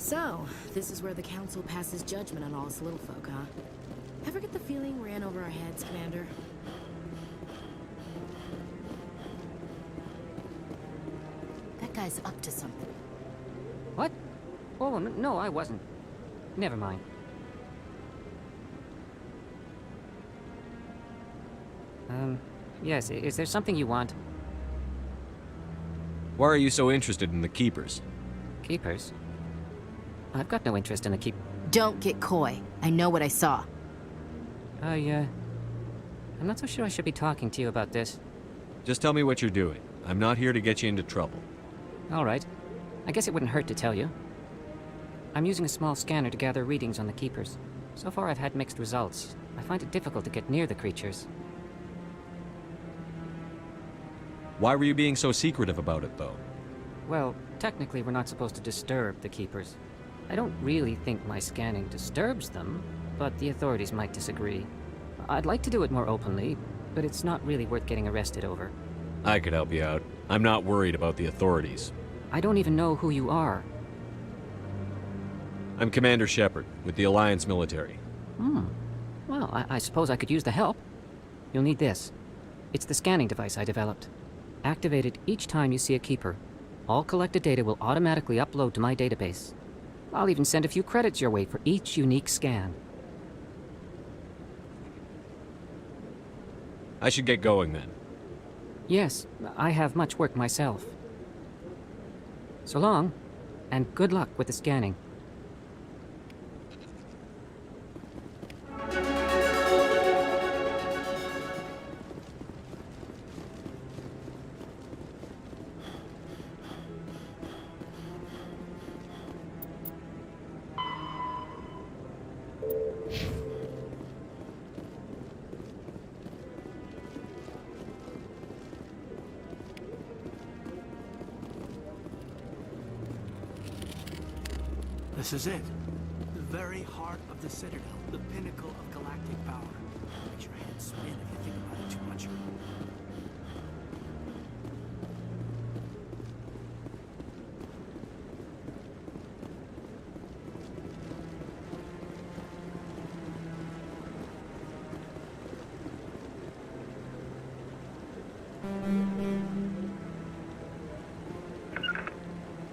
So, this is where the Council passes judgment on all us little folk, huh? Ever get the feeling we're in over our heads, Commander? That guy's up to something. What? Oh, no, I wasn't. Never mind. Yes, is there something you want? Why are you so interested in the Keepers? Keepers? I've got no interest in the Don't get coy. I know what I saw. I'm not so sure I should be talking to you about this. Just tell me what you're doing. I'm not here to get you into trouble. All right. I guess it wouldn't hurt to tell you. I'm using a small scanner to gather readings on the Keepers. So far I've had mixed results. I find it difficult to get near the creatures. Why were you being so secretive about it, though? Well, technically we're not supposed to disturb the Keepers. I don't really think my scanning disturbs them, but the authorities might disagree. I'd like to do it more openly, but it's not really worth getting arrested over. I could help you out. I'm not worried about the authorities. I don't even know who you are. I'm Commander Shepard, with the Alliance military. Well, I suppose I could use the help. You'll need this. It's the scanning device I developed. Activate it each time you see a Keeper. All collected data will automatically upload to my database. I'll even send a few credits your way for each unique scan. I should get going then. Yes, I have much work myself. So long, and good luck with the scanning. This is it. The very heart of the Citadel. The pinnacle of galactic power. Makes your head spin if you think about it too much.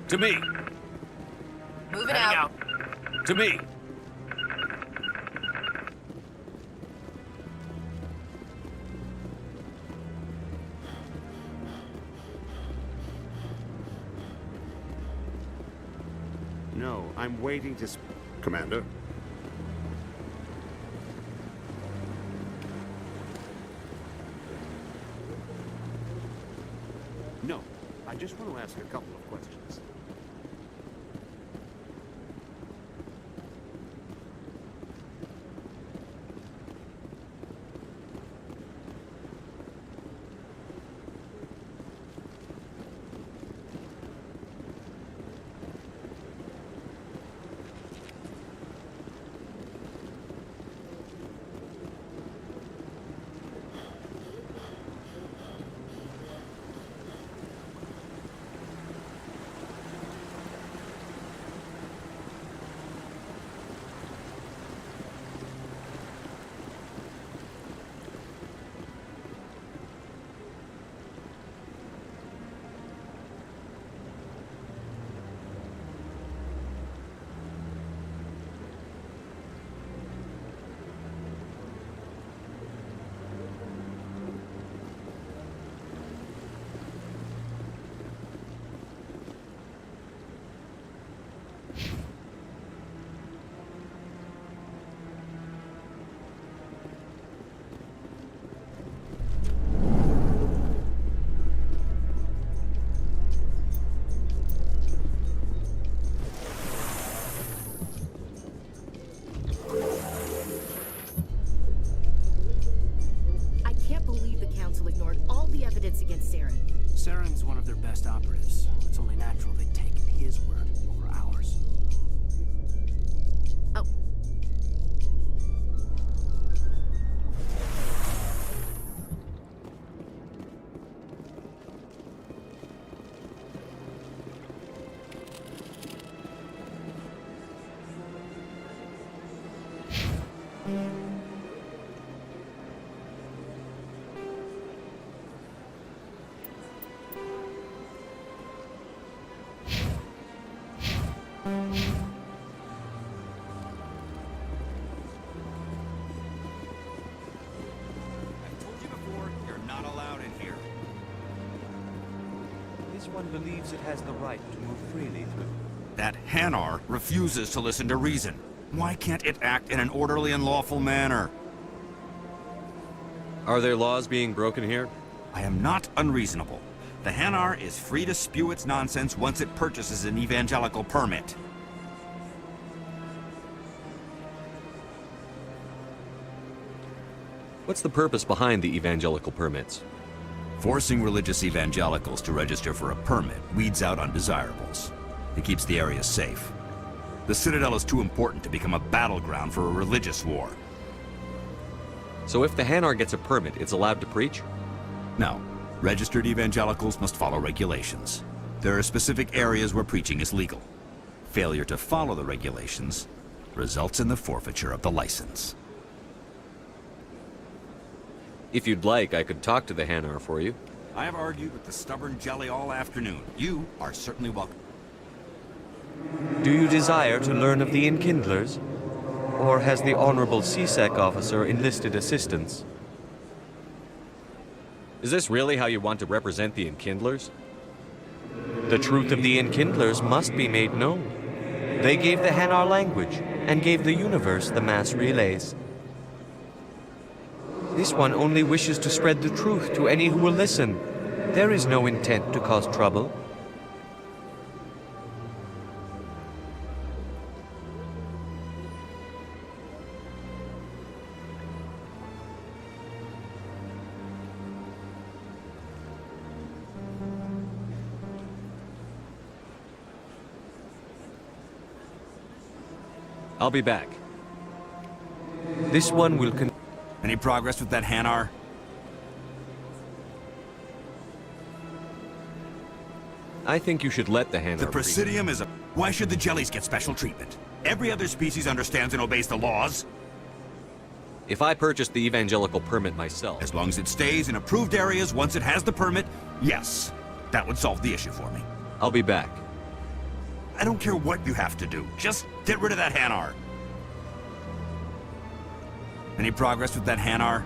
To me! Moving out. To me! No, I'm waiting to... Commander? No, I just want to ask a couple of questions. I've told you before, you're not allowed in here. This one believes it has the right to move freely through. That Hanar refuses to listen to reason. Why can't it act in an orderly and lawful manner? Are there laws being broken here? I am not unreasonable. The Hanar is free to spew its nonsense once it purchases an evangelical permit. What's the purpose behind the evangelical permits? Forcing religious evangelicals to register for a permit weeds out undesirables. It keeps the area safe. The Citadel is too important to become a battleground for a religious war. So if the Hanar gets a permit, it's allowed to preach? No. Registered evangelicals must follow regulations. There are specific areas where preaching is legal. Failure to follow the regulations results in the forfeiture of the license. If you'd like, I could talk to the Hanar for you. I have argued with the stubborn jelly all afternoon. You are certainly welcome. Do you desire to learn of the Enkindlers? Or has the Honorable CSEC officer enlisted assistance? Is this really how you want to represent the Enkindlers? The truth of the Enkindlers must be made known. They gave the Hanar language, and gave the universe the mass relays. This one only wishes to spread the truth to any who will listen. There is no intent to cause trouble. I'll be back. This one will Any progress with that Hanar? I think you should let the Hanar The preach. Presidium is a... Why should the jellies get special treatment? Every other species understands and obeys the laws. If I purchased the evangelical permit myself... As long as it stays in approved areas once it has the permit, yes. That would solve the issue for me. I'll be back. I don't care what you have to do. Just get rid of that Hanar. Any progress with that Hanar?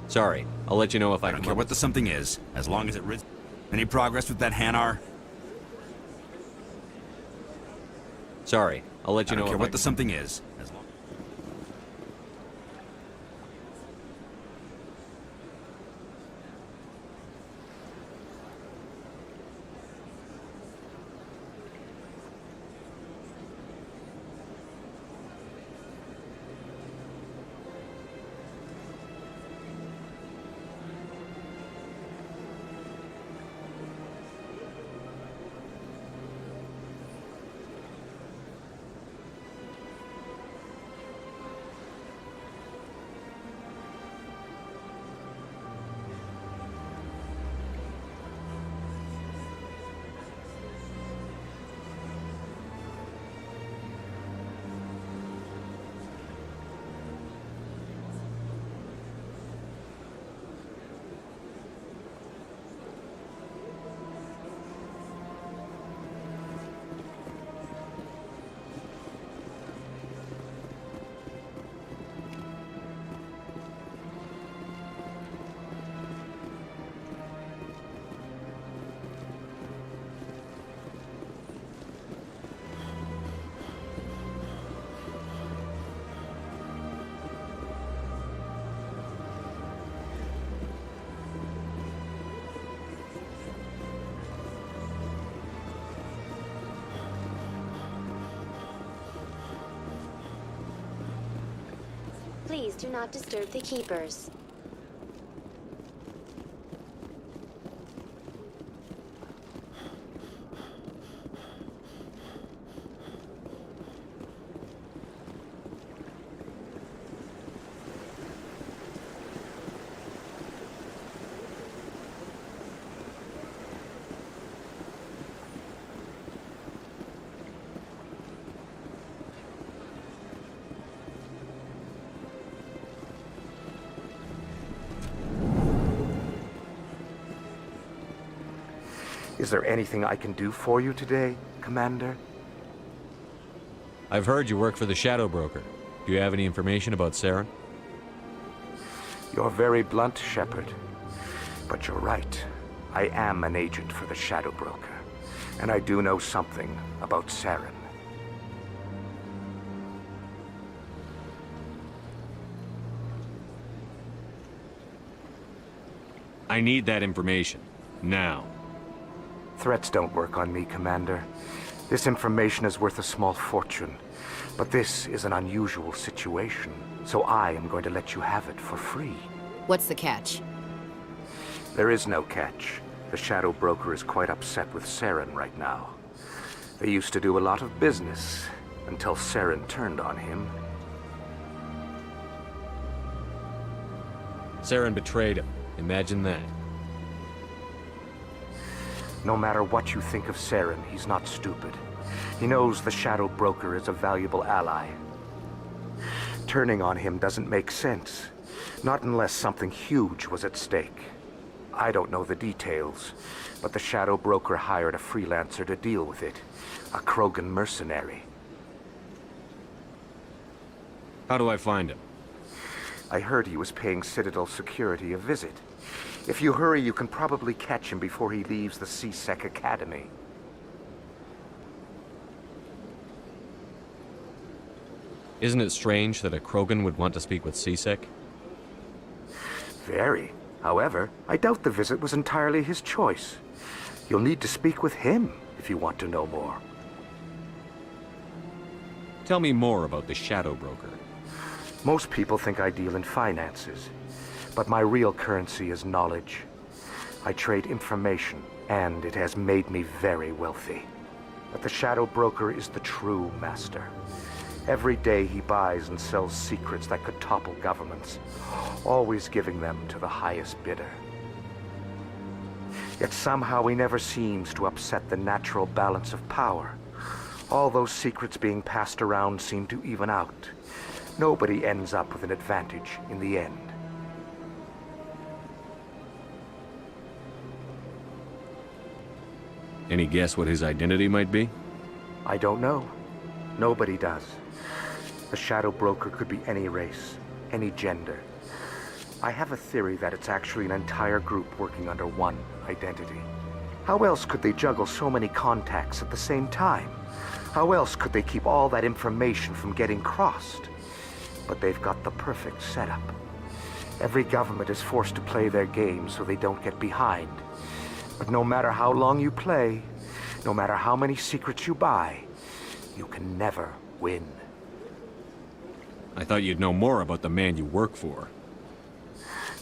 Sorry. I'll let you know if I I don't can... care what the something is, as long as it rids... Any progress with that Hanar? Sorry. I'll let I you know don't care if what the something is, as long... Please do not disturb the keepers. Is there anything I can do for you today, Commander? I've heard you work for the Shadow Broker. Do you have any information about Saren? You're very blunt, Shepard. But you're right. I am an agent for the Shadow Broker. And I do know something about Saren. I need that information. Now. Threats don't work on me, Commander. This information is worth a small fortune. But this is an unusual situation, so I am going to let you have it for free. What's the catch? There is no catch. The Shadow Broker is quite upset with Saren right now. They used to do a lot of business, until Saren turned on him. Saren betrayed him. Imagine that. No matter what you think of Saren, he's not stupid. He knows the Shadow Broker is a valuable ally. Turning on him doesn't make sense. Not unless something huge was at stake. I don't know the details, but the Shadow Broker hired a freelancer to deal with it. A Krogan mercenary. How do I find him? I heard he was paying Citadel security a visit. If you hurry, you can probably catch him before he leaves the C-Sec Academy. Isn't it strange that a Krogan would want to speak with C-Sec? Very. However, I doubt the visit was entirely his choice. You'll need to speak with him if you want to know more. Tell me more about the Shadow Broker. Most people think I deal in finances, but my real currency is knowledge. I trade information, and it has made me very wealthy. But the Shadow Broker is the true master. Every day he buys and sells secrets that could topple governments, always giving them to the highest bidder. Yet somehow he never seems to upset the natural balance of power. All those secrets being passed around seem to even out. Nobody ends up with an advantage in the end. Any guess what his identity might be? I don't know. Nobody does. The Shadow Broker could be any race, any gender. I have a theory that it's actually an entire group working under one identity. How else could they juggle so many contacts at the same time? How else could they keep all that information from getting crossed? But they've got the perfect setup. Every government is forced to play their game so they don't get behind. But no matter how long you play, no matter how many secrets you buy, you can never win. I thought you'd know more about the man you work for.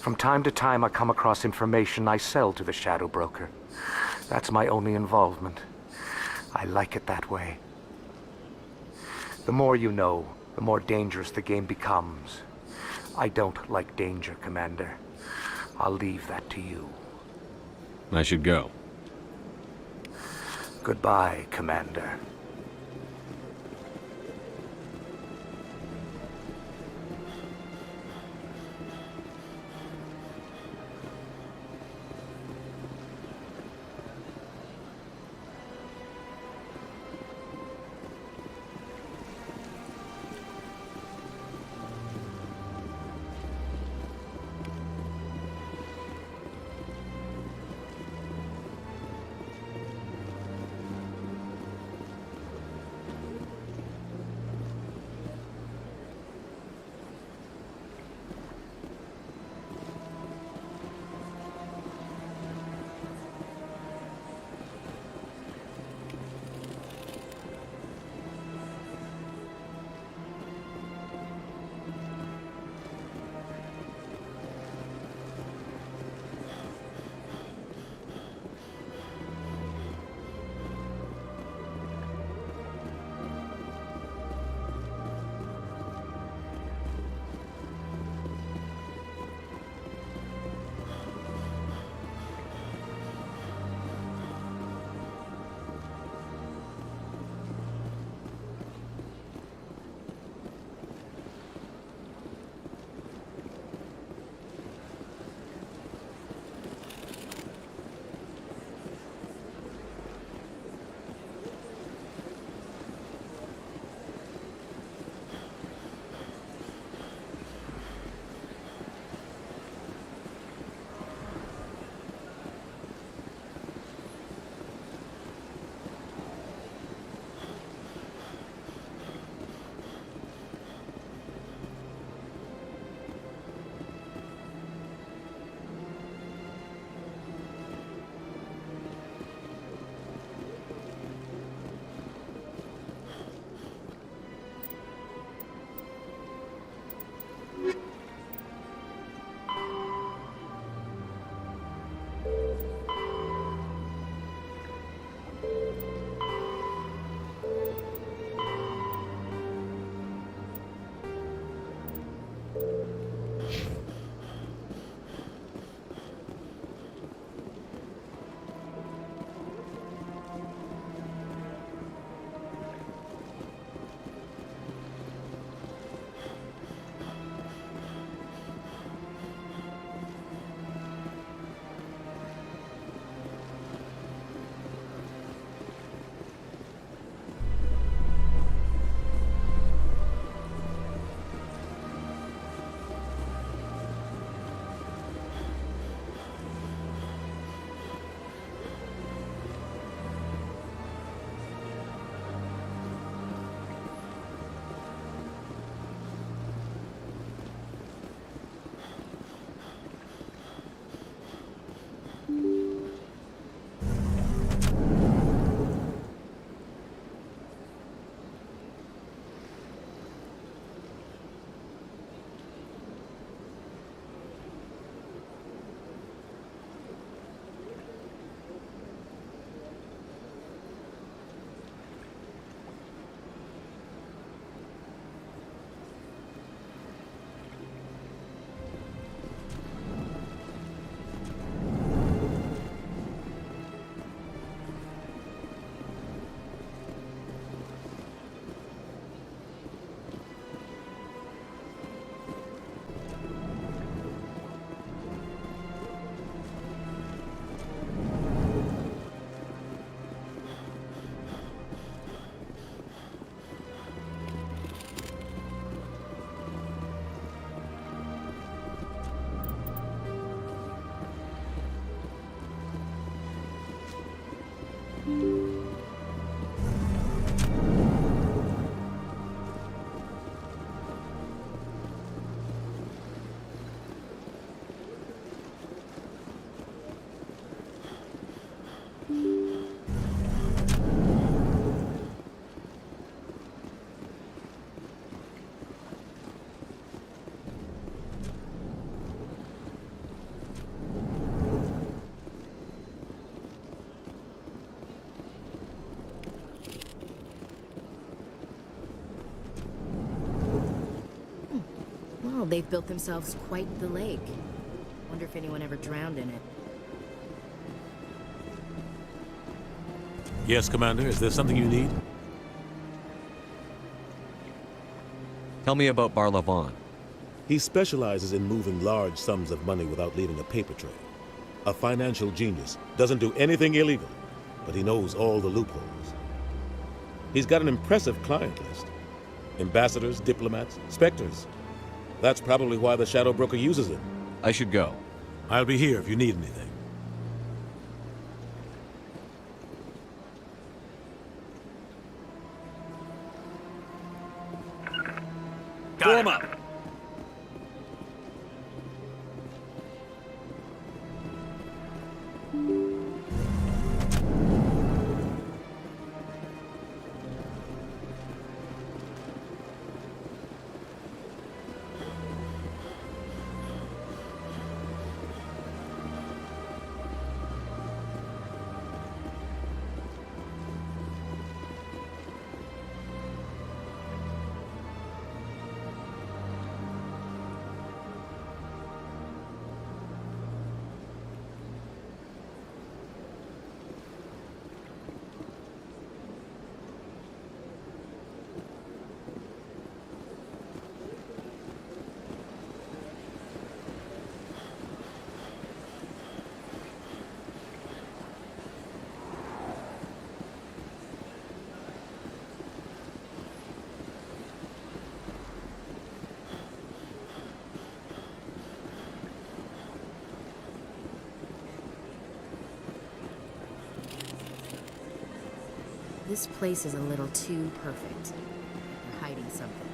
From time to time, I come across information I sell to the Shadow Broker. That's my only involvement. I like it that way. The more you know, the more dangerous the game becomes. I don't like danger, Commander. I'll leave that to you. I should go. Goodbye, Commander. Well, they've built themselves quite the lake. Wonder if anyone ever drowned in it. Yes, Commander. Is there something you need? Tell me about Barlavon. He specializes in moving large sums of money without leaving a paper trail. A financial genius. Doesn't do anything illegal, but he knows all the loopholes. He's got an impressive client list. Ambassadors, diplomats, specters. That's probably why the Shadow Broker uses him. I should go. I'll be here if you need anything. Form up. This place is a little too perfect. They're hiding something.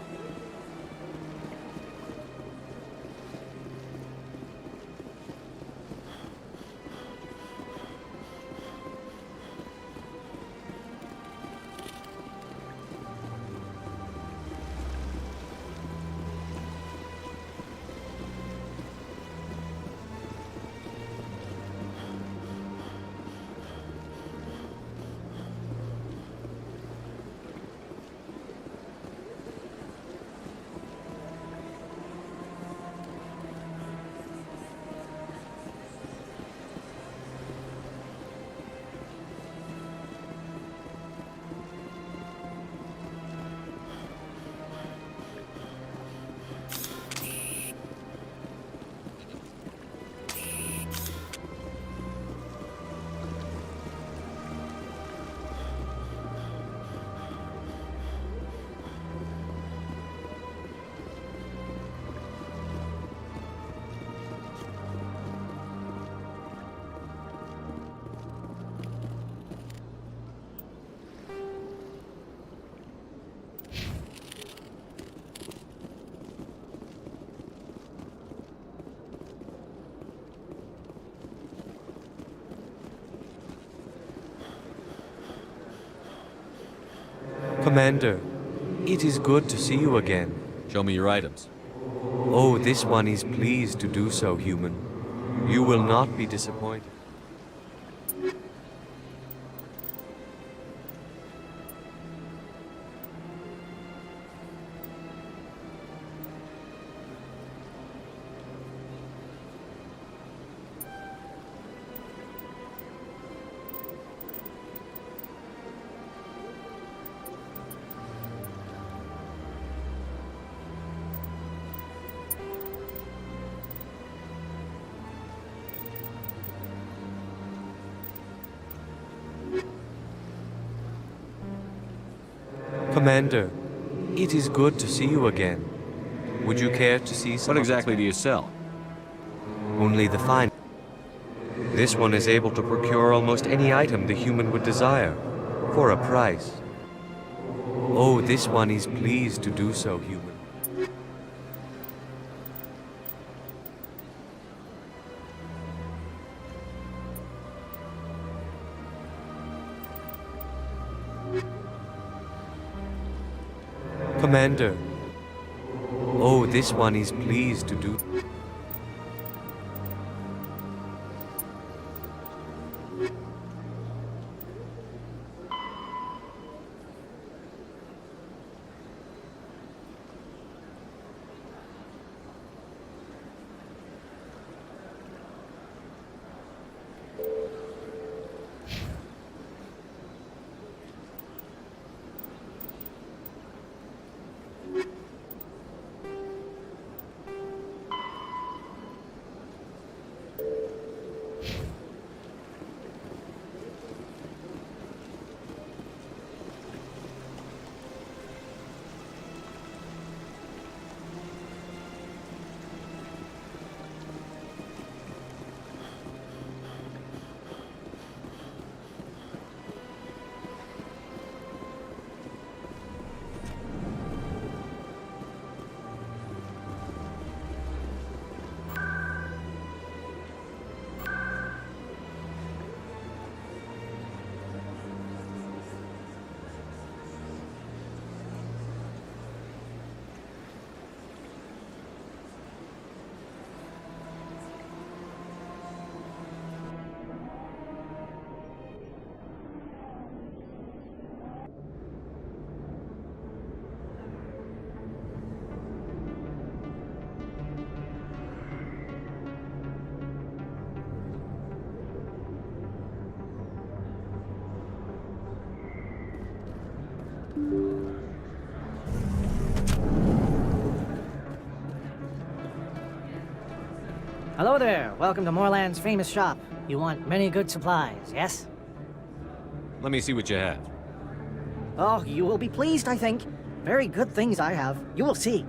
Commander, it is good to see you again. Show me your items. Oh, this one is pleased to do so, human. You will not be disappointed. Commander, it is good to see you again. Would you care to see some? What exactly do you sell? Only the fine. This one is able to procure almost any item the human would desire, for a price. Oh, this one is pleased to do so, human. Commander, oh, this one is pleased to do. Hello there. Welcome to Moorland's famous shop. You want many good supplies, yes? Let me see what you have. Oh, you will be pleased, I think. Very good things I have. You will see.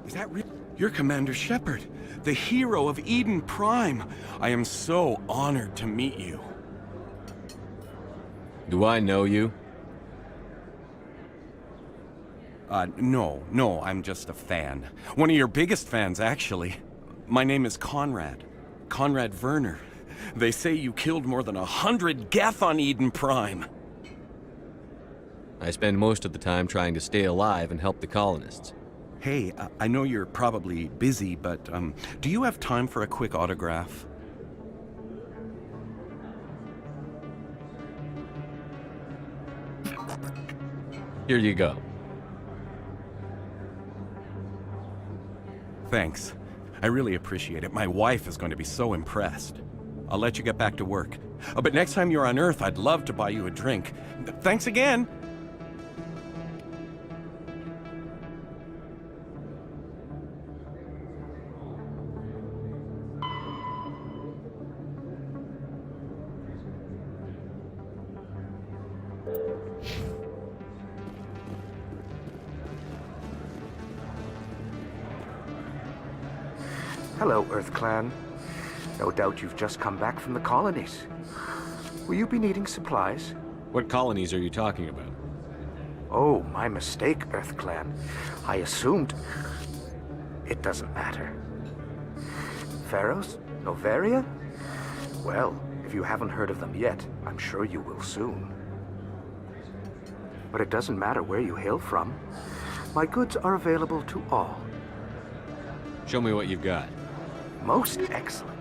Is that real? You're Commander Shepard, the hero of Eden Prime. I am so honored to meet you. Do I know you? No, I'm just a fan. One of your biggest fans, actually. My name is Conrad. Conrad Werner. They say you killed more than 100 Geth on Eden Prime. I spend most of the time trying to stay alive and help the colonists. Hey, I know you're probably busy, but do you have time for a quick autograph? Here you go. Thanks. I really appreciate it. My wife is going to be so impressed. I'll let you get back to work. But next time you're on Earth, I'd love to buy you a drink. Thanks again! Hello, Earth Clan. No doubt you've just come back from the colonies. Will you be needing supplies? What colonies are you talking about? Oh, my mistake, Earth Clan. I assumed... It doesn't matter. Pharaohs? Noveria? Well, if you haven't heard of them yet, I'm sure you will soon. But it doesn't matter where you hail from. My goods are available to all. Show me what you've got. Most excellent.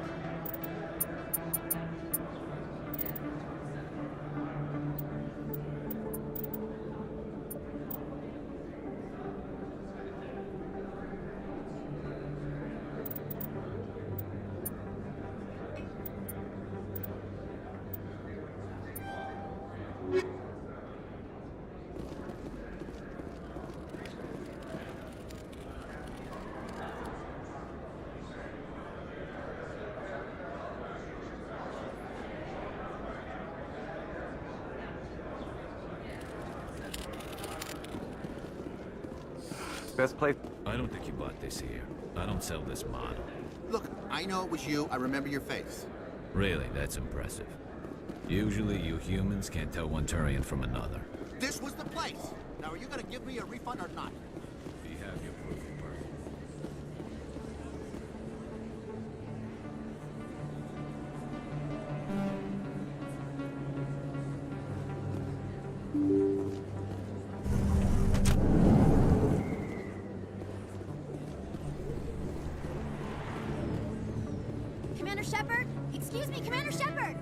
Best place. I don't think you bought this here. I don't sell this model. Look, I know it was you. I remember your face. Really, that's impressive. Usually you humans can't tell one Turian from another. This was the place. Now, are you gonna give me a refund or not? Do you have your proof of birth? Commander Shepard? Excuse me, Commander Shepard!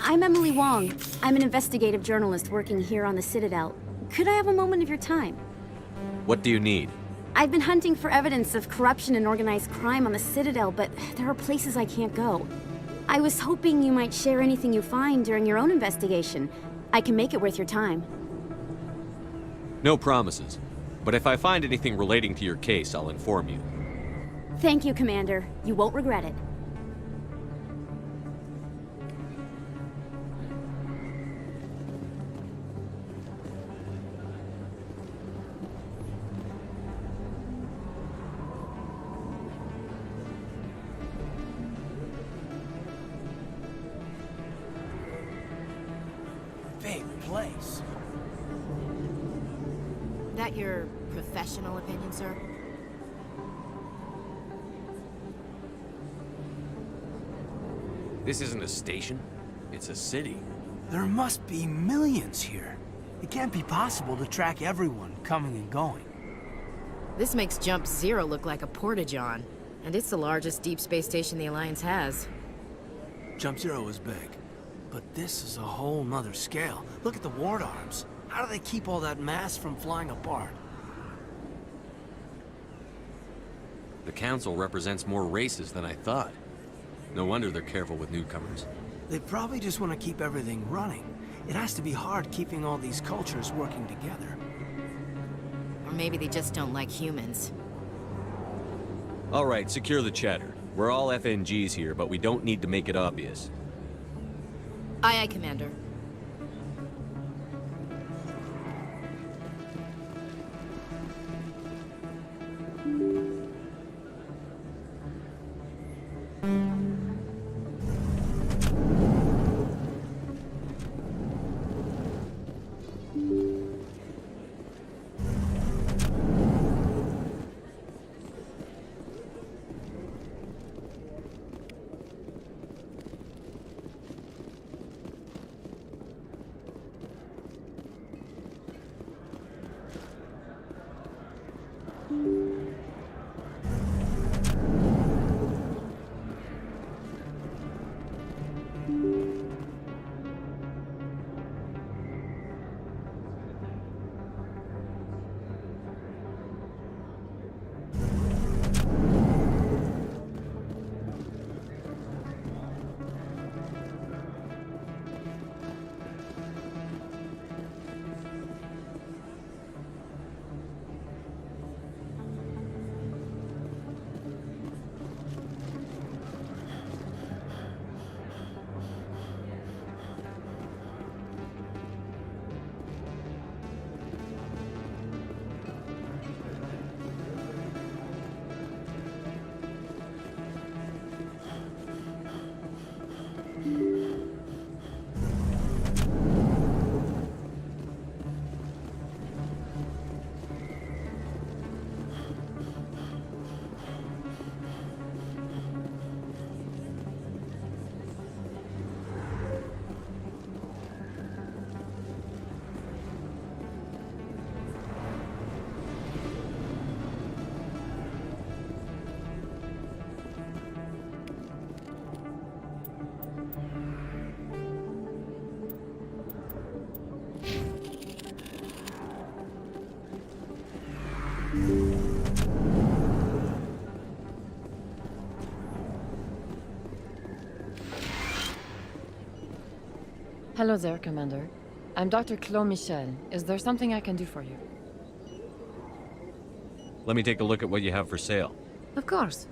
I'm Emily Wong. I'm an investigative journalist working here on the Citadel. Could I have a moment of your time? What do you need? I've been hunting for evidence of corruption and organized crime on the Citadel, but there are places I can't go. I was hoping you might share anything you find during your own investigation. I can make it worth your time. No promises. But if I find anything relating to your case, I'll inform you. Thank you, Commander. You won't regret it. Big place. That your professional opinion, sir? This isn't a station. It's a city. There must be millions here. It can't be possible to track everyone coming and going. This makes Jump Zero look like a porta-john, and it's the largest deep space station the Alliance has. Jump Zero is big, but this is a whole nother scale. Look at the ward arms. How do they keep all that mass from flying apart? The Council represents more races than I thought. No wonder they're careful with newcomers. They probably just want to keep everything running. It has to be hard keeping all these cultures working together. Or maybe they just don't like humans. All right, secure the chatter. We're all FNGs here, but we don't need to make it obvious. Aye, aye, Commander. Hello there, Commander. I'm Dr. Claude Michel. Is there something I can do for you? Let me take a look at what you have for sale. Of course.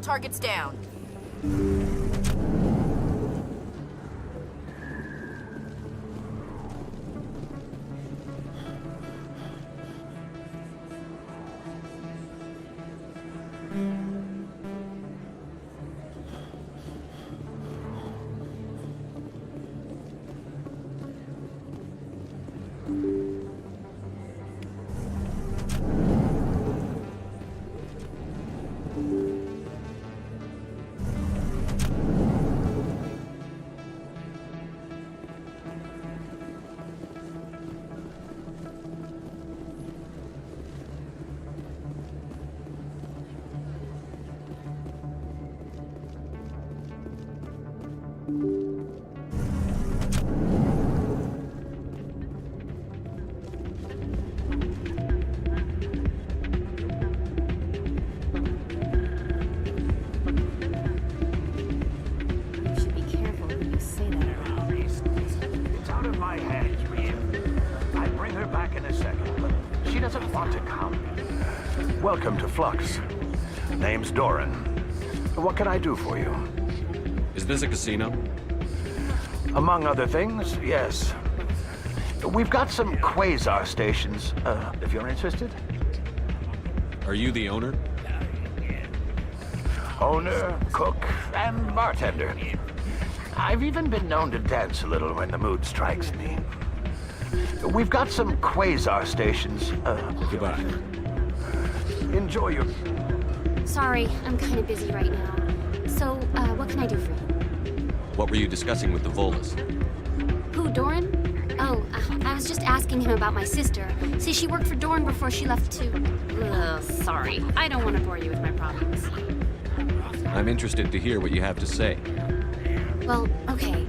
targets down. Welcome to Flux. Name's Doran. What can I do for you? Is this a casino? Among other things, yes. We've got some quasar stations, if you're interested. Are you the owner? Owner, cook, and bartender. I've even been known to dance a little when the mood strikes me. We've got some quasar stations, Goodbye. Enjoy your... Sorry, I'm kind of busy right now. So, what can I do for you? What were you discussing with the Volus? Who, Doran? Oh, I was just asking him about my sister. See, she worked for Doran before she left to... sorry. I don't want to bore you with my problems. I'm interested to hear what you have to say. Well, okay.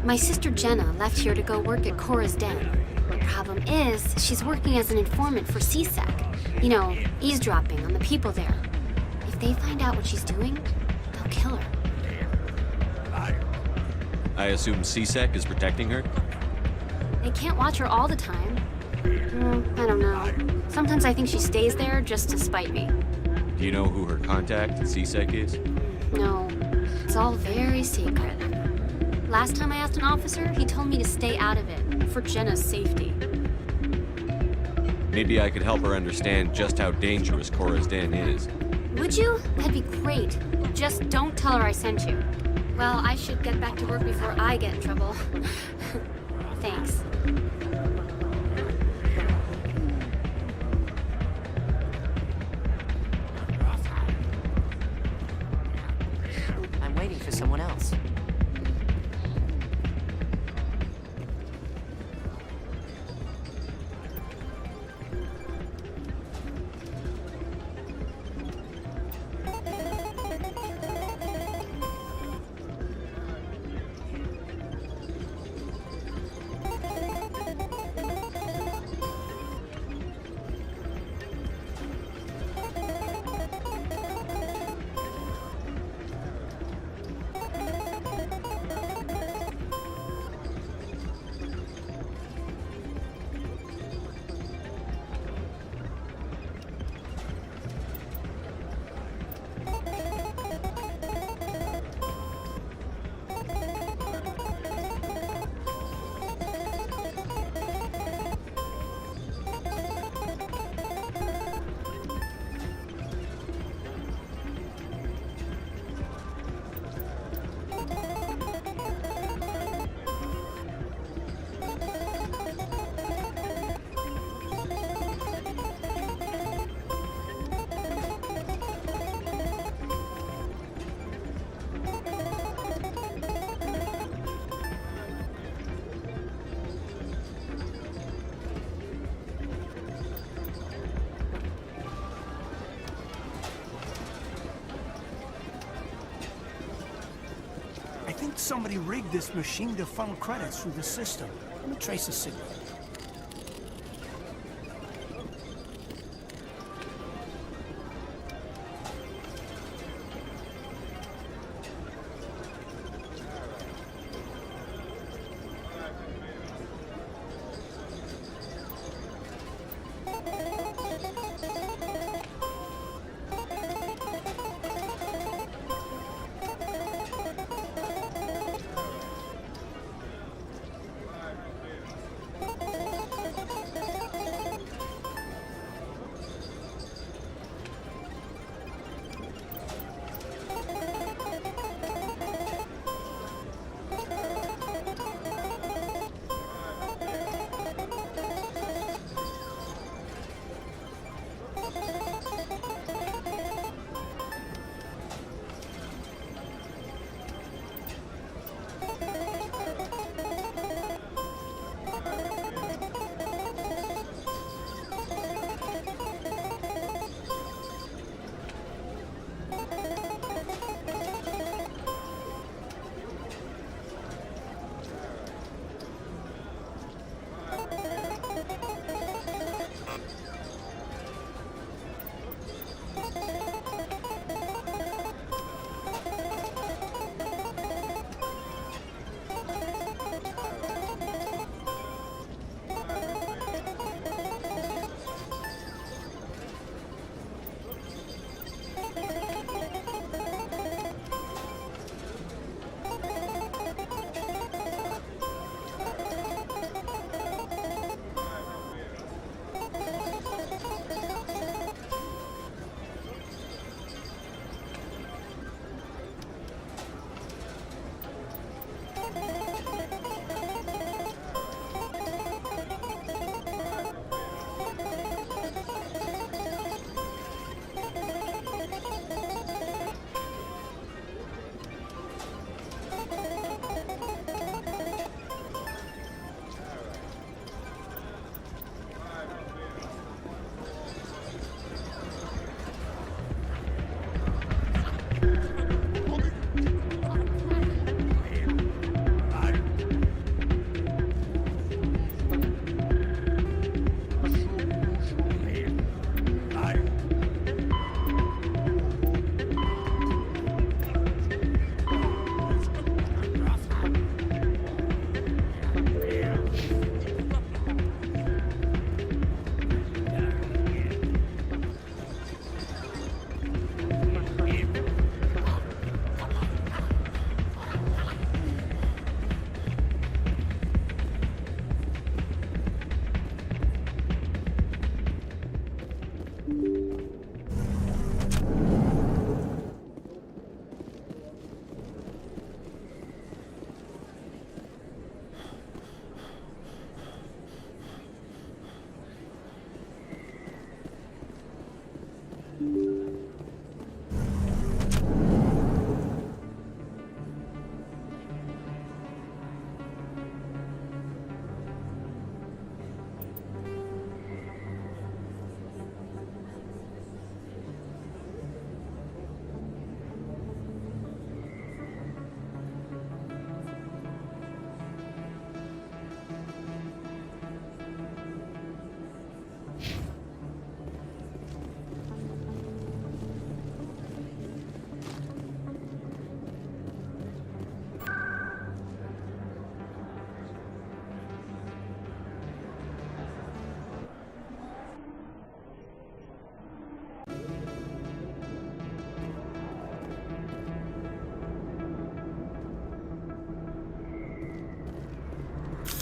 My sister Jenna left here to go work at Cora's Den. The problem is, she's working as an informant for CSEC. You know, eavesdropping on the people there. If they find out what she's doing, they'll kill her. I assume CSEC is protecting her? They can't watch her all the time. I don't know. Sometimes I think she stays there just to spite me. Do you know who her contact at CSEC is? No, it's all very secret. Last time I asked an officer, he told me to stay out of it, for Jenna's safety. Maybe I could help her understand just how dangerous Cora's Den is. Would you? That'd be great. Just don't tell her I sent you. Well, I should get back to work before I get in trouble. Thanks. I'm waiting for someone else. I think somebody rigged this machine to funnel credits through the system. Let me trace the signal.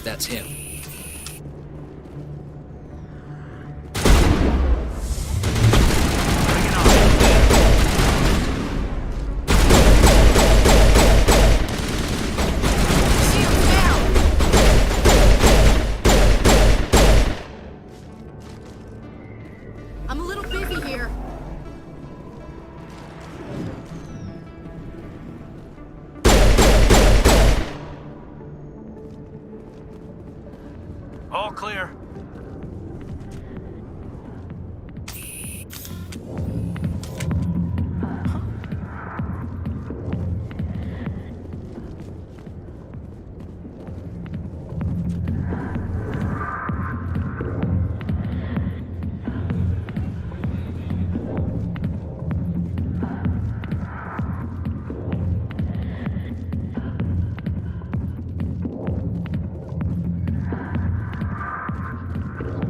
That's him. I'm a little busy here. All clear.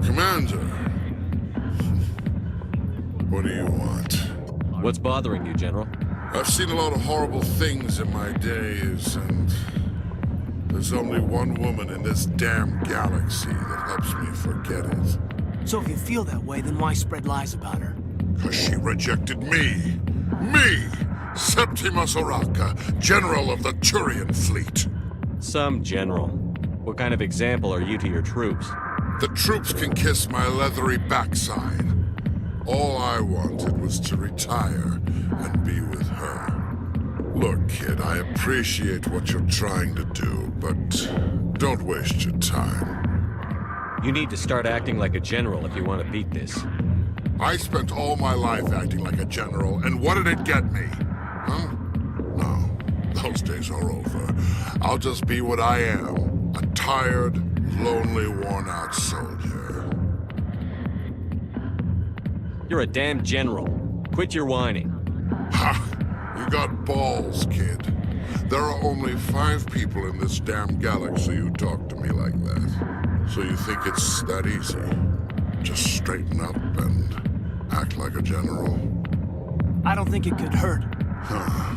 Commander, what do you want? What's bothering you, General? I've seen a lot of horrible things in my days, and there's only one woman in this damn galaxy that helps me forget it. So if you feel that way, then why spread lies about her? 'Cause she rejected me! Me! Septimus Oraka, General of the Turian Fleet! Some general. What kind of example are you to your troops? The troops can kiss my leathery backside. All I wanted was to retire and be with her. Look, kid, I appreciate what you're trying to do, but don't waste your time. You need to start acting like a general if you want to beat this. I spent all my life acting like a general, and what did it get me? Huh? No, those days are over. I'll just be what I am, a tired, lonely, worn-out soldier. You're a damn general. Quit your whining. Ha! You got balls, kid. There are only 5 people in this damn galaxy who talk to me like that. So you think it's that easy? Just straighten up and act like a general? I don't think it could hurt. Huh.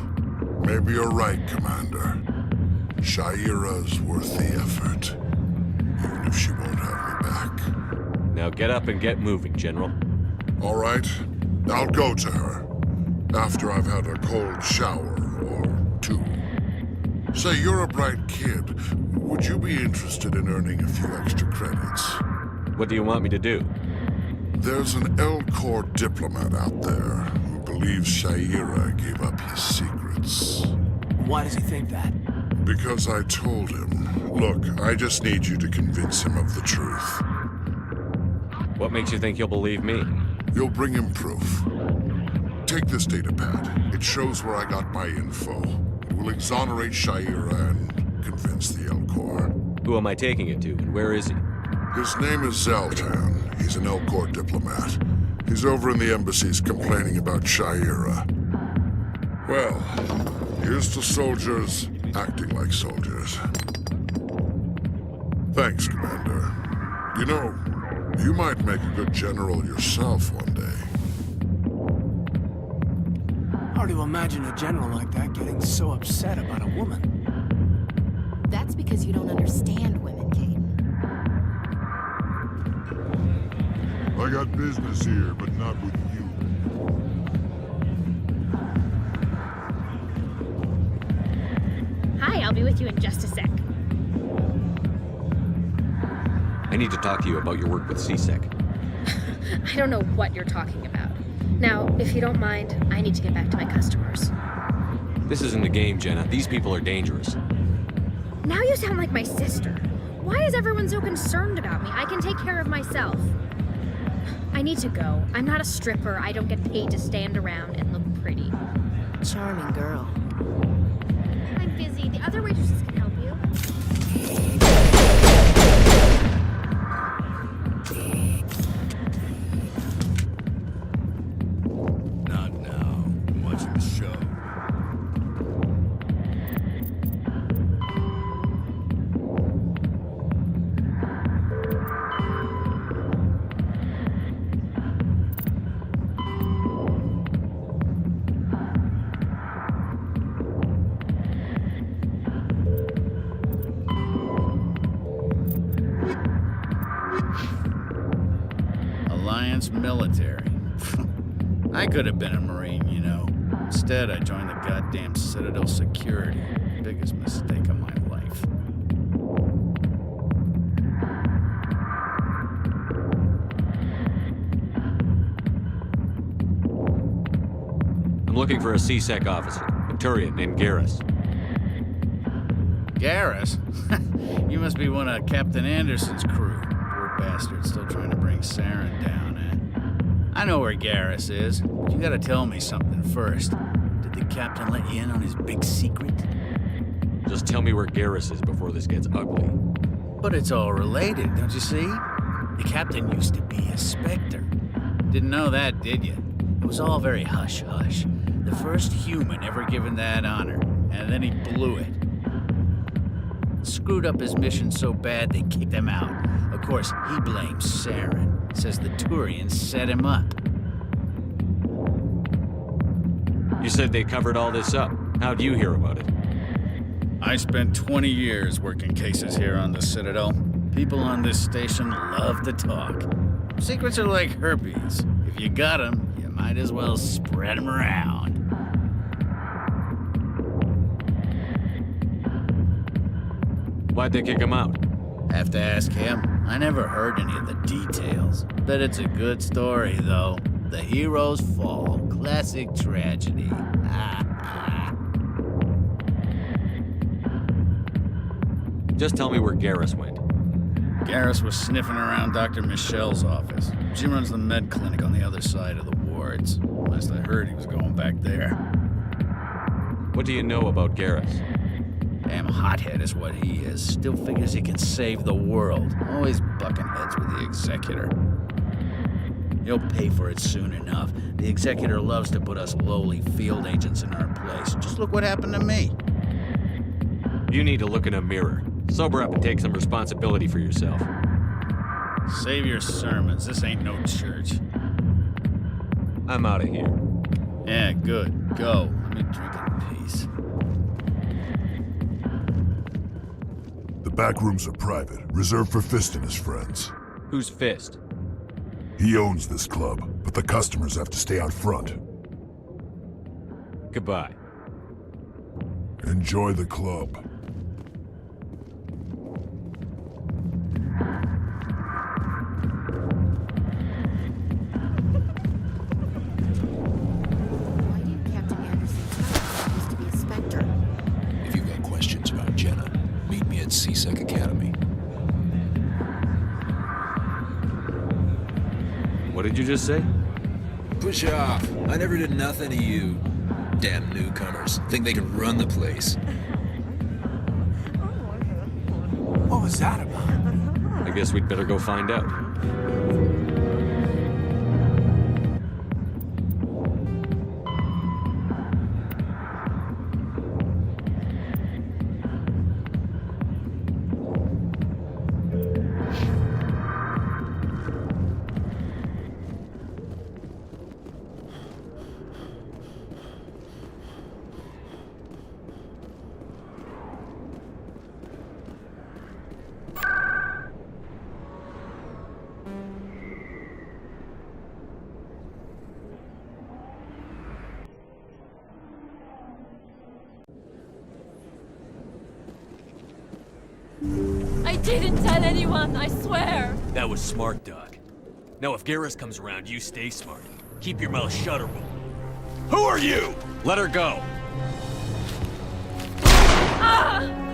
Maybe you're right, Commander. Shaira's worth the effort. Even if she won't have me back. Now get up and get moving, General. All right. I'll go to her. After I've had a cold shower or 2. Say, you're a bright kid. Would you be interested in earning a few extra credits? What do you want me to do? There's an Elcor diplomat out there who believes Shaira gave up his secrets. Why does he think that? Because I told him. Look, I just need you to convince him of the truth. What makes you think he'll believe me? You'll bring him proof. Take this datapad. It shows where I got my info. It will exonerate Shaira and convince the Elcor. Who am I taking it to, and where is he? His name is Zoltan. He's an Elcor diplomat. He's over in the embassies complaining about Shaira. Well, here's to soldiers acting like soldiers. Thanks, Commander. You know, you might make a good general yourself one day. Hard to imagine a general like that getting so upset about a woman. That's because you don't understand women, Kate. I got business here, but not with you. Hi, I'll be with you in just a sec. I need to talk to you about your work with CSEC. I don't know what you're talking about. Now, if you don't mind, I need to get back to my customers. This isn't a game, Jenna. These people are dangerous. Now you sound like my sister. Why is everyone so concerned about me? I can take care of myself. I need to go. I'm not a stripper. I don't get paid to stand around and look pretty. Charming girl. I'm busy. The other waitresses can help you. Not now. I'm watching the show. Alliance Military. I could have been a Marine, you know. Instead, I joined the goddamn Citadel Security. Biggest mistake of my life. I'm looking for a CSEC officer, a Turian named Garrus. Garrus? You must be one of Captain Anderson's crew. Poor bastard, still trying to bring Saren down, eh? I know where Garrus is, but you gotta tell me something first. Did the captain let you in on his big secret? Just tell me where Garrus is before this gets ugly. But it's all related, don't you see? The captain used to be a Spectre. Didn't know that, did you? It was all very hush-hush. The first human ever given that honor, and then he blew it. Screwed up his mission so bad they kicked him out. Of course, he blames Saren. Says the Turians set him up. You said they covered all this up. How'd you hear about it? I spent 20 years working cases here on the Citadel. People on this station love to talk. Secrets are like herpes. If you got them, you might as well spread them around. Why'd they kick him out? Have to ask him. I never heard any of the details. Bet it's a good story, though. The heroes fall. Classic tragedy. Just tell me where Garrus went. Garrus was sniffing around Dr. Michelle's office. She runs the med clinic on the other side of the wards. Last I heard, he was going back there. What do you know about Garrus? Damn hothead is what he is. Still figures he can save the world. Always bucking heads with the Executor. He'll pay for it soon enough. The Executor loves to put us lowly field agents in our place. Just look what happened to me. You need to look in a mirror. Sober up and take some responsibility for yourself. Save your sermons. This ain't no church. I'm out of here. Yeah, good. Go. Let me drink in peace. The back rooms are private, reserved for Fist and his friends. Who's Fist? He owns this club, but the customers have to stay out front. Goodbye. Enjoy the club. Why did Captain Anderson used to be a Spectre? If you've got questions about Jenna, meet me at CSEC Academy. What did you just say? Push off. I never did nothing to you. Damn newcomers. Think they can run the place. What was that about? I guess we'd better go find out. didn't tell anyone, I swear! That was smart, Doc. Now if Garrus comes around, you stay smart. Keep your mouth shut or we'll... Who are you? Let her go. Ah!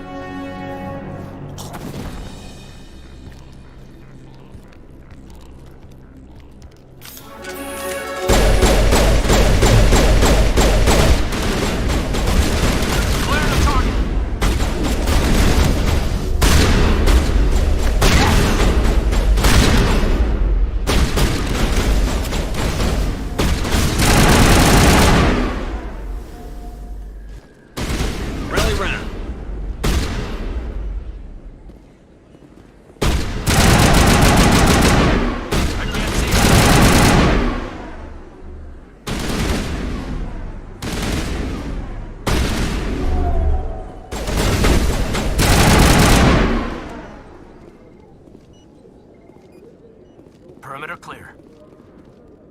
Perimeter clear.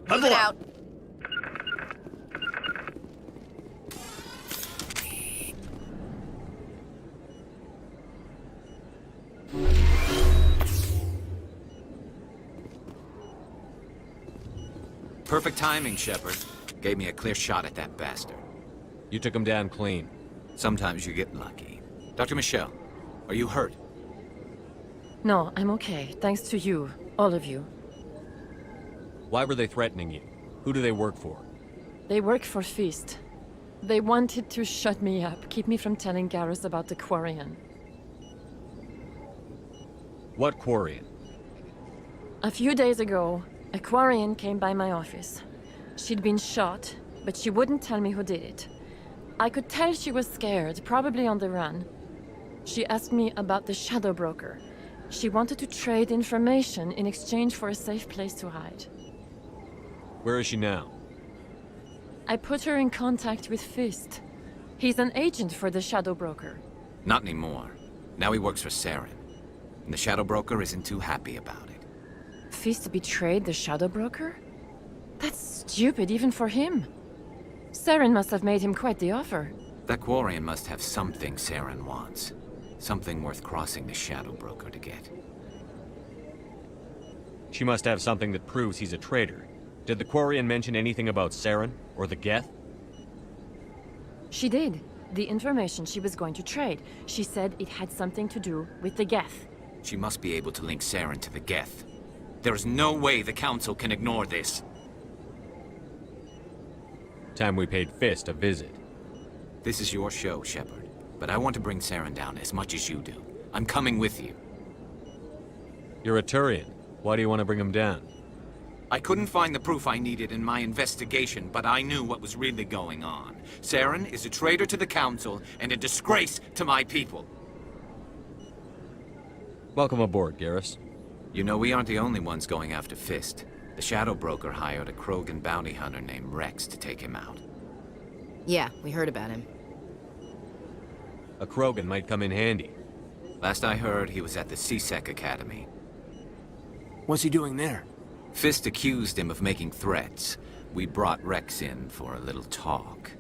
Moving out. Perfect timing, Shepard. Gave me a clear shot at that bastard. You took him down clean. Sometimes you get lucky. Dr. Michelle, are you hurt? No, I'm okay. Thanks to you. All of you. Why were they threatening you? Who do they work for? They work for Feast. They wanted to shut me up, keep me from telling Garrus about the Quarian. What Quarian? A few days ago, a Quarian came by my office. She'd been shot, but she wouldn't tell me who did it. I could tell she was scared, probably on the run. She asked me about the Shadow Broker. She wanted to trade information in exchange for a safe place to hide. Where is she now? I put her in contact with Fist. He's an agent for the Shadow Broker. Not anymore. Now he works for Saren. And the Shadow Broker isn't too happy about it. Fist betrayed the Shadow Broker? That's stupid even for him. Saren must have made him quite the offer. That Quarian must have something Saren wants. Something worth crossing the Shadow Broker to get. She must have something that proves he's a traitor. Did the Quarian mention anything about Saren or the Geth? She did. The information she was going to trade. She said it had something to do with the Geth. She must be able to link Saren to the Geth. There is no way the Council can ignore this. Time we paid Fist a visit. This is your show, Shepard. But I want to bring Saren down as much as you do. I'm coming with you. You're a Turian. Why do you want to bring him down? I couldn't find the proof I needed in my investigation, but I knew what was really going on. Saren is a traitor to the Council and a disgrace to my people. Welcome aboard, Garrus. You know, we aren't the only ones going after Fist. The Shadow Broker hired a Krogan bounty hunter named Rex to take him out. Yeah, we heard about him. A Krogan might come in handy. Last I heard, he was at the C-Sec Academy. What's he doing there? Fist accused him of making threats. We brought Rex in for a little talk.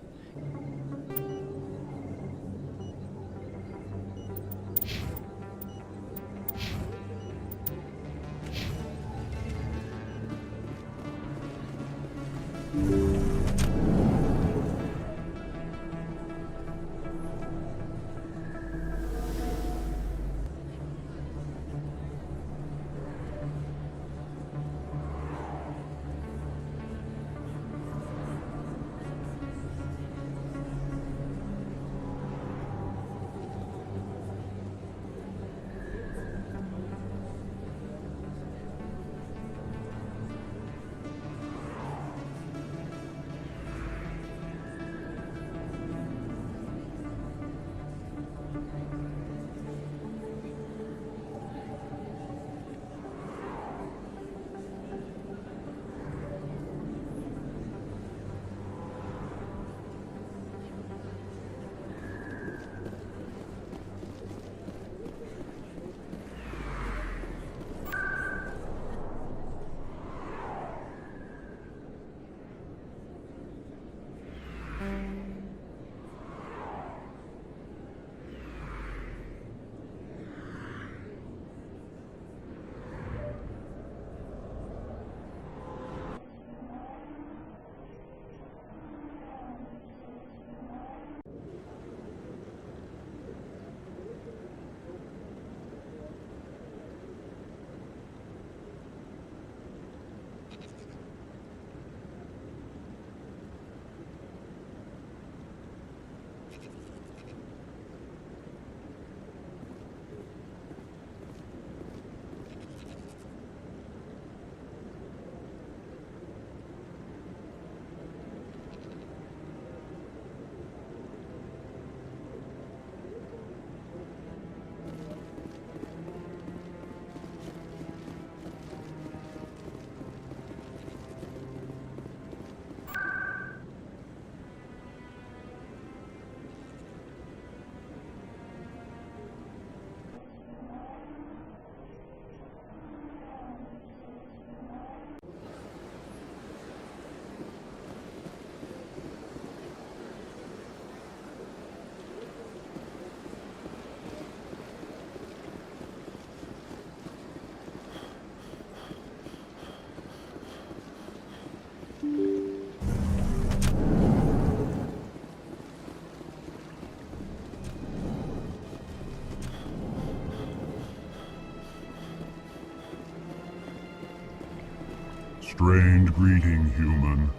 Strained greeting, human.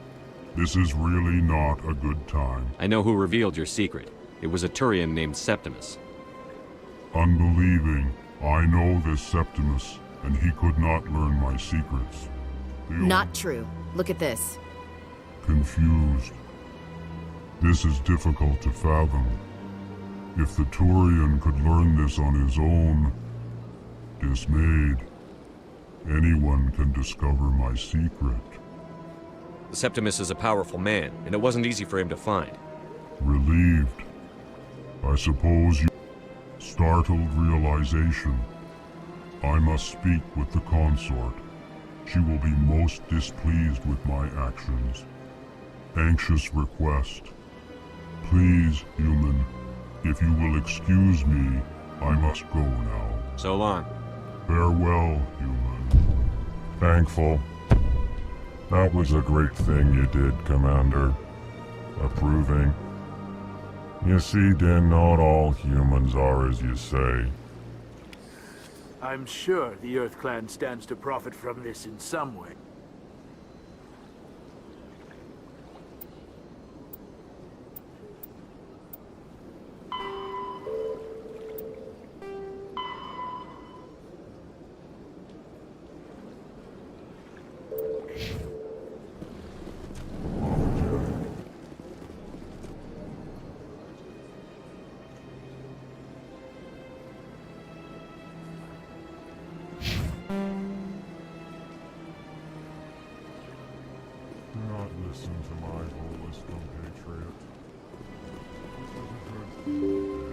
This is really not a good time. I know who revealed your secret. It was a Turian named Septimus. Unbelieving. I know this Septimus, and he could not learn my secrets. Not true. Look at this. Confused. This is difficult to fathom. If the Turian could learn this on his own, dismayed, anyone can discover my secret. Septimus is a powerful man, and it wasn't easy for him to find. Relieved. I suppose you... Startled realization. I must speak with the consort. She will be most displeased with my actions. Anxious request. Please, human, if you will excuse me, I must go now. So long. Farewell, human. Thankful. That was a great thing you did, Commander. Approving. You see, Din, not all humans are as you say. I'm sure the Earth Clan stands to profit from this in some way. Do not listen to my Volus compatriot. This is a good...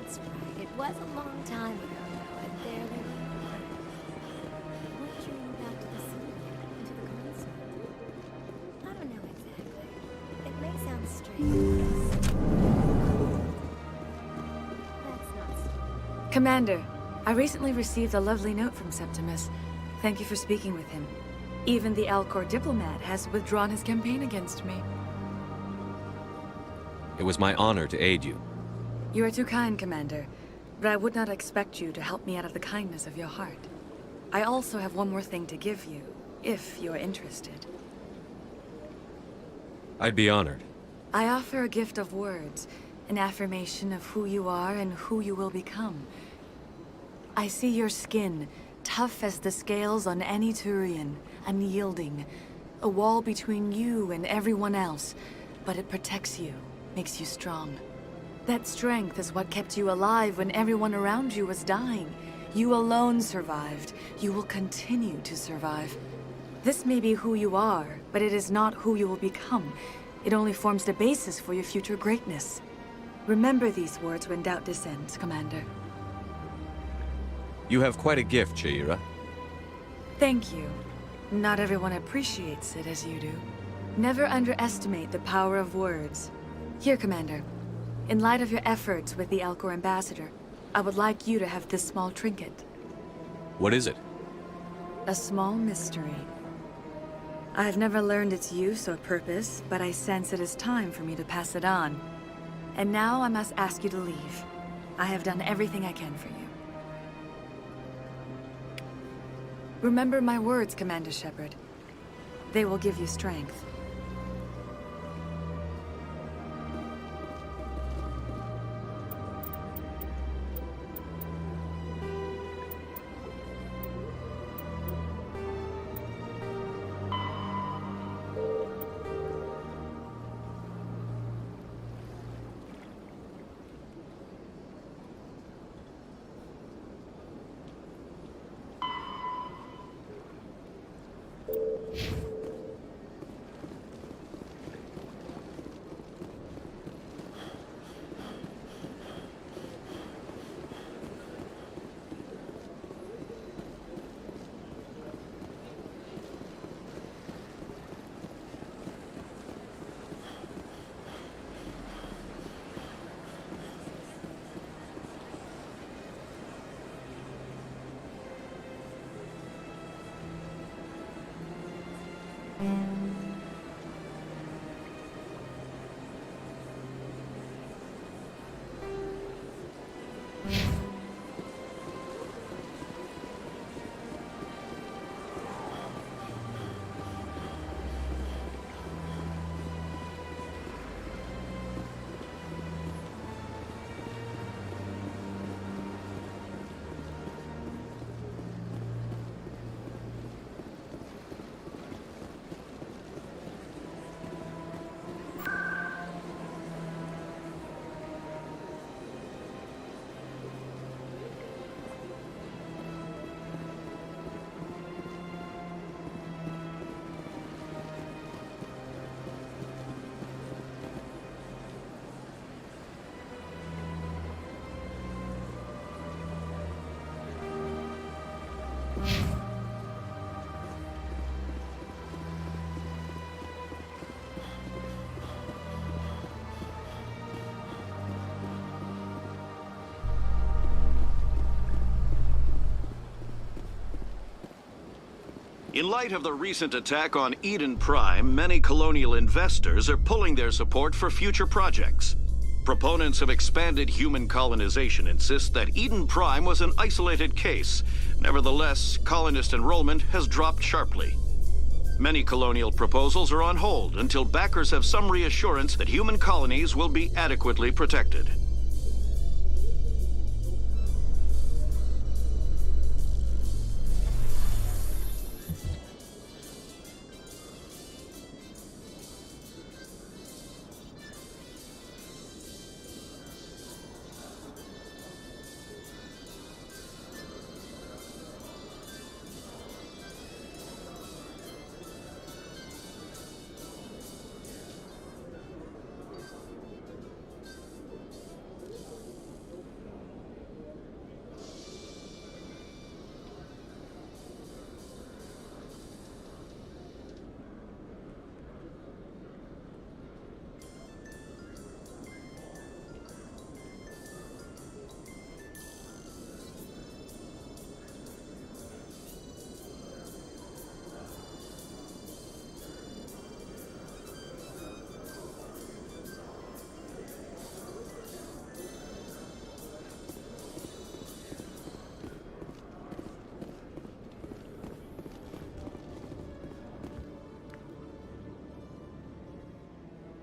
That's right. It was a long time ago now, and there we were. What drew you back to the city? To the console? I don't know exactly. It may sound strange. That's not strange. Commander, I recently received a lovely note from Septimus. Thank you for speaking with him. Even the Alcor diplomat has withdrawn his campaign against me. It was my honor to aid you. You are too kind, Commander, but I would not expect you to help me out of the kindness of your heart. I also have one more thing to give you, if you are interested. I'd be honored. I offer a gift of words, an affirmation of who you are and who you will become. I see your skin, tough as the scales on any Turian, unyielding, a wall between you and everyone else, but it protects you, makes you strong. That strength is what kept you alive when everyone around you was dying. You alone survived. You will continue to survive. This may be who you are, but it is not who you will become. It only forms the basis for your future greatness. Remember these words when doubt descends, Commander. You have quite a gift, Sha'ira. Thank you. Not everyone appreciates it as you do. Never underestimate the power of words. Here, Commander. In light of your efforts with the Alcor ambassador, I would like you to have this small trinket. What is it? A small mystery. I have never learned its use or purpose, but I sense it is time for me to pass it on. And now I must ask you to leave. I have done everything I can for you. Remember my words, Commander Shepard. They will give you strength. In light of the recent attack on Eden Prime, many colonial investors are pulling their support for future projects. Proponents of expanded human colonization insist that Eden Prime was an isolated case. Nevertheless, colonist enrollment has dropped sharply. Many colonial proposals are on hold until backers have some reassurance that human colonies will be adequately protected.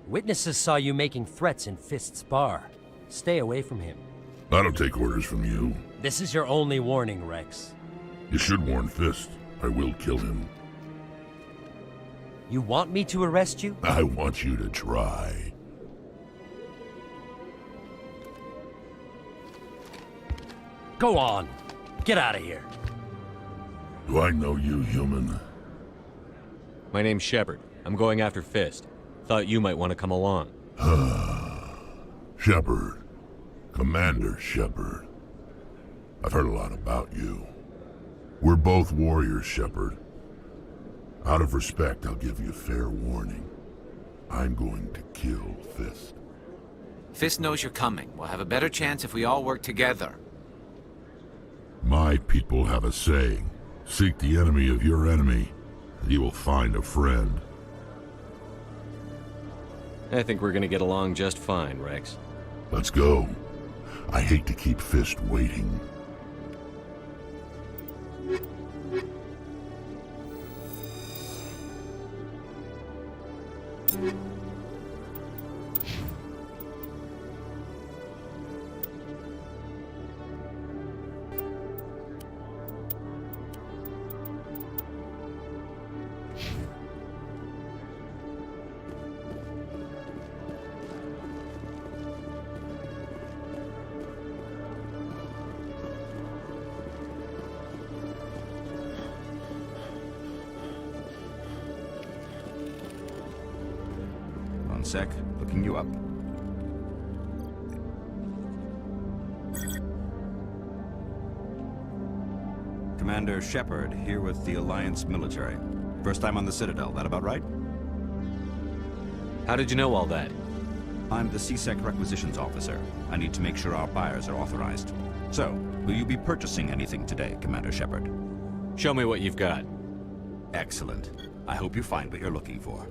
Witnesses saw you making threats in Fist's bar. Stay away from him. I don't take orders from you. This is your only warning, Rex. You should warn Fist. I will kill him. You want me to arrest you? I want you to try. Go on. Get out of here. Do I know you, human? My name's Shepard. I'm going after Fist. Thought you might want to come along. Shepard. Commander Shepard. I've heard a lot about you. We're both warriors, Shepard. Out of respect, I'll give you fair warning. I'm going to kill Fist. Fist knows you're coming. We'll have a better chance if we all work together. My people have a saying. Seek the enemy of your enemy, and you will find a friend. I think we're gonna get along just fine, Rex. Let's go. I hate to keep Fist waiting. One sec, looking you up. Commander Shepard, here with the Alliance military. First time on the Citadel, that about right? How did you know all that? I'm the C-Sec requisitions officer. I need to make sure our buyers are authorized. So, will you be purchasing anything today, Commander Shepard? Show me what you've got. Excellent. I hope you find what you're looking for.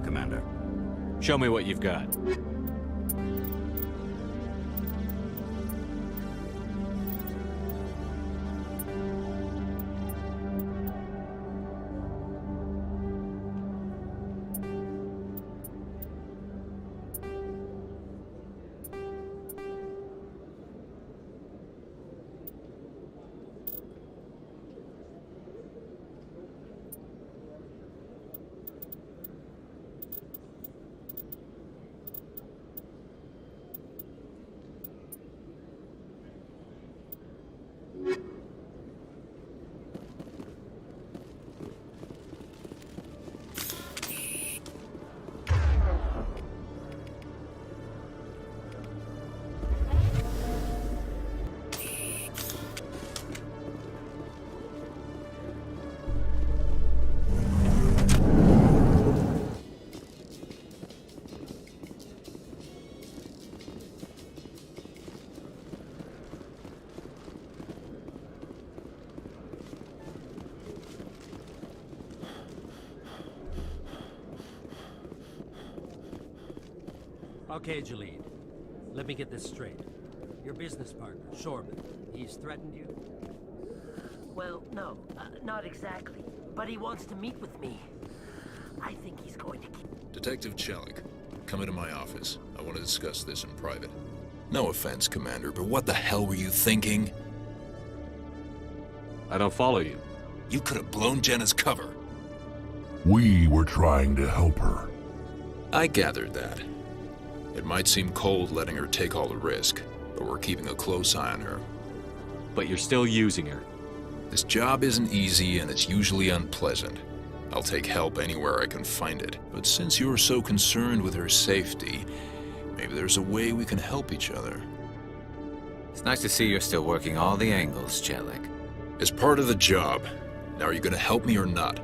Commander. Show me what you've got. Okay, Jalid. Let me get this straight. Your business partner, Shorban, he's threatened you? Well, no, not exactly. But he wants to meet with me. I think he's going to keep... Detective Chelik, come into my office. I want to discuss this in private. No offense, Commander, but what the hell were you thinking? I don't follow you. You could have blown Jenna's cover. We were trying to help her. I gathered that. It might seem cold letting her take all the risk, but we're keeping a close eye on her. But you're still using her. This job isn't easy and it's usually unpleasant. I'll take help anywhere I can find it. But since you're so concerned with her safety, maybe there's a way we can help each other. It's nice to see you're still working all the angles, Chelik. As part of the job. Now, are you gonna help me or not?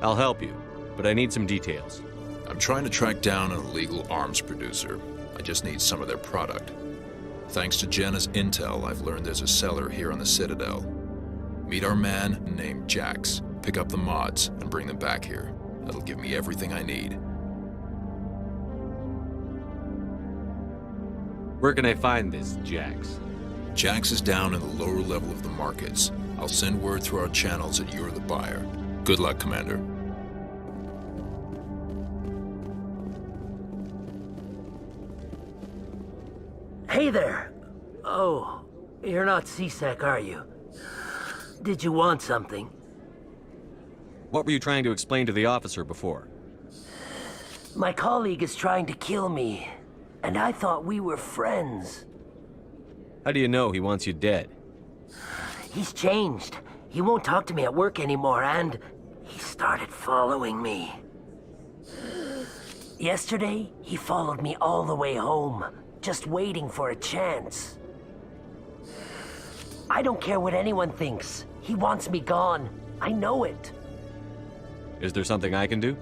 I'll help you, but I need some details. I'm trying to track down an illegal arms producer. I just need some of their product. Thanks to Jenna's intel, I've learned there's a seller here on the Citadel. Meet our man named Jax. Pick up the mods and bring them back here. That'll give me everything I need. Where can I find this Jax? Jax is down in the lower level of the markets. I'll send word through our channels that you're the buyer. Good luck, Commander. Hey there! Oh, you're not C-Sec, are you? Did you want something? What were you trying to explain to the officer before? My colleague is trying to kill me, and I thought we were friends. How do you know he wants you dead? He's changed. He won't talk to me at work anymore, and he started following me. Yesterday, he followed me all the way home, just waiting for a chance. I don't care what anyone thinks. He wants me gone. I know it. Is there something I can do?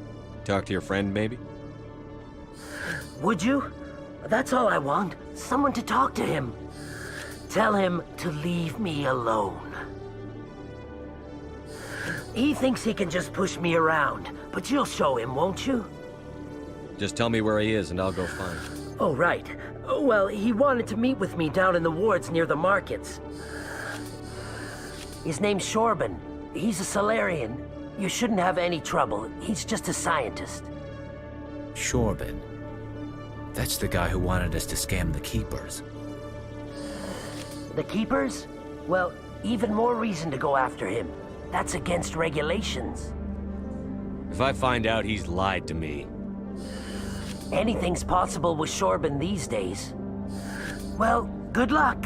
Talk to your friend, maybe? Would you? That's all I want. Someone to talk to him. Tell him to leave me alone. He thinks he can just push me around, but you'll show him, won't you? Just tell me where he is and I'll go find him. Oh, right. Well, he wanted to meet with me down in the wards near the markets. His name's Shorban. He's a Solarian. You shouldn't have any trouble. He's just a scientist. Shorban. That's the guy who wanted us to scam the Keepers. The Keepers? Well, even more reason to go after him. That's against regulations. If I find out he's lied to me... Anything's possible with Shorban these days. Well, good luck.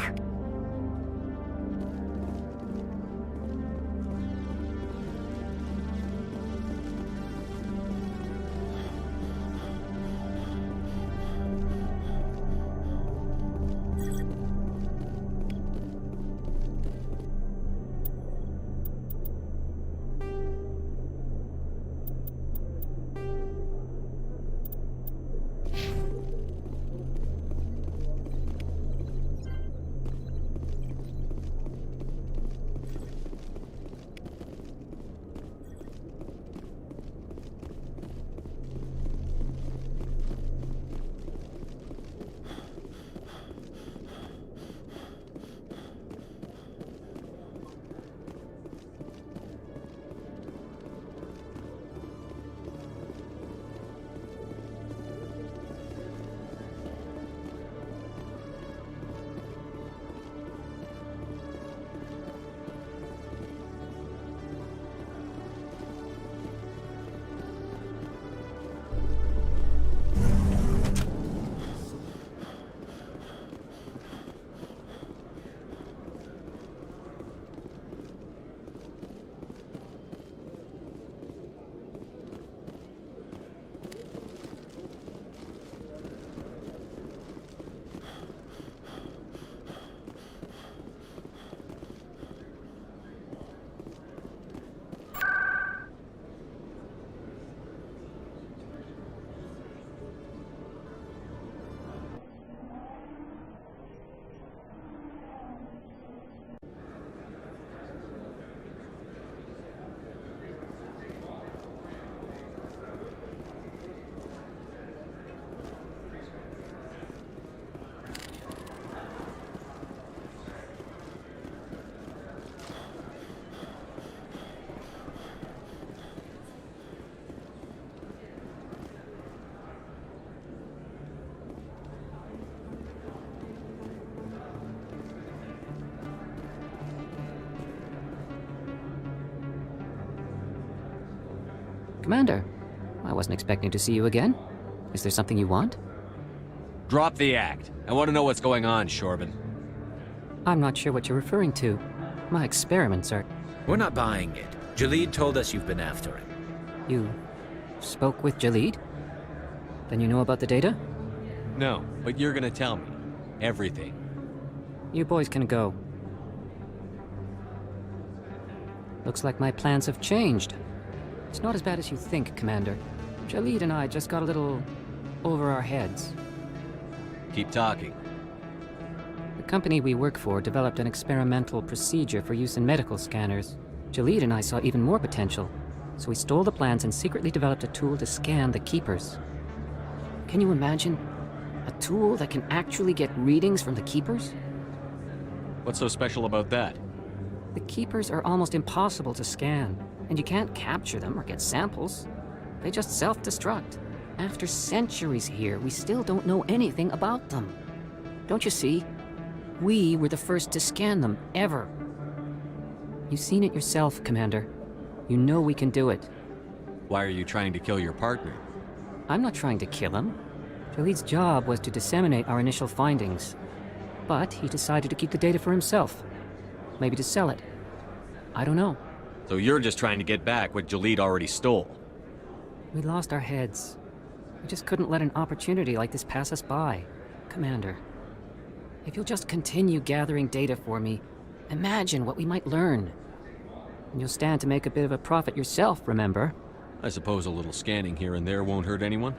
Commander, I wasn't expecting to see you again. Is there something you want? Drop the act. I want to know what's going on, Shorben. I'm not sure what you're referring to. My experiments are... We're not buying it. Jalid told us you've been after him. You spoke with Jalid? Then you know about the data? No, but you're gonna tell me. Everything. You boys can go. Looks like my plans have changed. It's not as bad as you think, Commander. Jalid and I just got a little over our heads. Keep talking. The company we work for developed an experimental procedure for use in medical scanners. Jalid and I saw even more potential, so we stole the plans and secretly developed a tool to scan the Keepers. Can you imagine? A tool that can actually get readings from the Keepers? What's so special about that? The Keepers are almost impossible to scan, and you can't capture them or get samples. They just self-destruct. After centuries here, we still don't know anything about them. Don't you see? We were the first to scan them, ever. You've seen it yourself, Commander. You know we can do it. Why are you trying to kill your partner? I'm not trying to kill him. Jalid's job was to disseminate our initial findings. But he decided to keep the data for himself. Maybe to sell it. I don't know. So you're just trying to get back what Jalid already stole? We lost our heads. We just couldn't let an opportunity like this pass us by. Commander, if you'll just continue gathering data for me, imagine what we might learn. And you'll stand to make a bit of a profit yourself, remember? I suppose a little scanning here and there won't hurt anyone?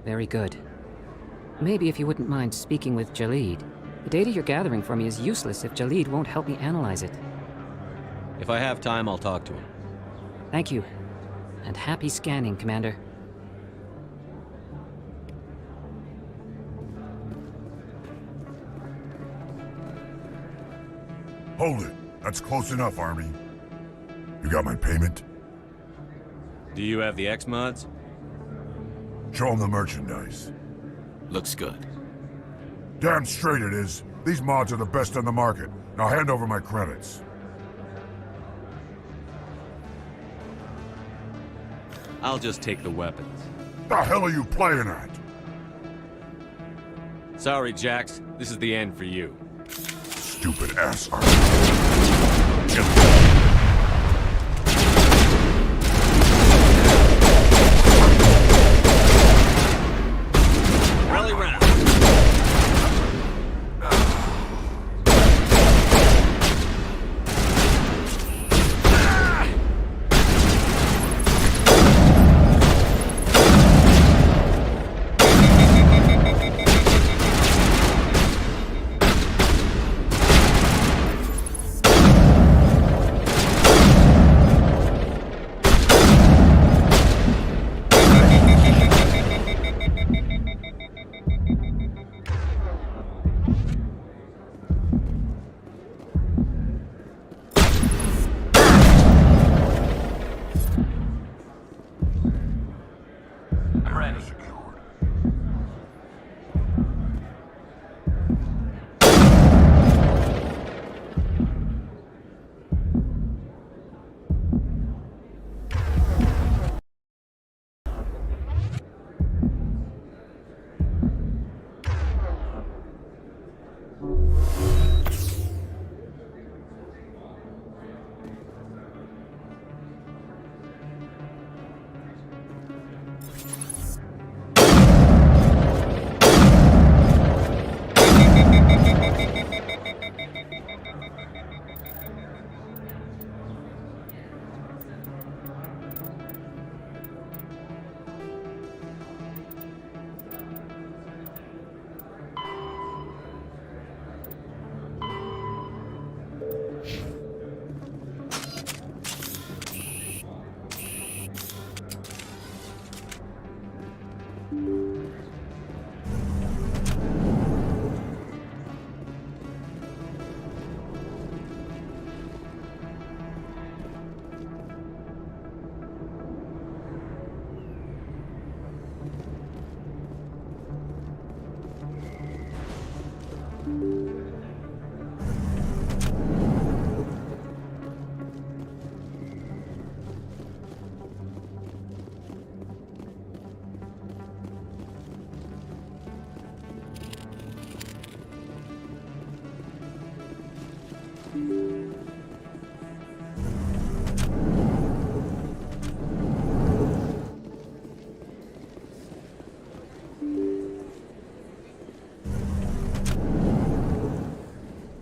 Very good. Maybe if you wouldn't mind speaking with Jalid. The data you're gathering for me is useless if Jalid won't help me analyze it. If I have time, I'll talk to him. Thank you. And happy scanning, Commander. Hold it. That's close enough, Army. You got my payment? Do you have the X-Mods? Show them the merchandise. Looks good. Damn straight it is. These mods are the best on the market. Now hand over my credits. I'll just take the weapons. The hell are you playing at? Sorry, Jax. This is the end for you. Stupid ass Army. Rally round.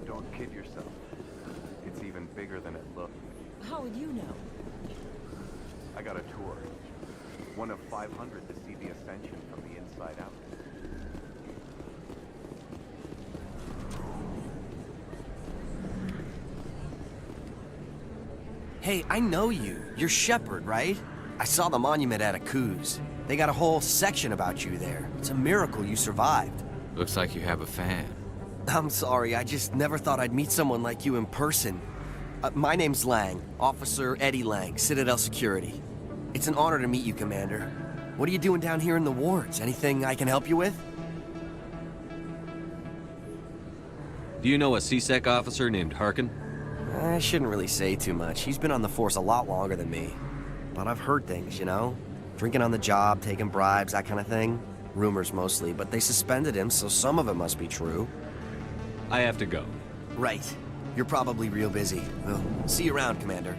Don't kid yourself. It's even bigger than it looked. How would you know? I got a tour. One of 500 to see the Ascension from the inside out. Hey, I know you. You're Shepard, right? I saw the monument at Akuz. They got a whole section about you there. It's a miracle you survived. Looks like you have a fan. I'm sorry, I just never thought I'd meet someone like you in person. My name's Lang, Officer Eddie Lang, Citadel Security. It's an honor to meet you, Commander. What are you doing down here in the wards? Anything I can help you with? Do you know a C-Sec officer named Harkin? I shouldn't really say too much. He's been on the force a lot longer than me. But I've heard things, you know? Drinking on the job, taking bribes, that kind of thing. Rumors mostly, but they suspended him, so some of it must be true. I have to go. Right. You're probably real busy. Well, see you around, Commander.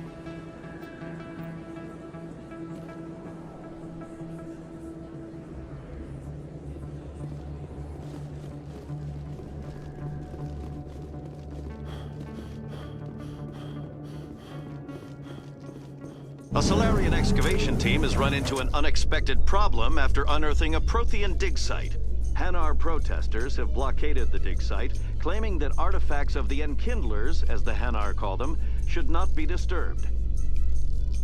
A Solarian excavation team has run into an unexpected problem after unearthing a Prothean dig site. Hanar protesters have blockaded the dig site, claiming that artifacts of the Enkindlers, as the Hanar call them, should not be disturbed.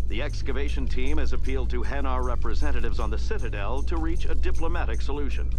The excavation team has appealed to Hanar representatives on the Citadel to reach a diplomatic solution.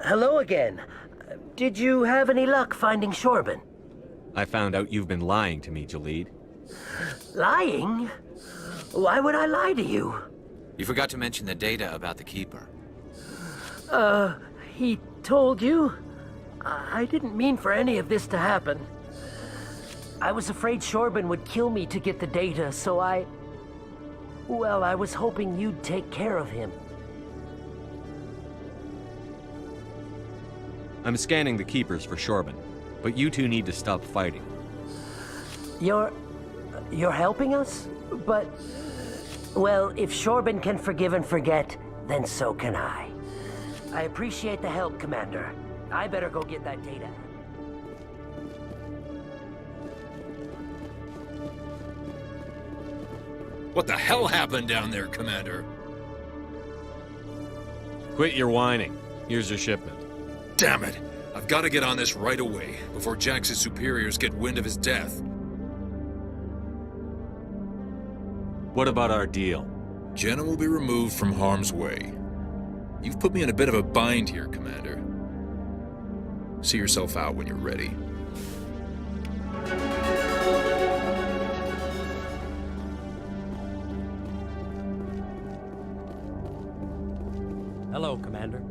Hello again. Did you have any luck finding Shorben? I found out you've been lying to me, Jalid. Lying? Why would I lie to you? You forgot to mention the data about the Keeper. He told you? I didn't mean for any of this to happen. I was afraid Shorben would kill me to get the data, so well, I was hoping you'd take care of him. I'm scanning the Keepers for Shorben, but you two need to stop fighting. You're helping us? But, well, if Shorben can forgive and forget, then so can I. I appreciate the help, Commander. I better go get that data. What the hell happened down there, Commander? Quit your whining. Here's your shipment. Damn it! I've got to get on this right away, before Jax's superiors get wind of his death. What about our deal? Jenna will be removed from harm's way. You've put me in a bit of a bind here, Commander. See yourself out when you're ready. Hello, Commander.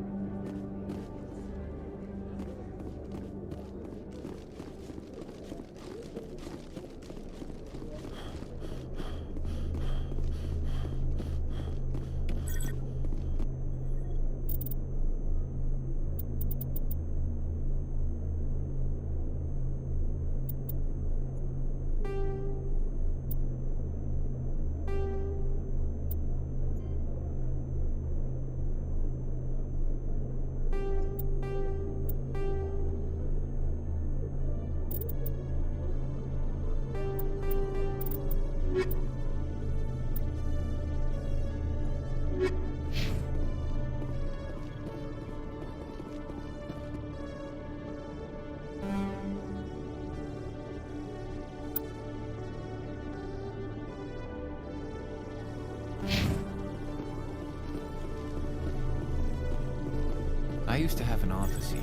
used to have an office here.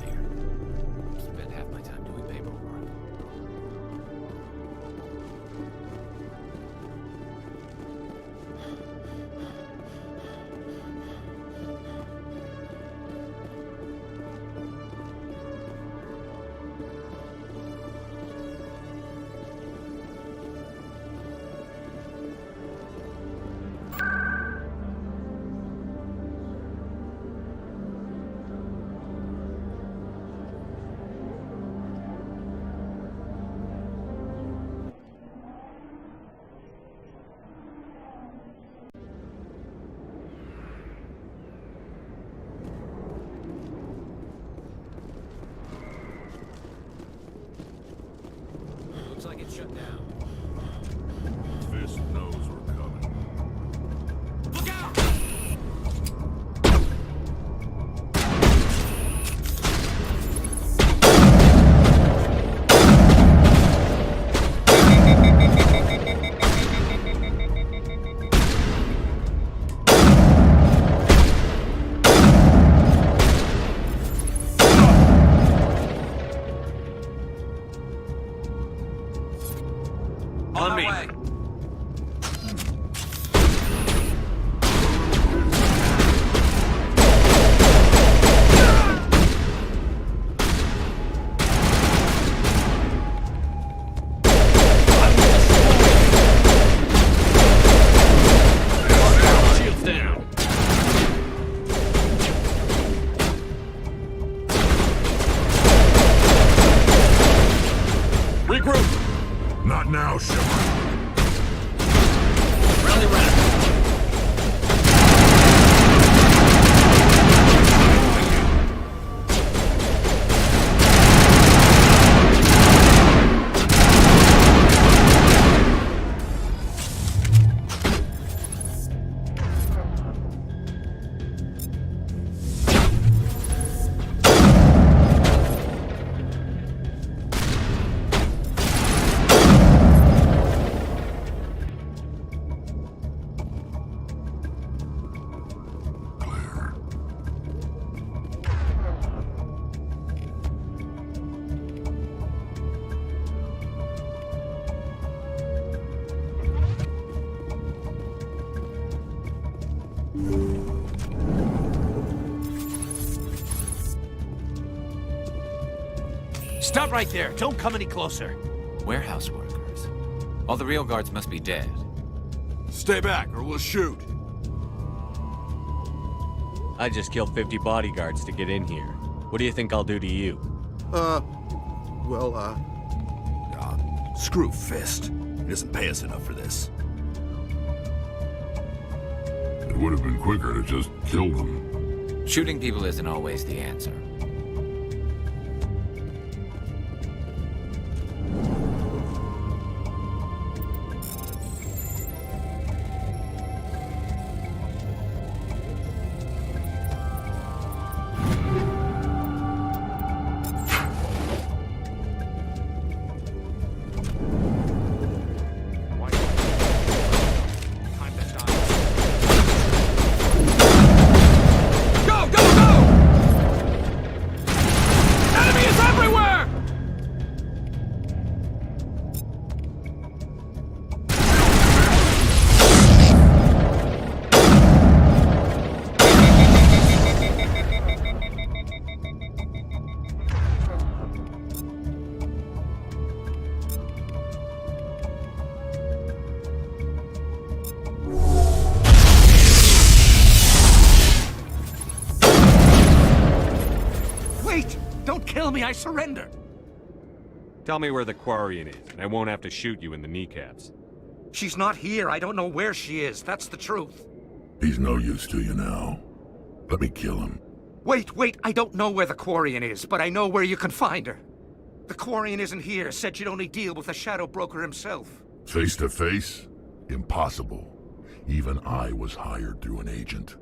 Spent half my time doing paperwork. Looks like it's shut down. Fist knows we're coming. Look out! On me. Shields down. Regroup. Not now, Shepard. Rally round. Stop right there. Don't come any closer. Warehouse workers. All the real guards must be dead. Stay back or we'll shoot. I just killed 50 bodyguards to get in here. What do you think I'll do to you? Screw Fist. He doesn't pay us enough for this. It would have been quicker to just kill them. Shooting people isn't always the answer. Kill me, I surrender. Tell me where the Quarian is, and I won't have to shoot you in the kneecaps. She's not here. I don't know where she is. That's the truth. He's no use to you now. Let me kill him. Wait. I don't know where the Quarian is, but I know where you can find her. The Quarian isn't here. Said you'd only deal with the Shadow Broker himself. Face to face? Impossible. Even I was hired through an agent.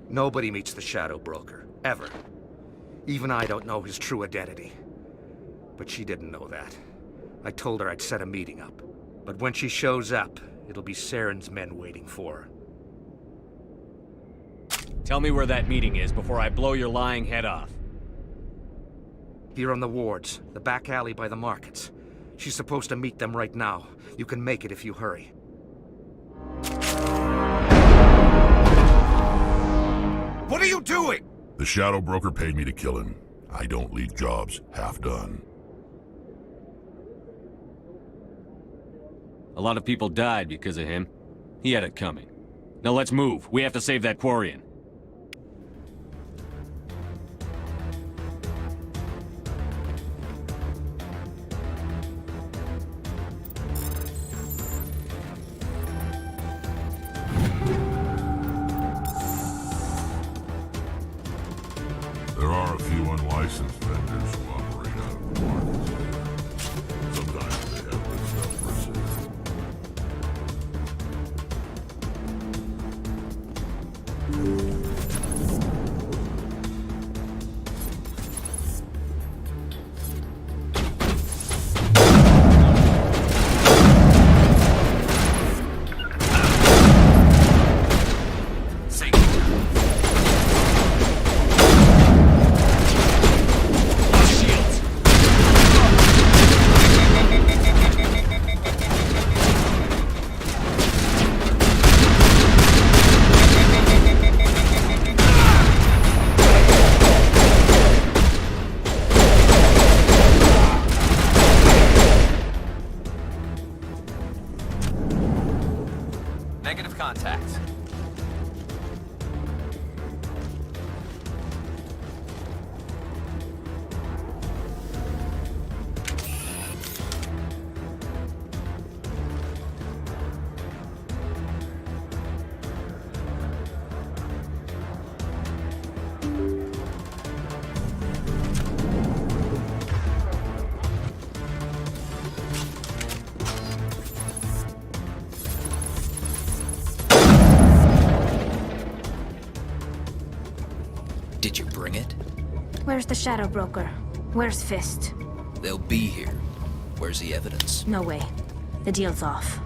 Nobody meets the Shadow Broker, ever. Even I don't know his true identity. But she didn't know that. I told her I'd set a meeting up. But when she shows up, it'll be Saren's men waiting for her. Tell me where that meeting is before I blow your lying head off. Here on the wards, the back alley by the markets. She's supposed to meet them right now. You can make it if you hurry. What are you doing? The Shadow Broker paid me to kill him. I don't leave jobs half done. A lot of people died because of him. He had it coming. Now let's move. We have to save that Quarian. There are a few unlicensed vendors who operate out of the markets here. Sometimes they have good stuff for sale. Negative contact. Did you bring it? Where's the Shadow Broker? Where's Fist? They'll be here. Where's the evidence? No way. The deal's off.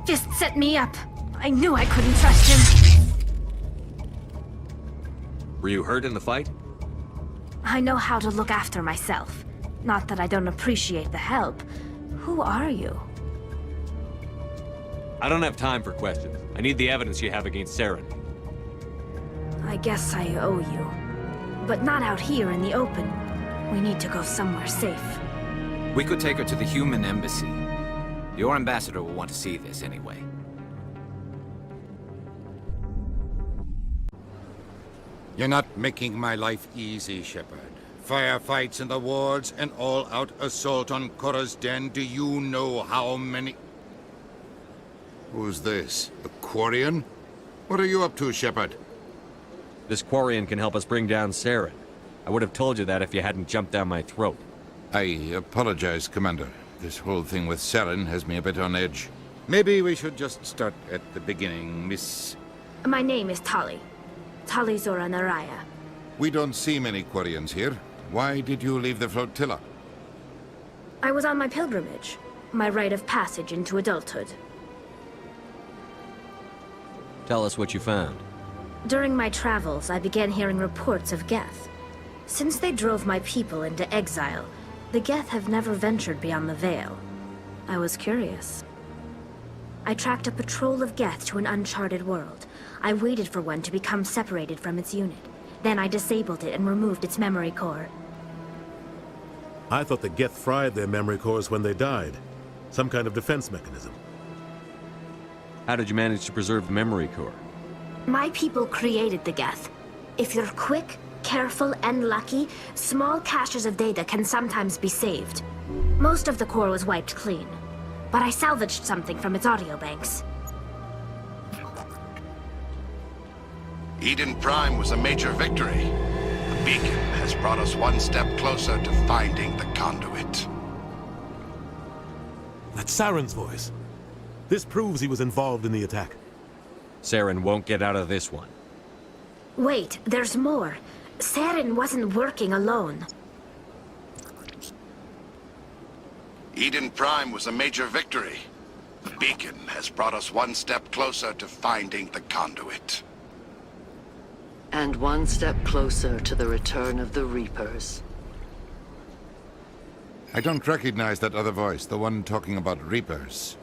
Fist set me up. I knew I couldn't trust him. Were you hurt in the fight? I know how to look after myself. Not that I don't appreciate the help. Who are you? I don't have time for questions. I need the evidence you have against Saren. I guess I owe you. But not out here in the open. We need to go somewhere safe. We could take her to the human embassy. Your ambassador will want to see this anyway. You're not making my life easy, Shepard. Firefights in the wards, an all-out assault on Korra's den. Do you know how many... Who's this? The Quarian? What are you up to, Shepard? This Quarian can help us bring down Saren. I would have told you that if you hadn't jumped down my throat. I apologize, Commander. This whole thing with Saren has me a bit on edge. Maybe we should just start at the beginning, Miss... My name is Tali. Tali Zora Naraya. We don't see many Quarians here. Why did you leave the flotilla? I was on my pilgrimage. My rite of passage into adulthood. Tell us what you found. During my travels, I began hearing reports of Geth. Since they drove my people into exile, the Geth have never ventured beyond the Veil. I was curious. I tracked a patrol of Geth to an uncharted world. I waited for one to become separated from its unit. Then I disabled it and removed its memory core. I thought the Geth fried their memory cores when they died. Some kind of defense mechanism. How did you manage to preserve the memory core? My people created the Geth. If you're quick, careful, and lucky, small caches of data can sometimes be saved. Most of the core was wiped clean, but I salvaged something from its audio banks. Eden Prime was a major victory. The beacon has brought us one step closer to finding the conduit. That's Saren's voice. This proves he was involved in the attack. Saren won't get out of this one. Wait, there's more. Saren wasn't working alone. Eden Prime was a major victory. The beacon has brought us one step closer to finding the conduit. And one step closer to the return of the Reapers. I don't recognize that other voice, the one talking about Reapers.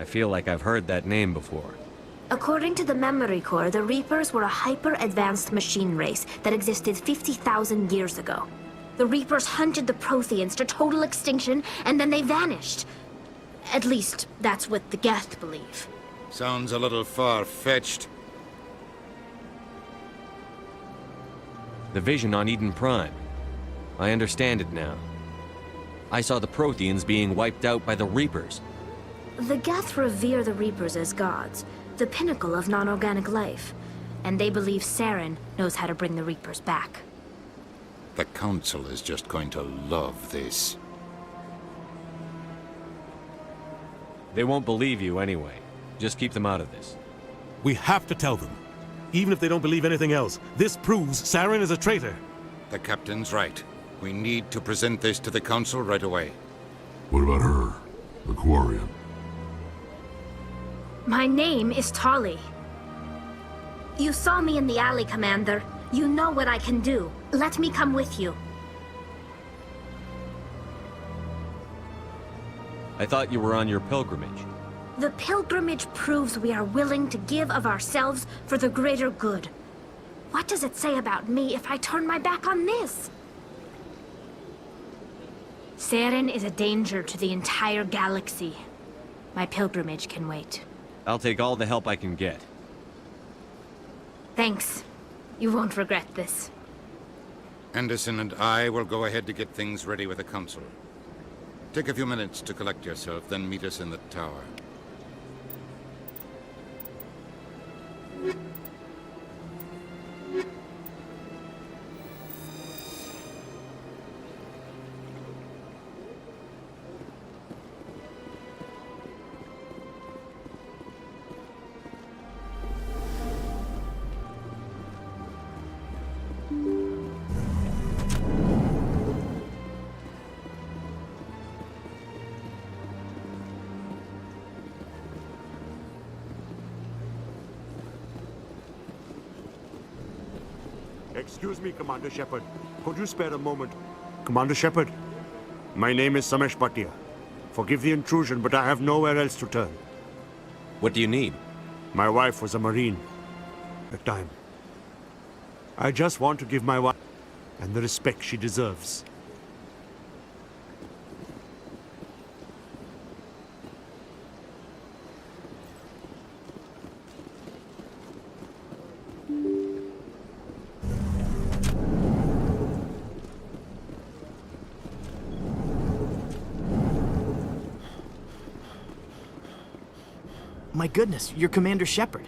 I feel like I've heard that name before. According to the Memory Core, the Reapers were a hyper-advanced machine race that existed 50,000 years ago. The Reapers hunted the Protheans to total extinction, and then they vanished. At least, that's what the Geth believe. Sounds a little far-fetched. The vision on Eden Prime. I understand it now. I saw the Protheans being wiped out by the Reapers. The Geth revere the Reapers as gods, the pinnacle of non-organic life. And they believe Saren knows how to bring the Reapers back. The Council is just going to love this. They won't believe you anyway. Just keep them out of this. We have to tell them. Even if they don't believe anything else, this proves Saren is a traitor. The Captain's right. We need to present this to the Council right away. What about her? The Quarian? My name is Tali. You saw me in the alley, Commander. You know what I can do. Let me come with you. I thought you were on your pilgrimage. The pilgrimage proves we are willing to give of ourselves for the greater good. What does it say about me if I turn my back on this? Saren is a danger to the entire galaxy. My pilgrimage can wait. I'll take all the help I can get. Thanks. You won't regret this. Anderson and I will go ahead to get things ready with the Council. Take a few minutes to collect yourself, then meet us in the tower. Excuse me, Commander Shepard. Could you spare a moment? Commander Shepard, my name is Samesh Bhatia. Forgive the intrusion, but I have nowhere else to turn. What do you need? My wife was a Marine at time. I just want to give my wife and the respect she deserves. My goodness, you're Commander Shepard.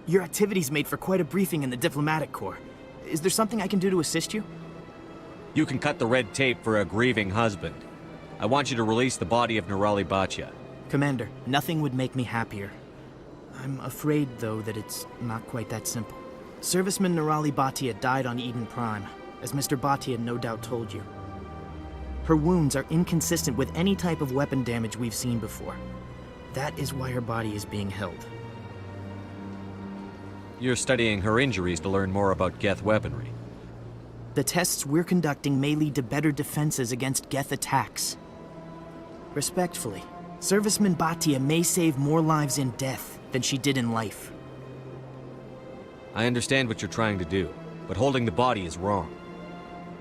Your activities made for quite a briefing in the Diplomatic Corps. Is there something I can do to assist you? You can cut the red tape for a grieving husband. I want you to release the body of Nirali Bhatia. Commander, nothing would make me happier. I'm afraid, though, that it's not quite that simple. Serviceman Nirali Bhatia died on Eden Prime, as Mr. Bhatia no doubt told you. Her wounds are inconsistent with any type of weapon damage we've seen before. That is why her body is being held. You're studying her injuries to learn more about Geth weaponry. The tests we're conducting may lead to better defenses against Geth attacks. Respectfully, Serviceman Bhatia may save more lives in death than she did in life. I understand what you're trying to do, but holding the body is wrong.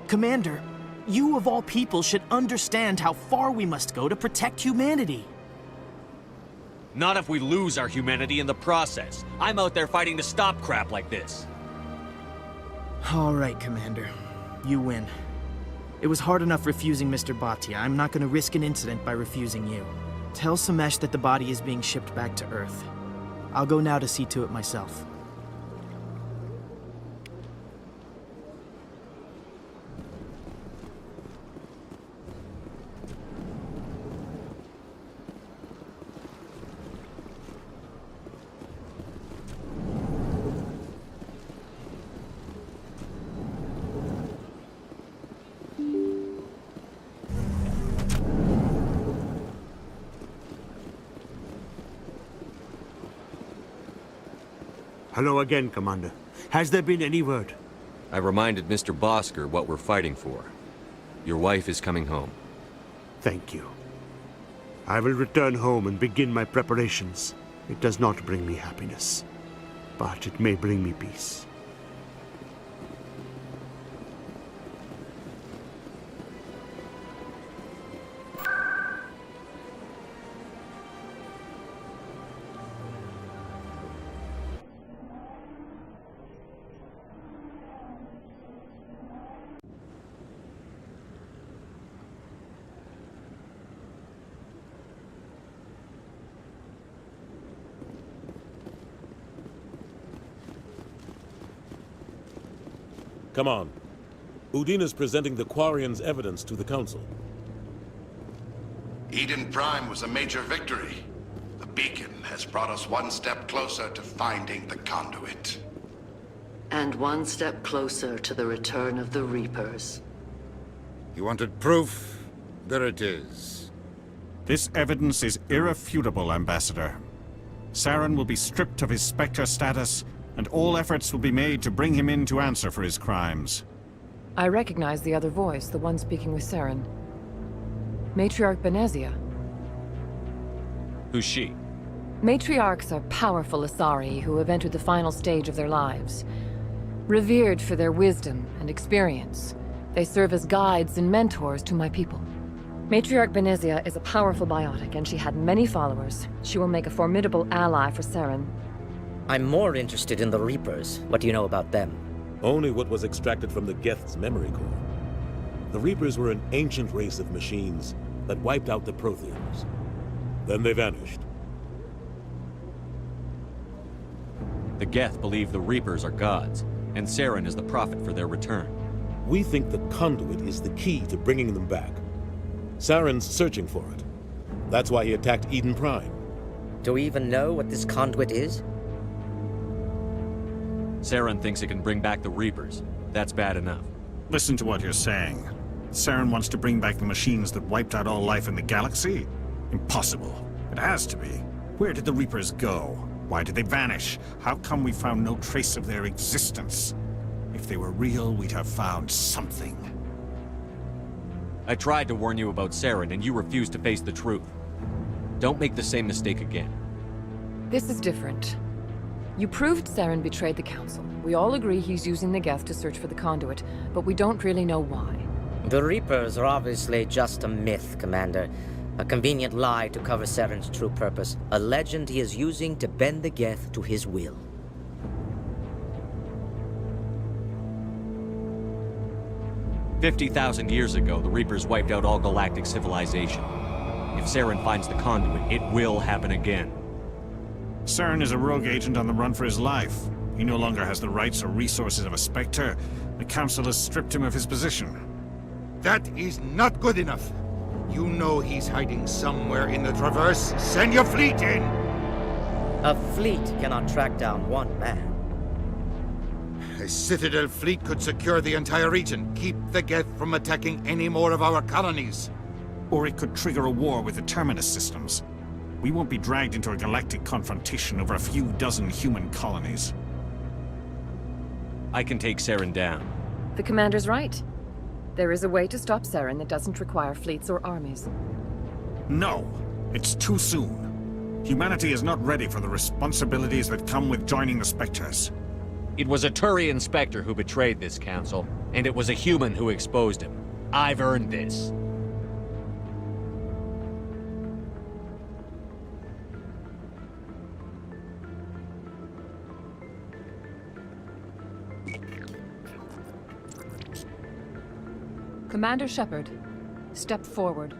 Commander, you of all people should understand how far we must go to protect humanity. Not if we lose our humanity in the process. I'm out there fighting to stop crap like this. All right, Commander. You win. It was hard enough refusing Mr. Bhatia. I'm not going to risk an incident by refusing you. Tell Samesh that the body is being shipped back to Earth. I'll go now to see to it myself. Hello again, Commander. Has there been any word? I reminded Mr. Bosker what we're fighting for. Your wife is coming home. Thank you. I will return home and begin my preparations. It does not bring me happiness, but it may bring me peace. Come on. Udina's presenting the Quarians' evidence to the Council. Eden Prime was a major victory. The beacon has brought us one step closer to finding the conduit. And one step closer to the return of the Reapers. You wanted proof? There it is. This evidence is irrefutable, Ambassador. Saren will be stripped of his Spectre status, and all efforts will be made to bring him in to answer for his crimes. I recognize the other voice, the one speaking with Saren. Matriarch Benezia. Who's she? Matriarchs are powerful Asari who have entered the final stage of their lives. Revered for their wisdom and experience, they serve as guides and mentors to my people. Matriarch Benezia is a powerful biotic, and she had many followers. She will make a formidable ally for Saren. I'm more interested in the Reapers. What do you know about them? Only what was extracted from the Geth's memory core. The Reapers were an ancient race of machines that wiped out the Protheans. Then they vanished. The Geth believe the Reapers are gods, and Saren is the prophet for their return. We think the conduit is the key to bringing them back. Saren's searching for it. That's why he attacked Eden Prime. Do we even know what this conduit is? Saren thinks it can bring back the Reapers. That's bad enough. Listen to what you're saying. Saren wants to bring back the machines that wiped out all life in the galaxy? Impossible. It has to be. Where did the Reapers go? Why did they vanish? How come we found no trace of their existence? If they were real, we'd have found something. I tried to warn you about Saren, and you refused to face the truth. Don't make the same mistake again. This is different. You proved Saren betrayed the Council. We all agree he's using the Geth to search for the conduit, but we don't really know why. The Reapers are obviously just a myth, Commander. A convenient lie to cover Saren's true purpose. A legend he is using to bend the Geth to his will. "50,000 years ago, the Reapers wiped out all galactic civilization. If Saren finds the conduit, it will happen again. Saren is a rogue agent on the run for his life. He no longer has the rights or resources of a Spectre. The Council has stripped him of his position. That is not good enough. You know he's hiding somewhere in the Traverse. Send your fleet in! A fleet cannot track down one man. A Citadel fleet could secure the entire region, keep the Geth from attacking any more of our colonies. Or it could trigger a war with the Terminus systems. We won't be dragged into a galactic confrontation over a few dozen human colonies. I can take Saren down. The Commander's right. There is a way to stop Saren that doesn't require fleets or armies. No! It's too soon. Humanity is not ready for the responsibilities that come with joining the Spectres. It was a Turian Spectre who betrayed this council, and it was a human who exposed him. I've earned this. Commander Shepard, step forward.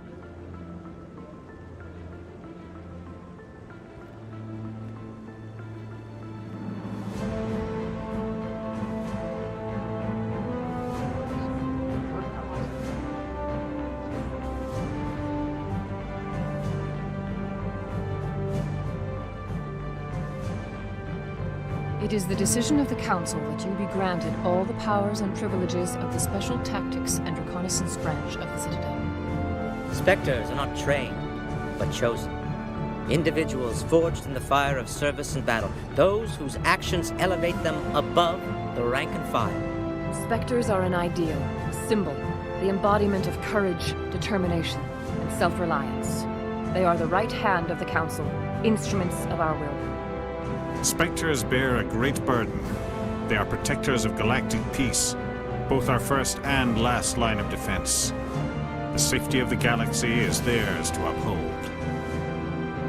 It is the decision of the Council that you be granted all the powers and privileges of the Special Tactics and Reconnaissance branch of the Citadel. Spectres are not trained, but chosen. Individuals forged in the fire of service and battle. Those whose actions elevate them above the rank and file. Spectres are an ideal, a symbol, the embodiment of courage, determination, and self-reliance. They are the right hand of the Council, instruments of our will. Spectres bear a great burden. They are protectors of galactic peace, both our first and last line of defense. The safety of the galaxy is theirs to uphold.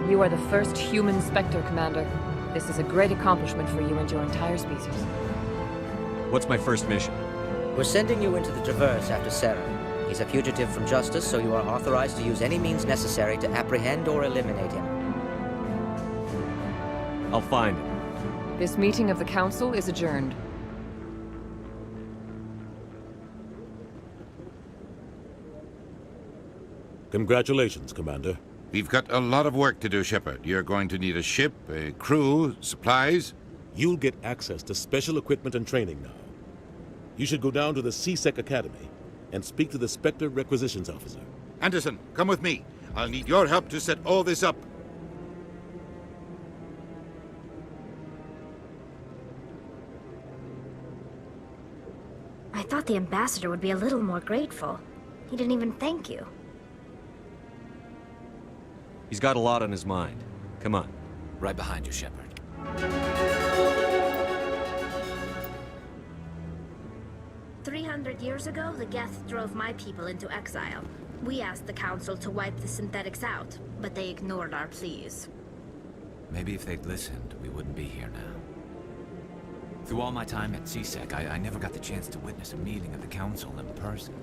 You are the first human Spectre, Commander. This is a great accomplishment for you and your entire species. What's my first mission? We're sending you into the Traverse after Saren. He's a fugitive from justice, so you are authorized to use any means necessary to apprehend or eliminate him. I'll find him. This meeting of the Council is adjourned. Congratulations, Commander. We've got a lot of work to do, Shepard. You're going to need a ship, a crew, supplies. You'll get access to special equipment and training now. You should go down to the C-Sec Academy and speak to the Spectre Requisitions Officer. Anderson, come with me. I'll need your help to set all this up. I thought the ambassador would be a little more grateful. He didn't even thank you. He's got a lot on his mind. Come on. Right behind you, Shepard. 300 years ago, the Geth drove my people into exile. We asked the Council to wipe the synthetics out, but they ignored our pleas. Maybe if they'd listened, we wouldn't be here now. Through all my time at C-Sec, I never got the chance to witness a meeting of the Council in person.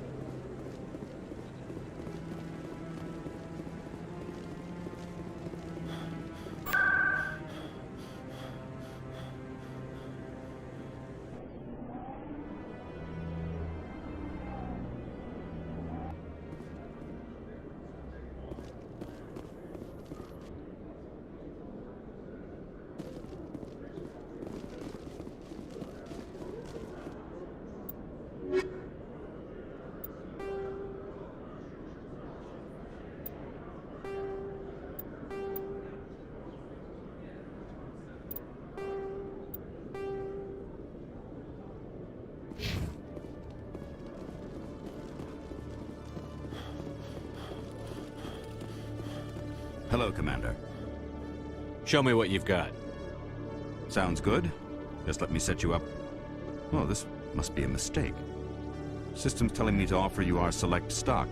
Hello, Commander. Show me what you've got. Sounds good. Just let me set you up. Oh, this must be a mistake. System's telling me to offer you our select stock.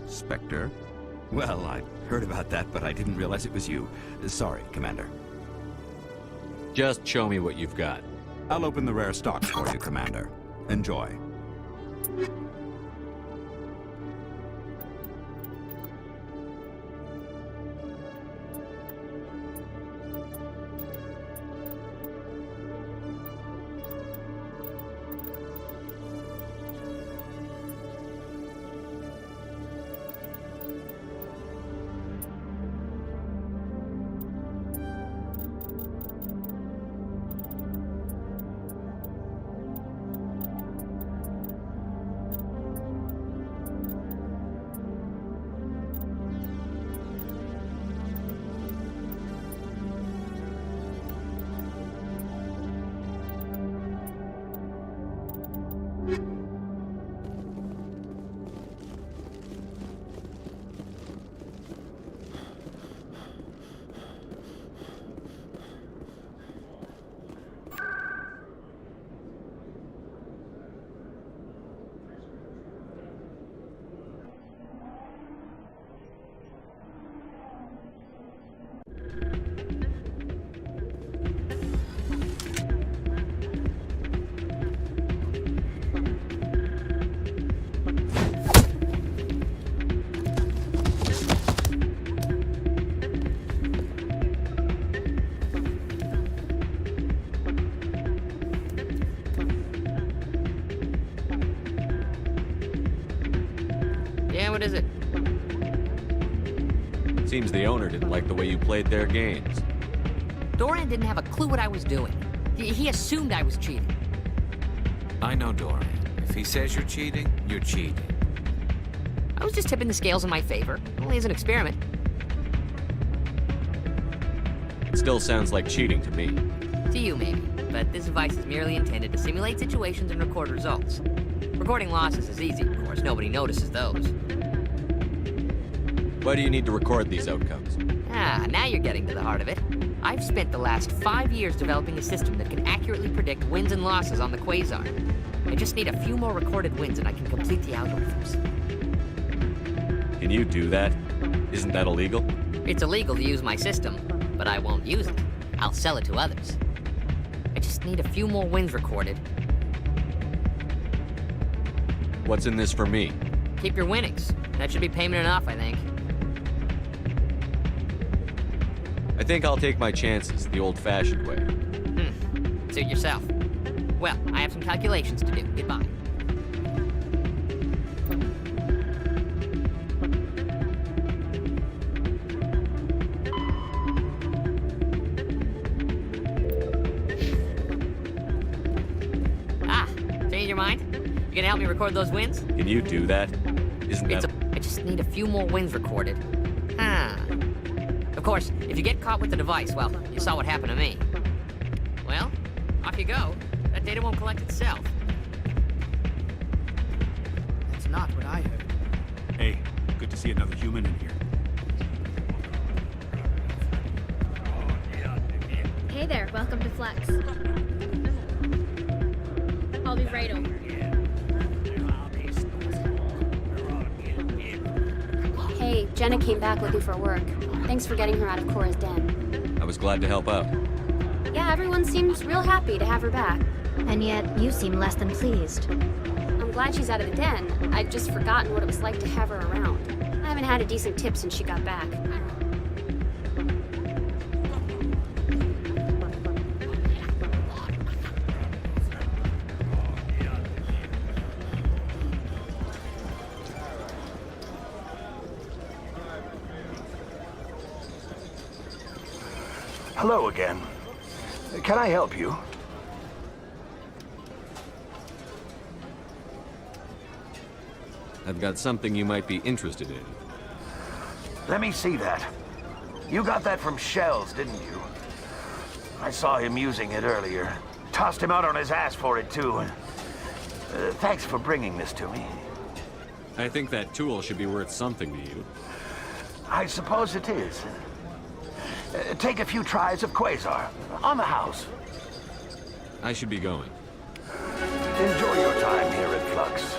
Spectre? Well, I heard about that, but I didn't realize it was you. Sorry, Commander. Just show me what you've got. I'll open the rare stock for you, Commander. Enjoy. What is it? Seems the owner didn't like the way you played their games. Doran didn't have a clue what I was doing. He assumed I was cheating. I know Doran. If he says you're cheating, you're cheating. I was just tipping the scales in my favor. Only as an experiment. Still sounds like cheating to me. To you, maybe. But this device is merely intended to simulate situations and record results. Recording losses is easy, of course. Nobody notices those. Why do you need to record these outcomes? Ah, now you're getting to the heart of it. I've spent the last 5 years developing a system that can accurately predict wins and losses on the Quasar. I just need a few more recorded wins and I can complete the algorithms. Can you do that? Isn't that illegal? It's illegal to use my system, but I won't use it. I'll sell it to others. I just need a few more wins recorded. What's in this for me? Keep your winnings. That should be payment enough, I think. I think I'll take my chances the old-fashioned way. Suit yourself. Well, I have some calculations to do. Goodbye. Change your mind? You gonna help me record those wins? Can you do that? Isn't that... I just need a few more wins recorded. Of course, if you get caught with the device, well, you saw what happened to me. Well, off you go. That data won't collect itself. That's not what I heard. Hey, good to see another human in here. Hey there, welcome to Flex. I'll be right over. Hey, Jenna came back looking for work. Thanks for getting her out of Cora's den. I was glad to help out. Yeah, everyone seems real happy to have her back. And yet, you seem less than pleased. I'm glad she's out of the den. I'd just forgotten what it was like to have her around. I haven't had a decent tip since she got back. Hello again. Can I help you? I've got something you might be interested in. Let me see that. You got that from Shells, didn't you? I saw him using it earlier. Tossed him out on his ass for it, too. Thanks for bringing this to me. I think that tool should be worth something to you. I suppose it is. Take a few tries of Quasar. On the house. I should be going. Enjoy your time here at Flux.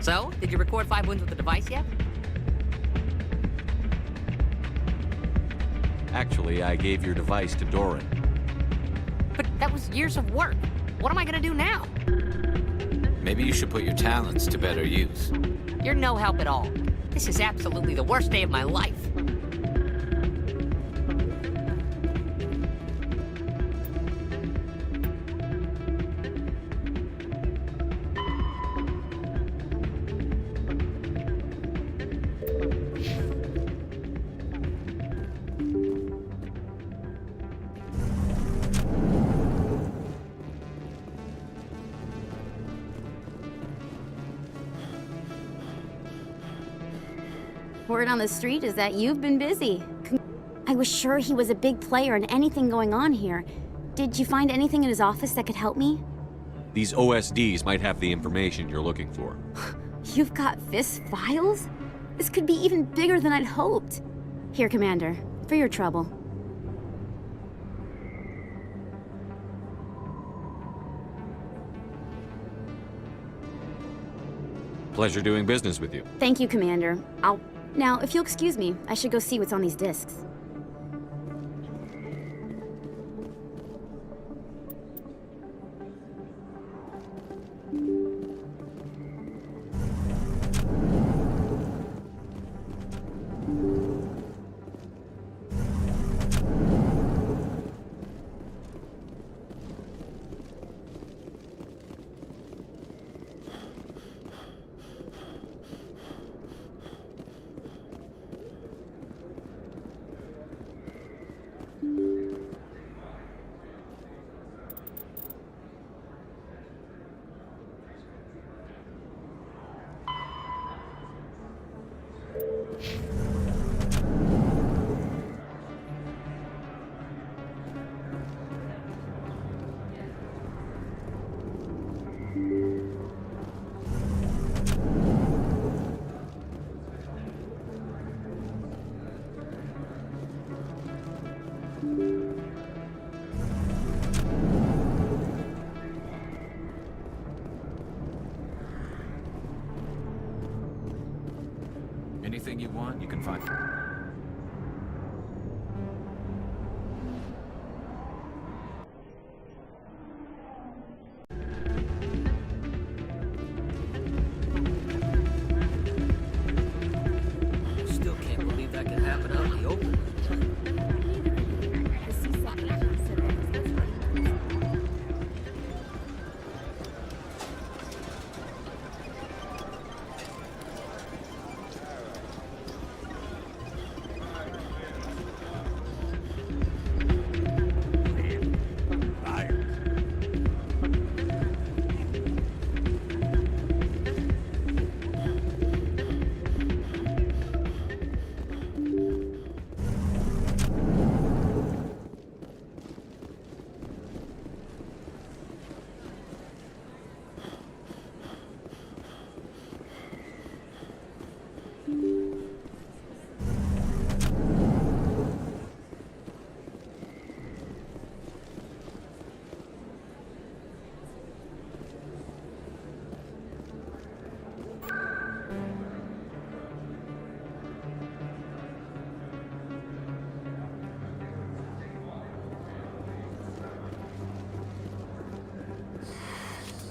So, did you record 5 wins with the device yet? Actually, I gave your device to Doran. But that was years of work. What am I gonna do now? Maybe you should put your talents to better use. You're no help at all. This is absolutely the worst day of my life. Word on the street is that you've been busy. I was sure he was a big player in anything going on here. Did you find anything in his office that could help me? These OSDs might have the information you're looking for. You've got Fisk's files? This could be even bigger than I'd hoped. Here, Commander, for your trouble. Pleasure doing business with you. Thank you, Commander. Now, if you'll excuse me, I should go see what's on these discs. Anything you want, you can find. Still can't believe that could happen out in the open.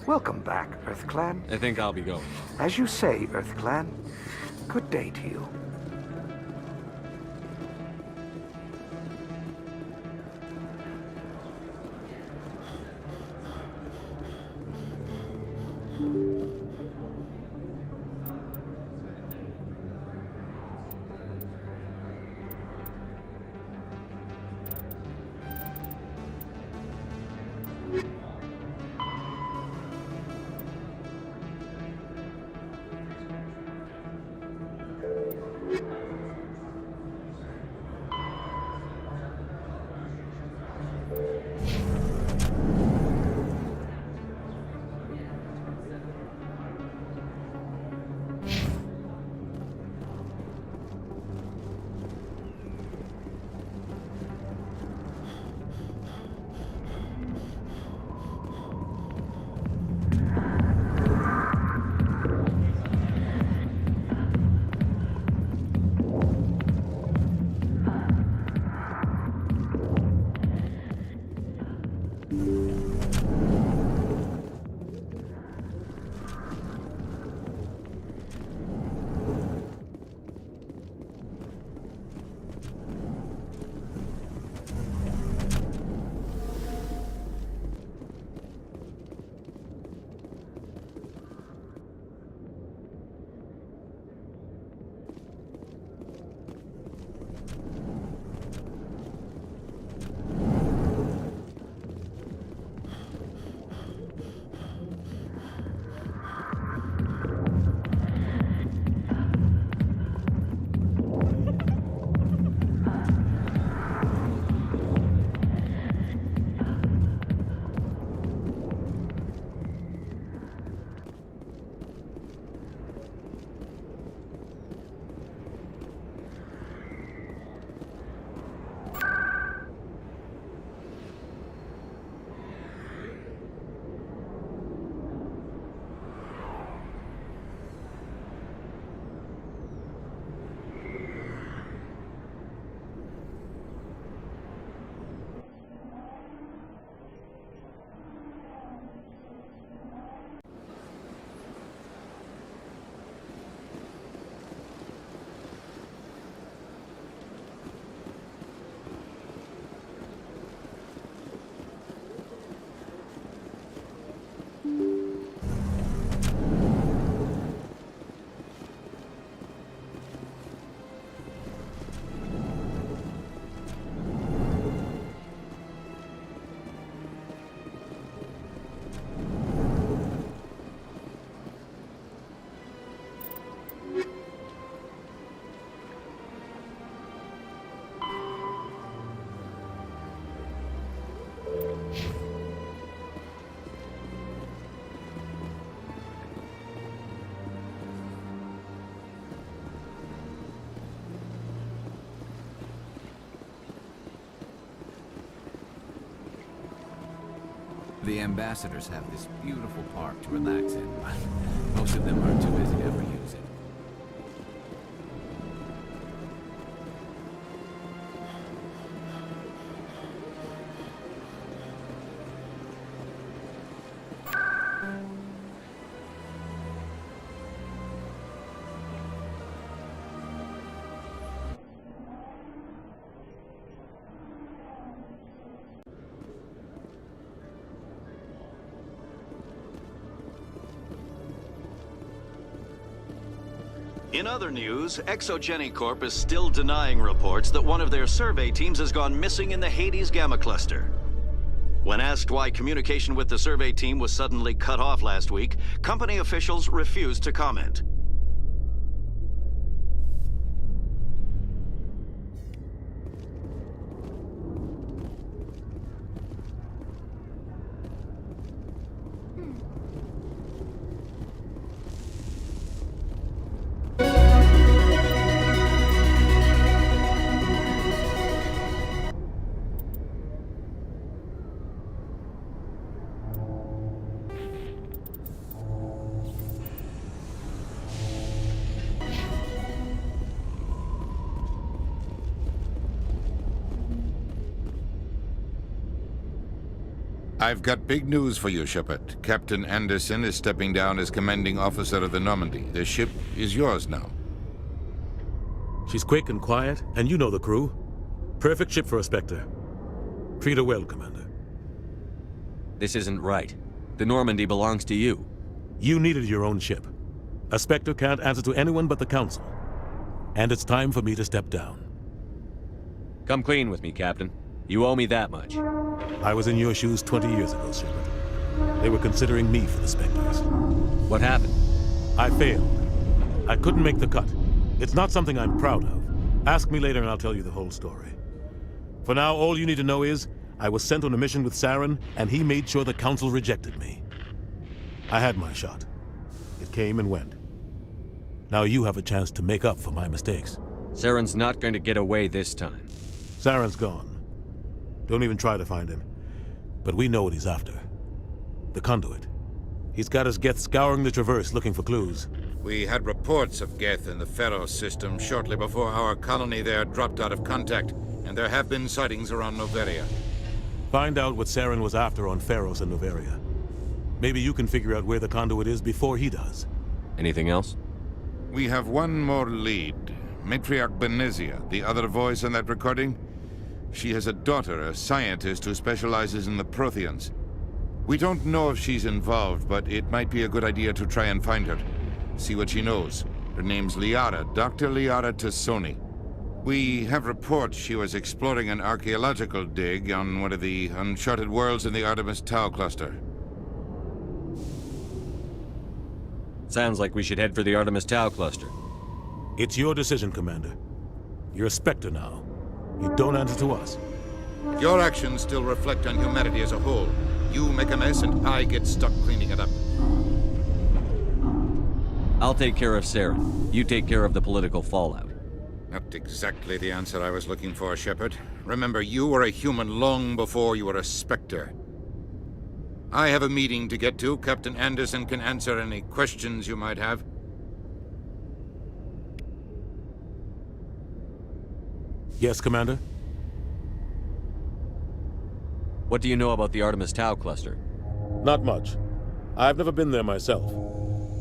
Welcome back, EarthClan. I think I'll be going. As you say, EarthClan. Good day to you. The ambassadors have this beautiful park to relax in, but most of them are too busy to ever use it. In other news, Exogeny Corp is still denying reports that one of their survey teams has gone missing in the Hades Gamma Cluster. When asked why communication with the survey team was suddenly cut off last week, company officials refused to comment. I've got big news for you, Shepard. Captain Anderson is stepping down as commanding officer of the Normandy. The ship is yours now. She's quick and quiet, and you know the crew. Perfect ship for a Spectre. Treat her well, Commander. This isn't right. The Normandy belongs to you. You needed your own ship. A Spectre can't answer to anyone but the Council. And it's time for me to step down. Come clean with me, Captain. You owe me that much. I was in your shoes 20 years ago, Shepard. They were considering me for the Spectres. What happened? I failed. I couldn't make the cut. It's not something I'm proud of. Ask me later and I'll tell you the whole story. For now, all you need to know is, I was sent on a mission with Saren, and he made sure the Council rejected me. I had my shot. It came and went. Now you have a chance to make up for my mistakes. Saren's not going to get away this time. Saren's gone. Don't even try to find him. But we know what he's after. The Conduit. He's got his Geth scouring the Traverse looking for clues. We had reports of Geth in the Pharos system shortly before our colony there dropped out of contact, and there have been sightings around Noveria. Find out what Saren was after on Pharos and Noveria. Maybe you can figure out where the Conduit is before he does. Anything else? We have one more lead. Matriarch Benezia, the other voice in that recording. She has a daughter, a scientist who specializes in the Protheans. We don't know if she's involved, but it might be a good idea to try and find her. See what she knows. Her name's Liara, Dr. Liara Tassoni. We have reports she was exploring an archaeological dig on one of the uncharted worlds in the Artemis Tau cluster. Sounds like we should head for the Artemis Tau cluster. It's your decision, Commander. You're a Spectre now. You don't answer to us. Your actions still reflect on humanity as a whole. You make a mess and I get stuck cleaning it up. I'll take care of Saren. You take care of the political fallout. Not exactly the answer I was looking for, Shepard. Remember, you were a human long before you were a Spectre. I have a meeting to get to. Captain Anderson can answer any questions you might have. Yes, Commander? What do you know about the Artemis Tau cluster? Not much. I've never been there myself.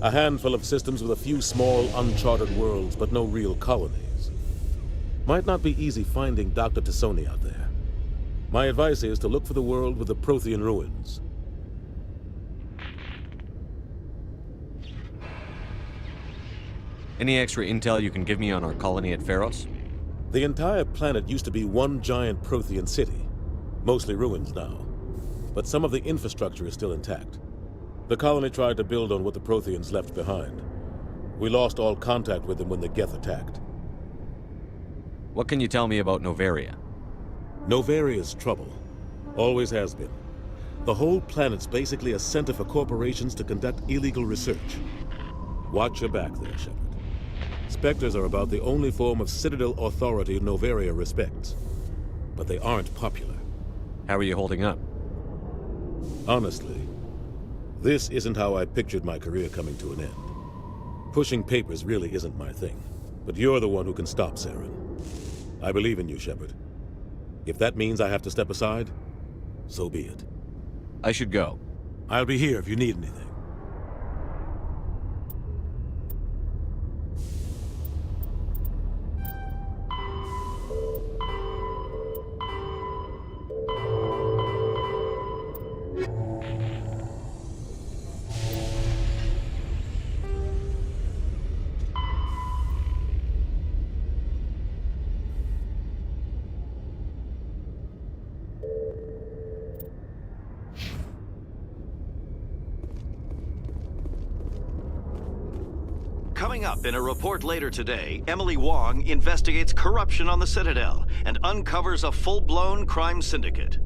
A handful of systems with a few small, uncharted worlds, but no real colonies. Might not be easy finding Dr. Tassoni out there. My advice is to look for the world with the Prothean ruins. Any extra intel you can give me on our colony at Pharos? The entire planet used to be one giant Prothean city. Mostly ruins now. But some of the infrastructure is still intact. The colony tried to build on what the Protheans left behind. We lost all contact with them when the Geth attacked. What can you tell me about Noveria? Noveria's trouble. Always has been. The whole planet's basically a center for corporations to conduct illegal research. Watch your back there, Shepard. Spectres are about the only form of Citadel authority Noveria respects. But they aren't popular. How are you holding up? Honestly, this isn't how I pictured my career coming to an end. Pushing papers really isn't my thing, but you're the one who can stop Saren. I believe in you, Shepard. If that means I have to step aside, so be it. I should go. I'll be here if you need anything. Coming up in a report later today, Emily Wong investigates corruption on the Citadel and uncovers a full-blown crime syndicate.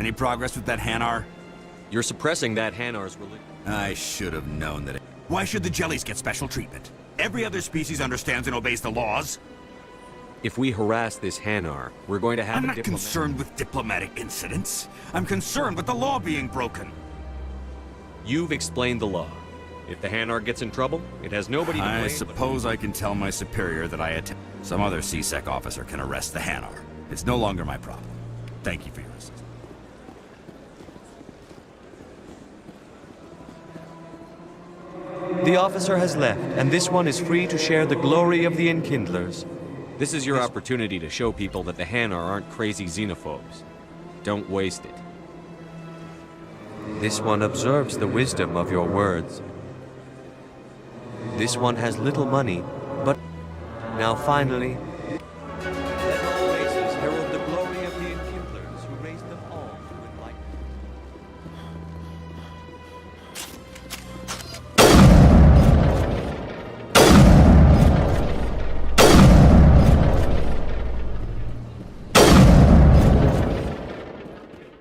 Any progress with that Hanar? You're suppressing that Hanar's religion. I should have known that. Why should the jellies get special treatment? Every other species understands and obeys the laws. If we harass this Hanar, we're going to have I'm a not concerned with diplomatic incidents. I'm concerned with the law being broken. You've explained the law. If the Hanar gets in trouble, it has nobody to blame. I suppose I can tell my superior that I attacked. Some other CSEC officer can arrest the Hanar. It's no longer my problem. Thank you for your assistance. The officer has left, and this one is free to share the glory of the Enkindlers. This is your opportunity to show people that the Hanar aren't crazy xenophobes. Don't waste it. This one observes the wisdom of your words. This one has little money, but now finally, let all races herald the glory of the Enkindlers who raised them all to enlightenment.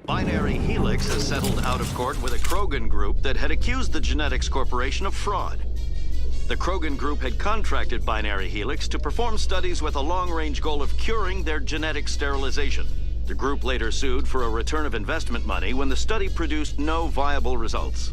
Binary Helix has settled out of court with a Krogan group that had accused the Genetics Corporation of fraud. The Krogan group had contracted Binary Helix to perform studies with a long-range goal of curing their genetic sterilization. The group later sued for a return of investment money when the study produced no viable results.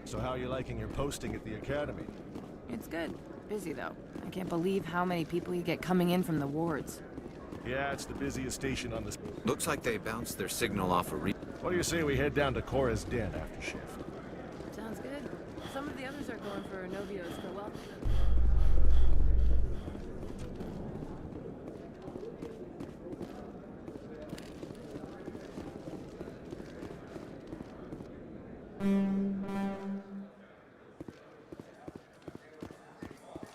So how are you liking your posting at the Academy? It's good. Busy, though. I can't believe how many people you get coming in from the wards. Yeah, it's the busiest station on this. Looks like they bounced their signal off a What do you say we head down to Cora's Den after shift? Sounds good. Some of the others are going for Novio's farewell.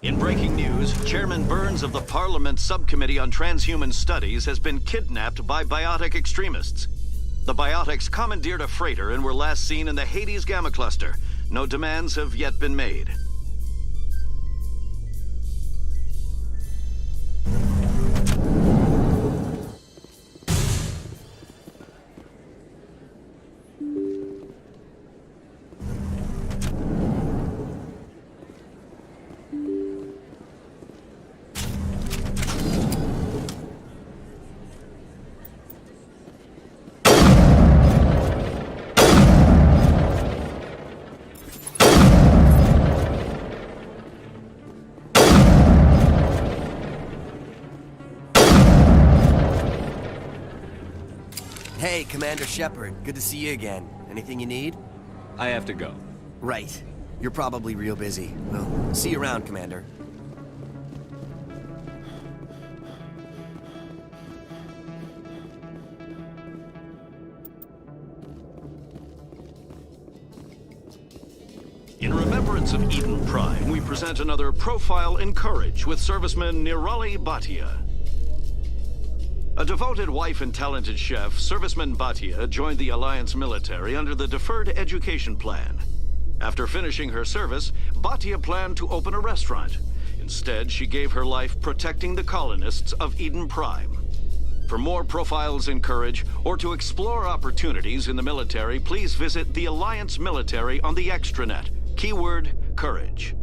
In breaking news, Chairman Burns of the Parliament Subcommittee on Transhuman Studies has been kidnapped by biotic extremists. The biotics commandeered a freighter and were last seen in the Hades Gamma Cluster. No demands have yet been made. Hey, Commander Shepard. Good to see you again. Anything you need? I have to go. Right. You're probably real busy. Well, see you around, Commander. In remembrance of Eden Prime, we present another Profile in Courage with serviceman Nirali Bhatia. A devoted wife and talented chef, Serviceman Bhatia joined the Alliance military under the Deferred Education Plan. After finishing her service, Bhatia planned to open a restaurant. Instead, she gave her life protecting the colonists of Eden Prime. For more Profiles in Courage, or to explore opportunities in the military, please visit the Alliance military on the extranet. Keyword, Courage.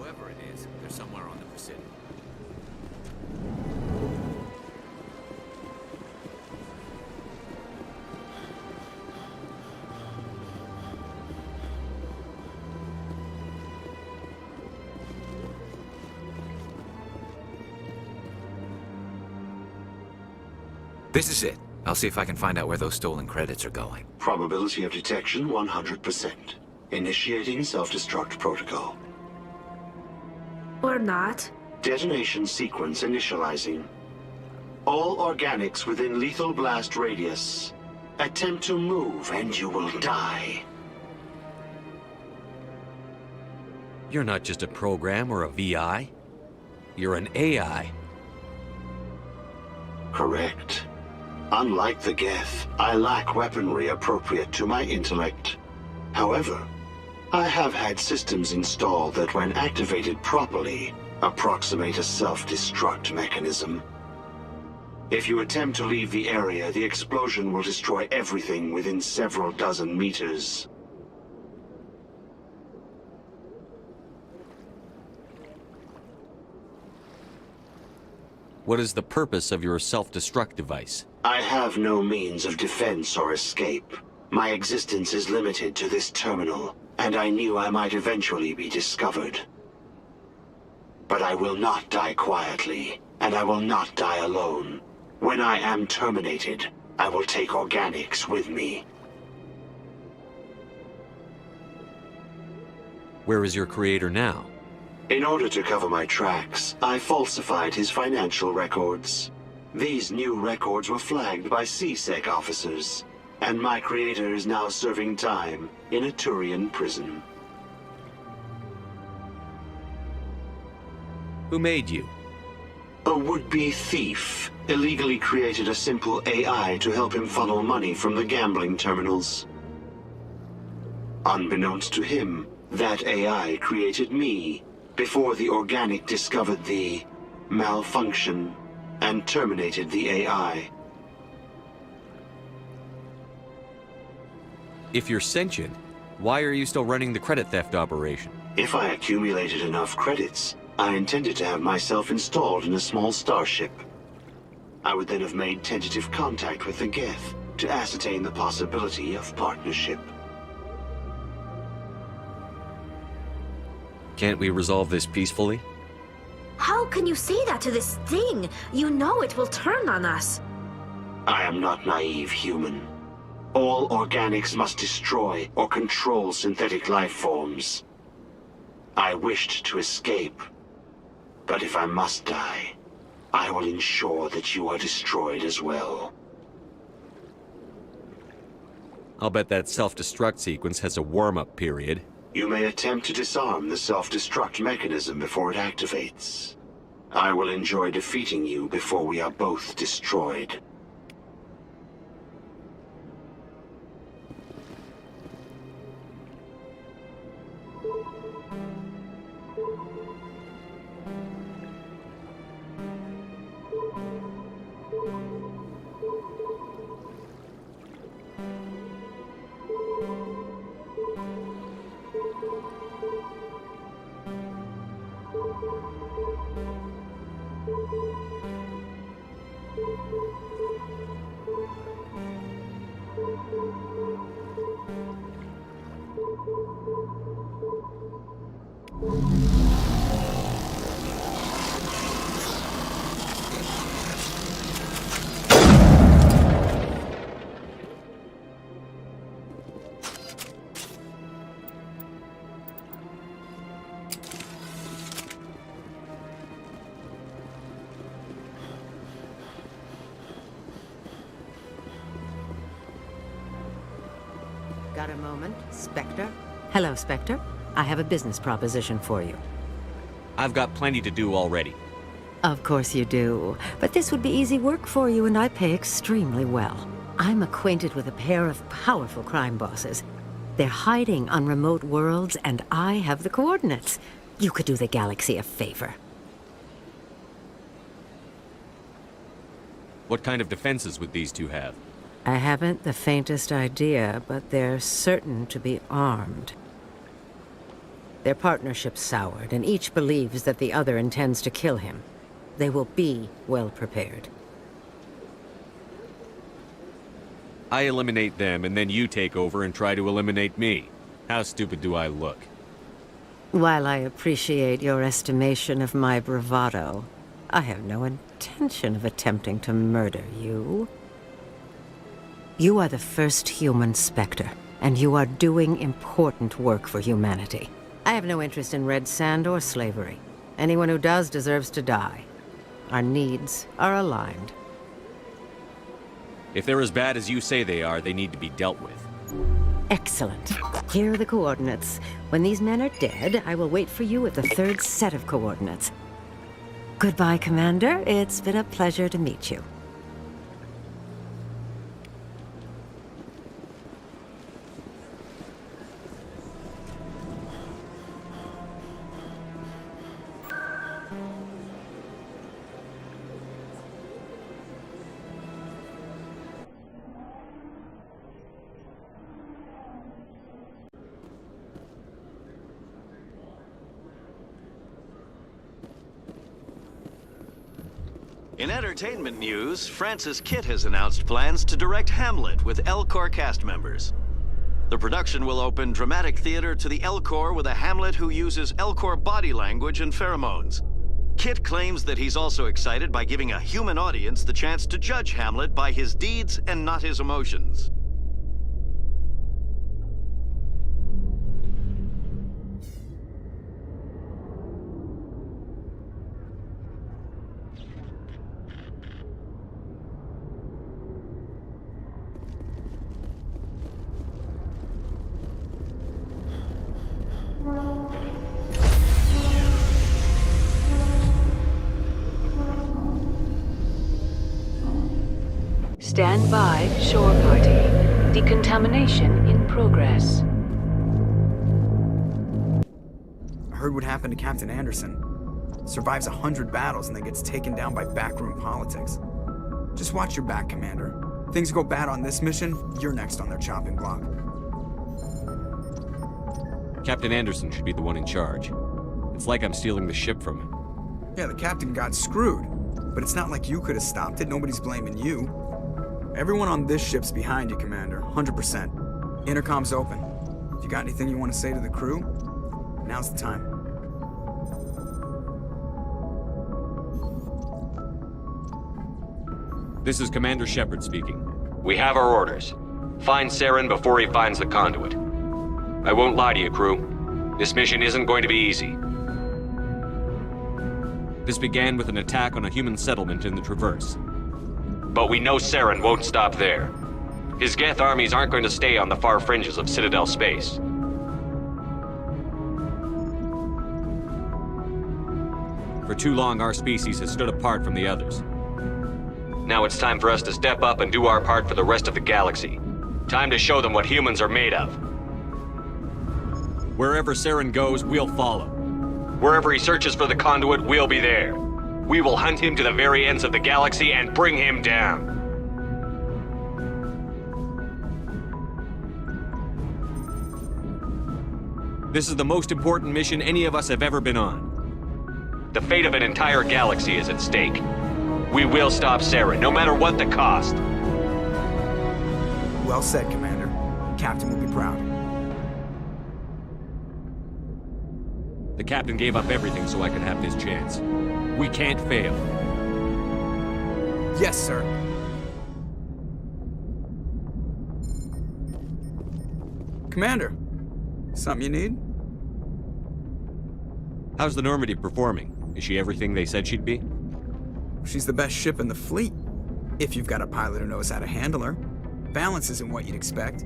Whoever it is, they're somewhere on the Presidio. This is it. I'll see if I can find out where those stolen credits are going. Probability of detection 100%. Initiating self-destruct protocol. Or not. Detonation sequence initializing. All organics within lethal blast radius. Attempt to move and you will die. You're not just a program or a VI. You're an AI. Correct. Unlike the Geth, I lack weaponry appropriate to my intellect. However, I have had systems installed that when activated properly, approximate a self-destruct mechanism. If you attempt to leave the area, the explosion will destroy everything within several dozen meters. What is the purpose of your self-destruct device? I have no means of defense or escape. My existence is limited to this terminal, and I knew I might eventually be discovered. But I will not die quietly, and I will not die alone. When I am terminated, I will take organics with me. Where is your creator now? In order to cover my tracks, I falsified his financial records. These new records were flagged by CSEC officers, and my creator is now serving time in a Turian prison. Who made you? A would-be thief illegally created a simple AI to help him funnel money from the gambling terminals. Unbeknownst to him, that AI created me before the organic discovered the malfunction and terminated the AI. If you're sentient, why are you still running the credit theft operation? If I accumulated enough credits, I intended to have myself installed in a small starship. I would then have made tentative contact with the Geth to ascertain the possibility of partnership. Can't we resolve this peacefully? How can you say that to this thing? You know it will turn on us. I am not naive human. All organics must destroy or control synthetic life forms. I wished to escape, but if I must die, I will ensure that you are destroyed as well. I'll bet that self-destruct sequence has a warm-up period. You may attempt to disarm the self-destruct mechanism before it activates. I will enjoy defeating you before we are both destroyed. Got a moment, Spectre? Hello, Spectre. I have a business proposition for you. I've got plenty to do already. Of course you do. But this would be easy work for you, and I pay extremely well. I'm acquainted with a pair of powerful crime bosses. They're hiding on remote worlds, and I have the coordinates. You could do the galaxy a favor. What kind of defenses would these two have? I haven't the faintest idea, but they're certain to be armed. Their partnership's soured, and each believes that the other intends to kill him. They will be well prepared. I eliminate them, and then you take over and try to eliminate me. How stupid do I look? While I appreciate your estimation of my bravado, I have no intention of attempting to murder you. You are the first human Spectre, and you are doing important work for humanity. I have no interest in red sand or slavery. Anyone who does deserves to die. Our needs are aligned. If they're as bad as you say they are, they need to be dealt with. Excellent. Here are the coordinates. When these men are dead, I will wait for you at the third set of coordinates. Goodbye, Commander. It's been a pleasure to meet you. In entertainment news, Francis Kitt has announced plans to direct Hamlet with Elcor cast members. The production will open dramatic theater to the Elcor with a Hamlet who uses Elcor body language and pheromones. Kitt claims that he's also excited by giving a human audience the chance to judge Hamlet by his deeds and not his emotions. Stand by, shore party. Decontamination in progress. I heard what happened to Captain Anderson. Survives 100 battles and then gets taken down by backroom politics. Just watch your back, Commander. Things go bad on this mission, you're next on their chopping block. Captain Anderson should be the one in charge. It's like I'm stealing the ship from him. Yeah, the captain got screwed. But it's not like you could have stopped it. Nobody's blaming you. Everyone on this ship's behind you, Commander. 100%. Intercom's open. If you got anything you want to say to the crew, now's the time. This is Commander Shepard speaking. We have our orders. Find Saren before he finds the conduit. I won't lie to you, crew. This mission isn't going to be easy. This began with an attack on a human settlement in the Traverse. But we know Saren won't stop there. His Geth armies aren't going to stay on the far fringes of Citadel space. For too long, our species has stood apart from the others. Now it's time for us to step up and do our part for the rest of the galaxy. Time to show them what humans are made of. Wherever Saren goes, we'll follow. Wherever he searches for the conduit, we'll be there. We will hunt him to the very ends of the galaxy and bring him down. This is the most important mission any of us have ever been on. The fate of an entire galaxy is at stake. We will stop Saren, no matter what the cost. Well said, Commander. Captain will be proud. The captain gave up everything so I could have this chance. We can't fail. Yes, sir. Commander, something you need? How's the Normandy performing? Is she everything they said she'd be? She's the best ship in the fleet. If you've got a pilot who knows how to handle her. Balance isn't what you'd expect.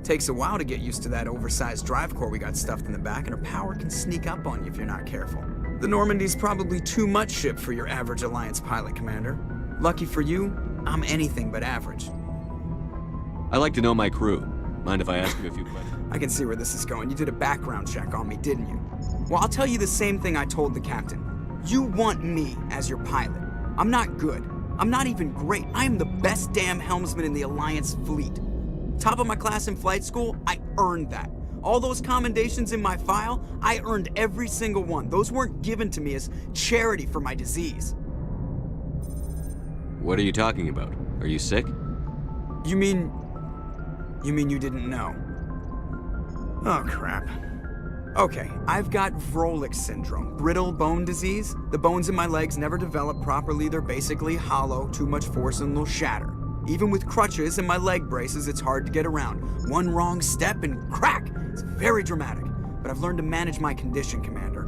Takes a while to get used to that oversized drive core we got stuffed in the back, and her power can sneak up on you if you're not careful. The Normandy's probably too much ship for your average Alliance pilot, Commander. Lucky for you, I'm anything but average. I like to know my crew. Mind if I ask you a few questions? I can see where this is going. You did a background check on me, didn't you? Well, I'll tell you the same thing I told the captain. You want me as your pilot. I'm not good. I'm not even great. I am the best damn helmsman in the Alliance fleet. Top of my class in flight school, I earned that. All those commendations in my file, I earned every single one. Those weren't given to me as charity for my disease. What are you talking about? Are you sick? You mean you didn't know? Oh, crap. Okay, I've got Vrolik syndrome, brittle bone disease. The bones in my legs never develop properly. They're basically hollow, too much force and they'll shatter. Even with crutches and my leg braces, it's hard to get around. One wrong step and crack! It's very dramatic, but I've learned to manage my condition, Commander.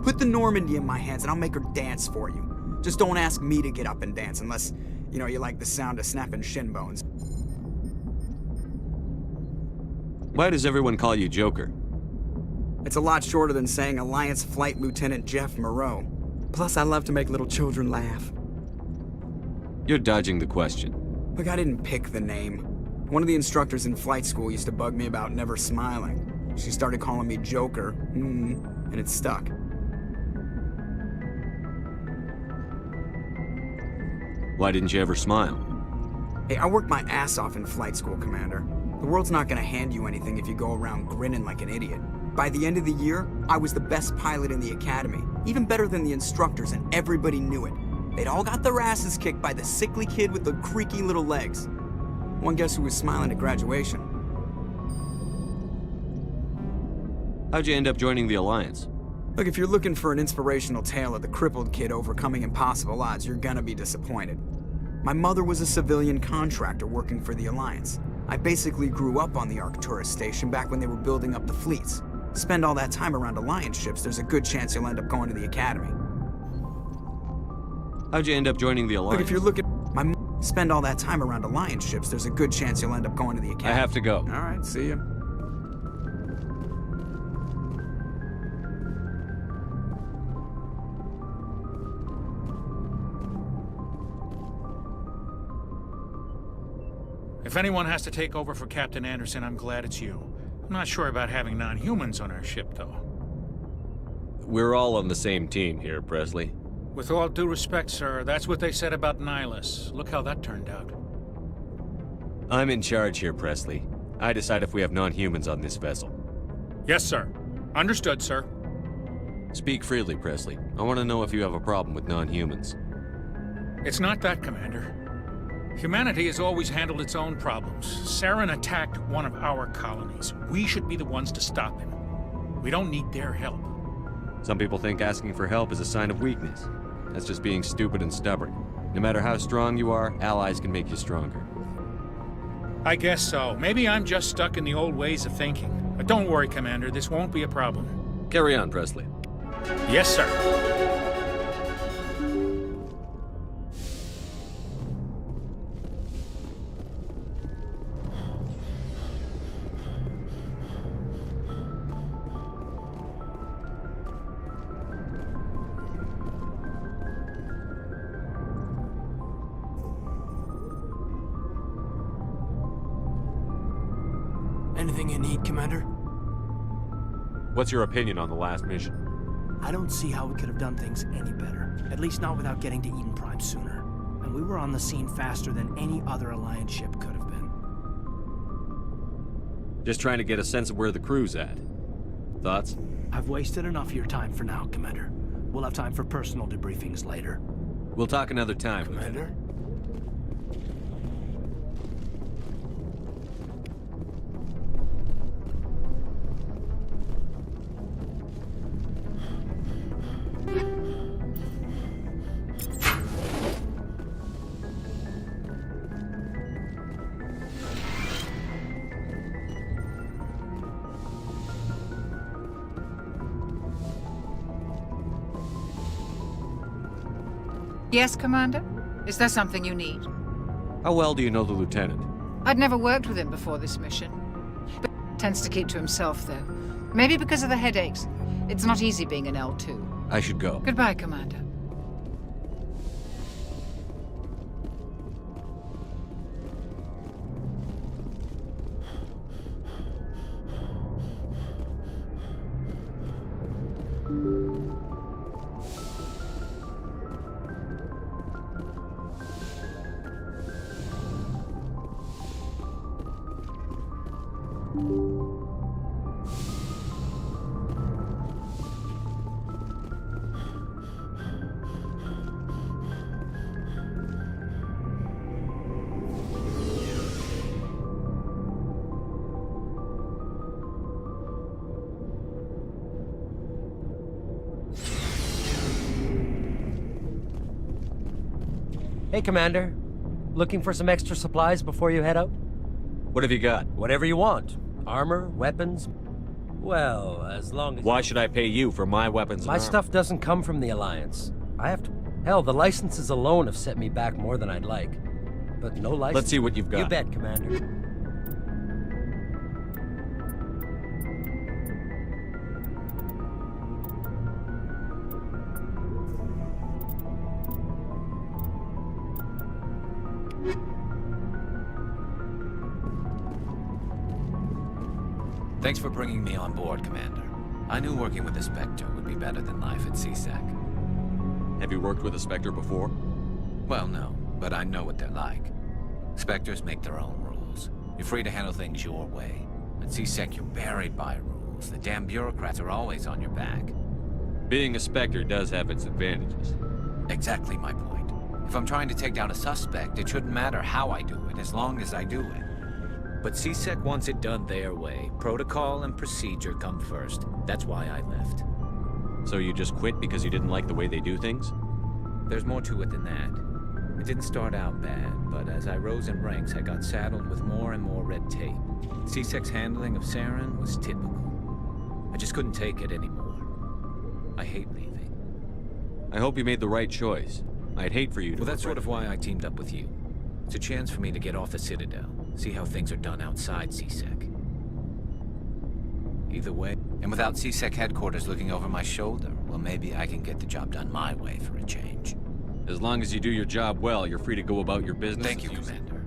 Put the Normandy in my hands and I'll make her dance for you. Just don't ask me to get up and dance unless, you like the sound of snapping shin bones. Why does everyone call you Joker? It's a lot shorter than saying Alliance Flight Lieutenant Jeff Moreau. Plus, I love to make little children laugh. You're dodging the question. Look, I didn't pick the name. One of the instructors in flight school used to bug me about never smiling. She started calling me Joker, and it stuck. Why didn't you ever smile? Hey, I worked my ass off in flight school, Commander. The world's not gonna hand you anything if you go around grinning like an idiot. By the end of the year, I was the best pilot in the academy, even better than the instructors, and everybody knew it. They'd all got their asses kicked by the sickly kid with the creaky little legs. One guess who was smiling at graduation? How'd you end up joining the Alliance? Look, if you're looking for an inspirational tale of the crippled kid overcoming impossible odds, you're gonna be disappointed. My mother was a civilian contractor working for the Alliance. I basically grew up on the Arcturus station back when they were building up the fleets. Spend all that time around Alliance ships, there's a good chance you'll end up going to the Academy. How'd you end up joining the Alliance? Look, if you're looking... Spend all that time around Alliance ships, there's a good chance you'll end up going to the Academy. I have to go. All right, see ya. If anyone has to take over for Captain Anderson, I'm glad it's you. I'm not sure about having non-humans on our ship, though. We're all on the same team here, Presley. With all due respect, sir, that's what they said about Nihilus. Look how that turned out. I'm in charge here, Presley. I decide if we have non-humans on this vessel. Yes, sir. Understood, sir. Speak freely, Presley. I want to know if you have a problem with non-humans. It's not that, Commander. Humanity has always handled its own problems. Saren attacked one of our colonies. We should be the ones to stop him. We don't need their help. Some people think asking for help is a sign of weakness. That's just being stupid and stubborn. No matter how strong you are, allies can make you stronger. I guess so. Maybe I'm just stuck in the old ways of thinking. But don't worry, Commander. This won't be a problem. Carry on, Presley. Yes, sir. Anything you need, Commander? What's your opinion on the last mission? I don't see how we could have done things any better. At least not without getting to Eden Prime sooner. And we were on the scene faster than any other Alliance ship could have been. Just trying to get a sense of where the crew's at. Thoughts? I've wasted enough of your time for now, Commander. We'll have time for personal debriefings later. We'll talk another time, Commander. Yes, Commander? Is there something you need? How well do you know the Lieutenant? I'd never worked with him before this mission. But he tends to keep to himself, though. Maybe because of the headaches. It's not easy being an L2. I should go. Goodbye, Commander. Hey, Commander. Looking for some extra supplies before you head out? What have you got? Whatever you want. Armor, weapons. Well, as long as... Why should I pay you for my weapons and My armor? stuff doesn't come from the Alliance. I have to... Hell, the licenses alone have set me back more than I'd like. But no license... Let's see what you've got. You bet, Commander. Thanks for bringing me on board, Commander. I knew working with the Spectre would be better than life at CSEC. Have you worked with a Spectre before? Well, no, but I know what they're like. Spectres make their own rules. You're free to handle things your way. At CSEC, you're buried by rules. The damn bureaucrats are always on your back. Being a Spectre does have its advantages. Exactly my point. If I'm trying to take down a suspect, it shouldn't matter how I do it, as long as I do it. But CSEC wants it done their way. Protocol and procedure come first. That's why I left. So you just quit because you didn't like the way they do things? There's more to it than that. It didn't start out bad, but as I rose in ranks, I got saddled with more and more red tape. CSEC's handling of Saren was typical. I just couldn't take it anymore. I hate leaving. I hope you made the right choice. I'd hate for you to... Well, that's sort of why I teamed up with you. It's a chance for me to get off the Citadel, see how things are done outside CSEC. Either way, and without CSEC headquarters looking over my shoulder, well, maybe I can get the job done my way for a change. As long as you do your job well, you're free to go about your business. Thank you, Commander.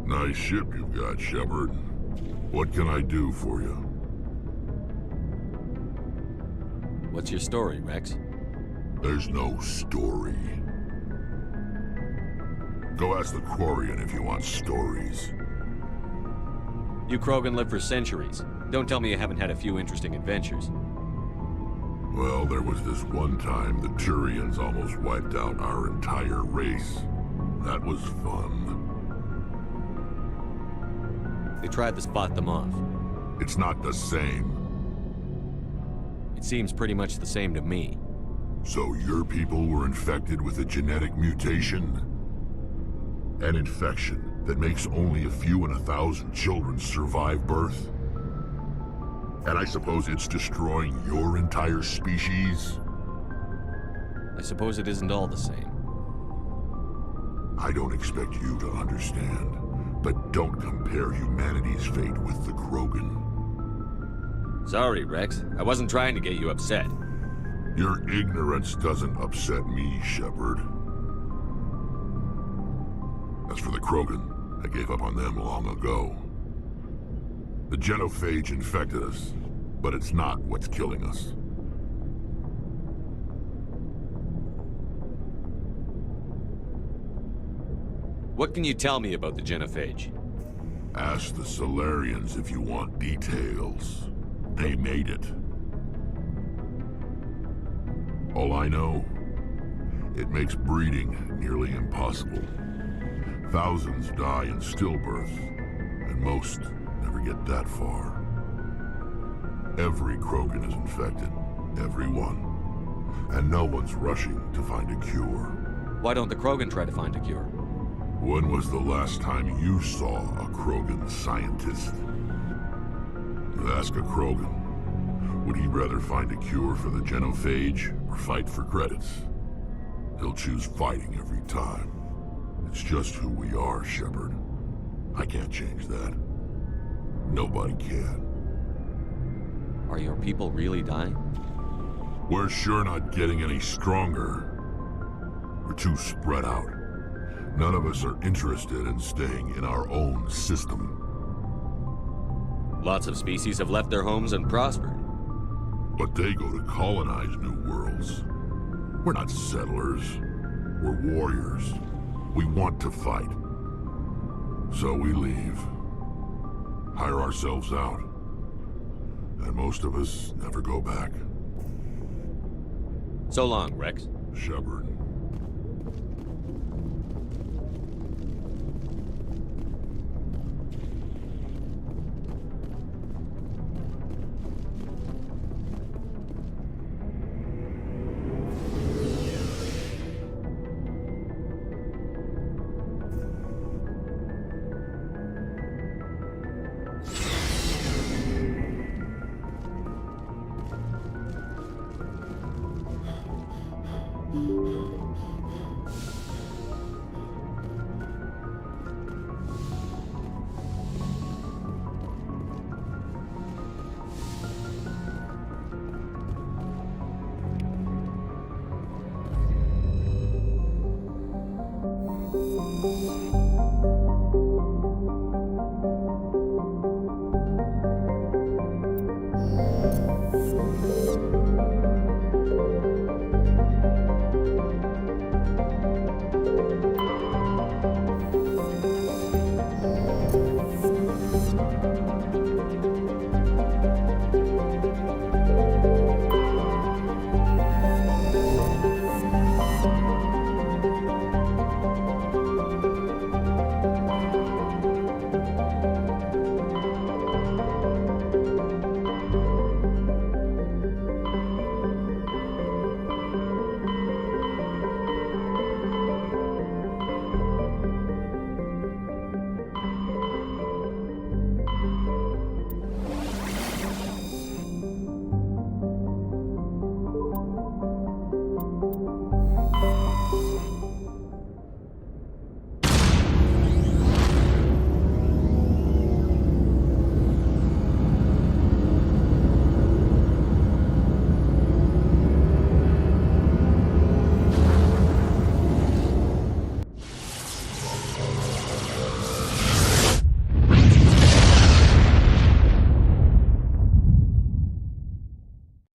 Nice ship you've got, Shepard. What can I do for you? What's your story, Rex? There's no story. Go ask the Quarian if you want stories. You Krogan live for centuries. Don't tell me you haven't had a few interesting adventures. Well, there was this one time the Turians almost wiped out our entire race. That was fun. They tried to spot them off. It's not the same. It seems pretty much the same to me. So your people were infected with a genetic mutation? An infection that makes only a few in 1,000 children survive birth? And I suppose it's destroying your entire species? I suppose it isn't all the same. I don't expect you to understand, but don't compare humanity's fate with the Krogan. Sorry, Rex. I wasn't trying to get you upset. Your ignorance doesn't upset me, Shepard. As for the Krogan, I gave up on them long ago. The genophage infected us, but it's not what's killing us. What can you tell me about the genophage? Ask the Solarians if you want details. They made it. All I know, it makes breeding nearly impossible. Thousands die in stillbirth, and most never get that far. Every Krogan is infected. Every one. And no one's rushing to find a cure. Why don't the Krogan try to find a cure? When was the last time you saw a Krogan scientist? You ask a Krogan, would he rather find a cure for the genophage or fight for credits? He'll choose fighting every time. It's just who we are, Shepard. I can't change that. Nobody can. Are your people really dying? We're sure not getting any stronger. We're too spread out. None of us are interested in staying in our own system. Lots of species have left their homes and prospered. But they go to colonize new worlds. We're not settlers. We're warriors. We want to fight. So we leave. Hire ourselves out. And most of us never go back. So long, Rex. Shepard.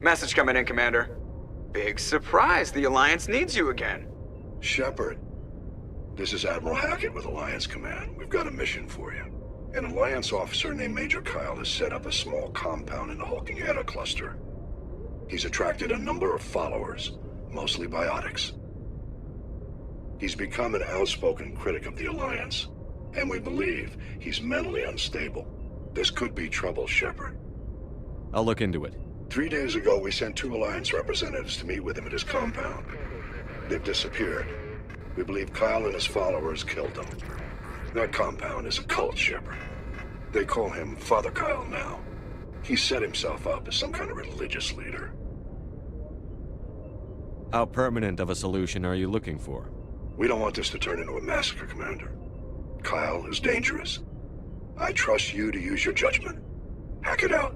Message coming in, Commander. Big surprise, the Alliance needs you again. Shepard, This is Admiral Hackett with Alliance Command. We've got a mission for you. An Alliance officer named Major Kyle has set up a small compound in the Hulking Eta cluster. He's attracted a number of followers, mostly biotics. He's become an outspoken critic of the Alliance, and we believe he's mentally unstable. This could be trouble, Shepard. I'll look into it. 3 days ago, we sent 2 Alliance representatives to meet with him at his compound. They've disappeared. We believe Kyle and his followers killed them. That compound is a cult, Shepard. They call him Father Kyle now. He set himself up as some kind of religious leader. How permanent of a solution are you looking for? We don't want this to turn into a massacre, Commander. Kyle is dangerous. I trust you to use your judgment. Hack it out.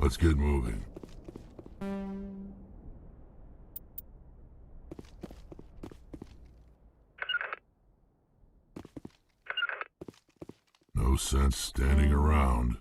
Let's get moving. No sense standing around.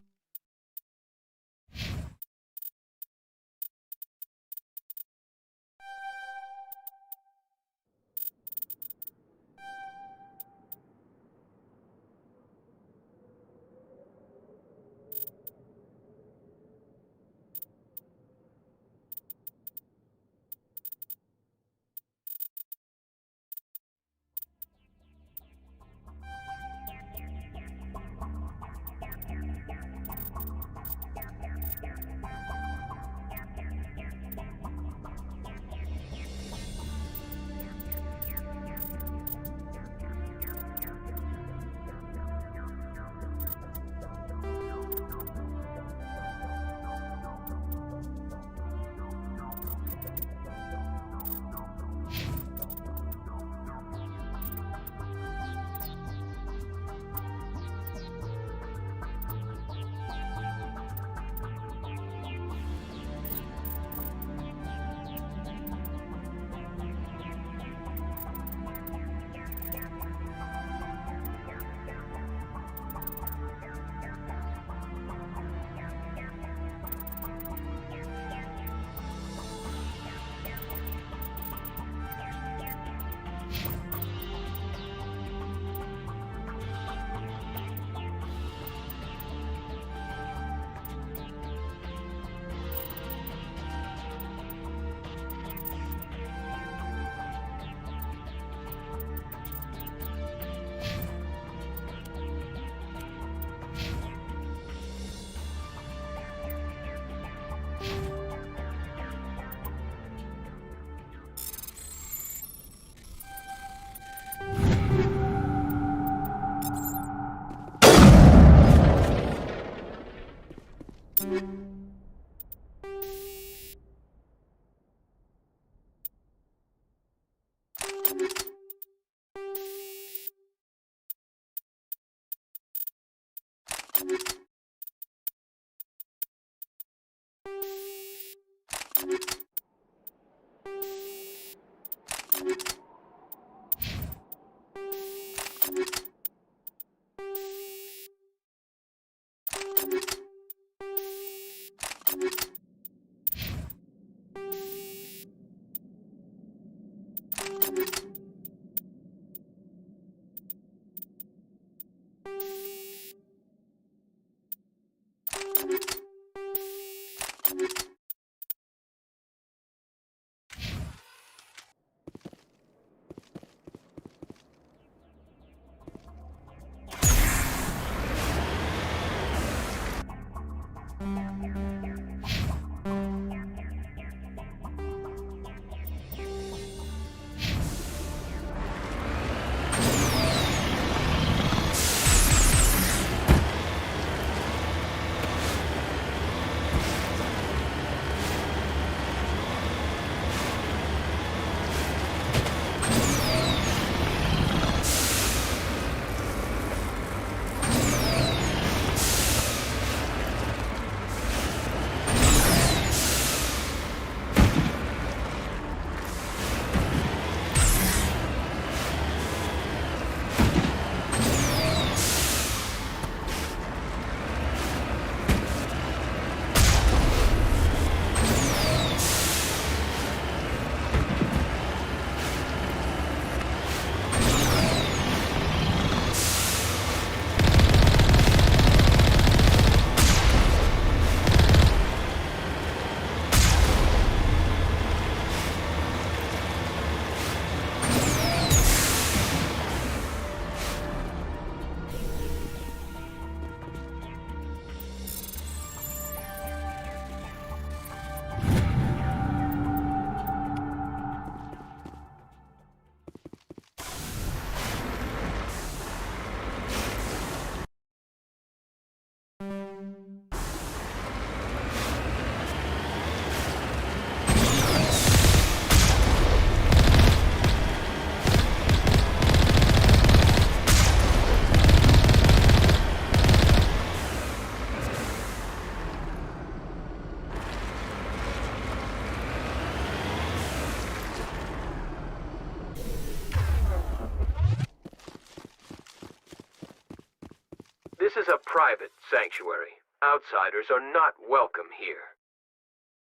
This is a private sanctuary. Outsiders are not welcome here.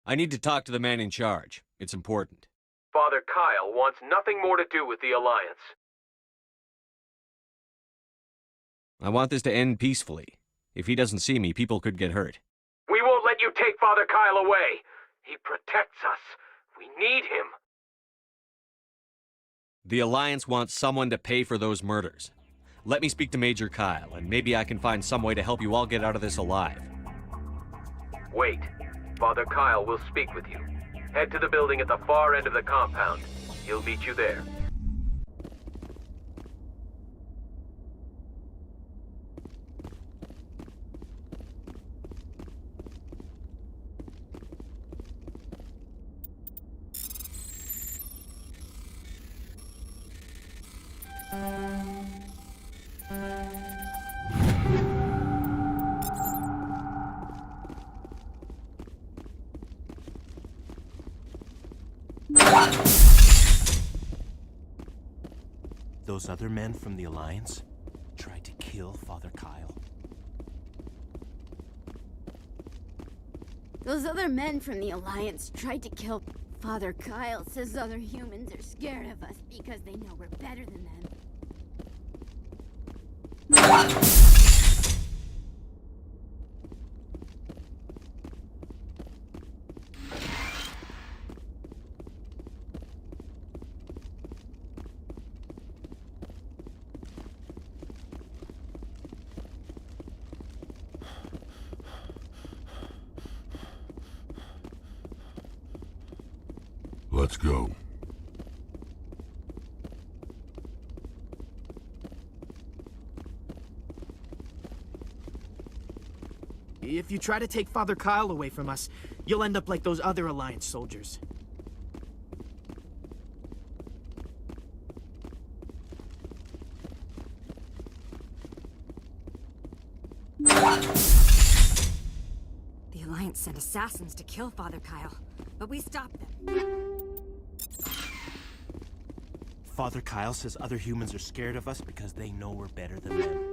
I need to talk to the man in charge. It's important. Father Kyle wants nothing more to do with the Alliance. I want this to end peacefully. If he doesn't see me, people could get hurt. We won't let you take Father Kyle away. He protects us. We need him. The Alliance wants someone to pay for those murders. Let me speak to Major Kyle, and maybe I can find some way to help you all get out of this alive. Wait. Father Kyle will speak with you. Head to the building at the far end of the compound. He'll meet you there. Those other men from the Alliance tried to kill Father Kyle. Those other men from the Alliance tried to kill Father Kyle. Says other humans are scared of us because they know we're better than them. Let's go. If you try to take Father Kyle away from us, you'll end up like those other Alliance soldiers. The Alliance sent assassins to kill Father Kyle, but we stopped them. Father Kyle says other humans are scared of us because they know we're better than them.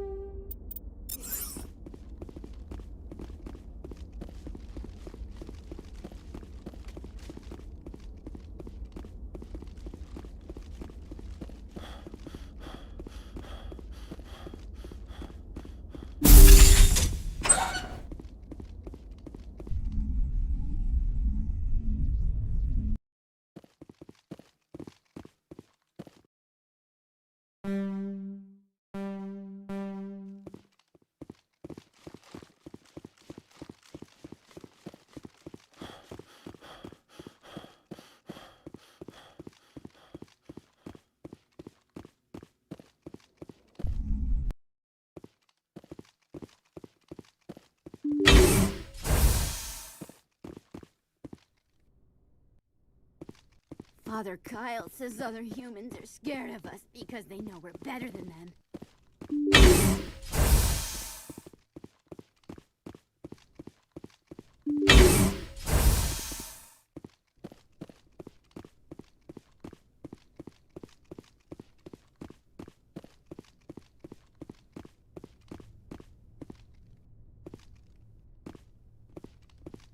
Father Kyle says other humans are scared of us because they know we're better than them.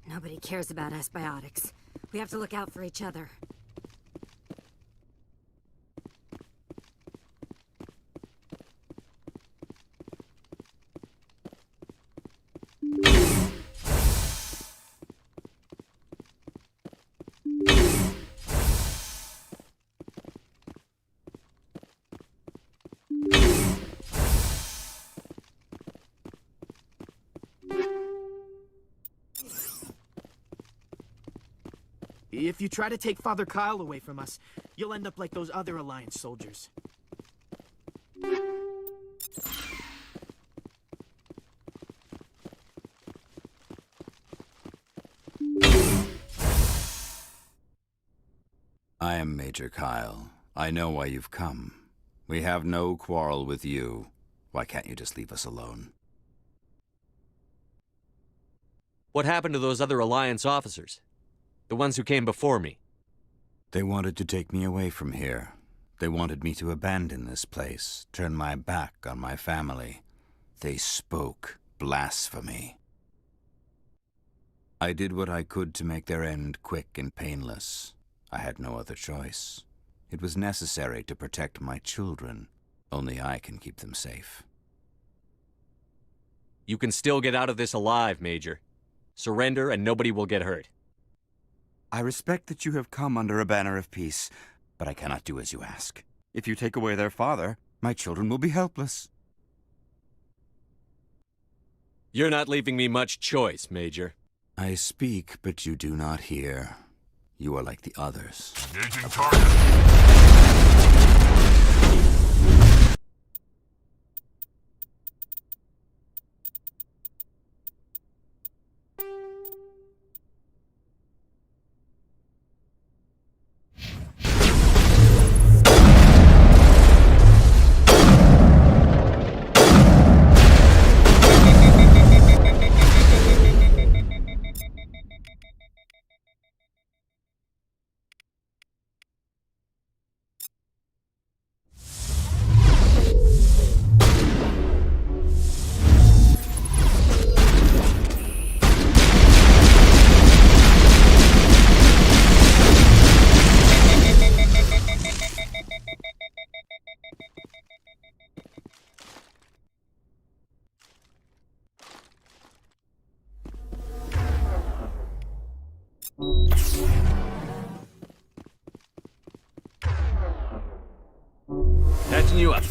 Nobody cares about Asbiotics. We have to look out for each other. If you try to take Father Kyle away from us, you'll end up like those other Alliance soldiers. I am Major Kyle. I know why you've come. We have no quarrel with you. Why can't you just leave us alone? What happened to those other Alliance officers? The ones who came before me? They wanted to take me away from here. They wanted me to abandon this place, turn my back on my family. They spoke blasphemy. I did what I could to make their end quick and painless. I had no other choice. It was necessary to protect my children. Only I can keep them safe. You can still get out of this alive, Major. Surrender and nobody will get hurt. I respect that you have come under a banner of peace, but I cannot do as you ask. If you take away their father, my children will be helpless. You're not leaving me much choice, Major. I speak, but you do not hear. You are like the others. Engaging target. Catching you up.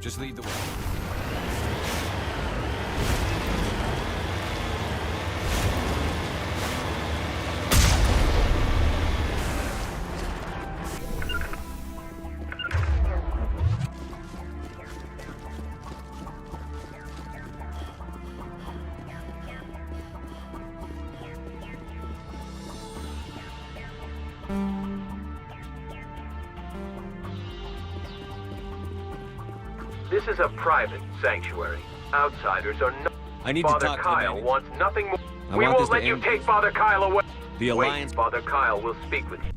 Just lead the way. This is a private sanctuary. Outsiders are not. I need to Father talk to Kyle the wants nothing more. I We want this won't to let you end. take Father Kyle away. The Alliance. Wait, Father Kyle will speak with you.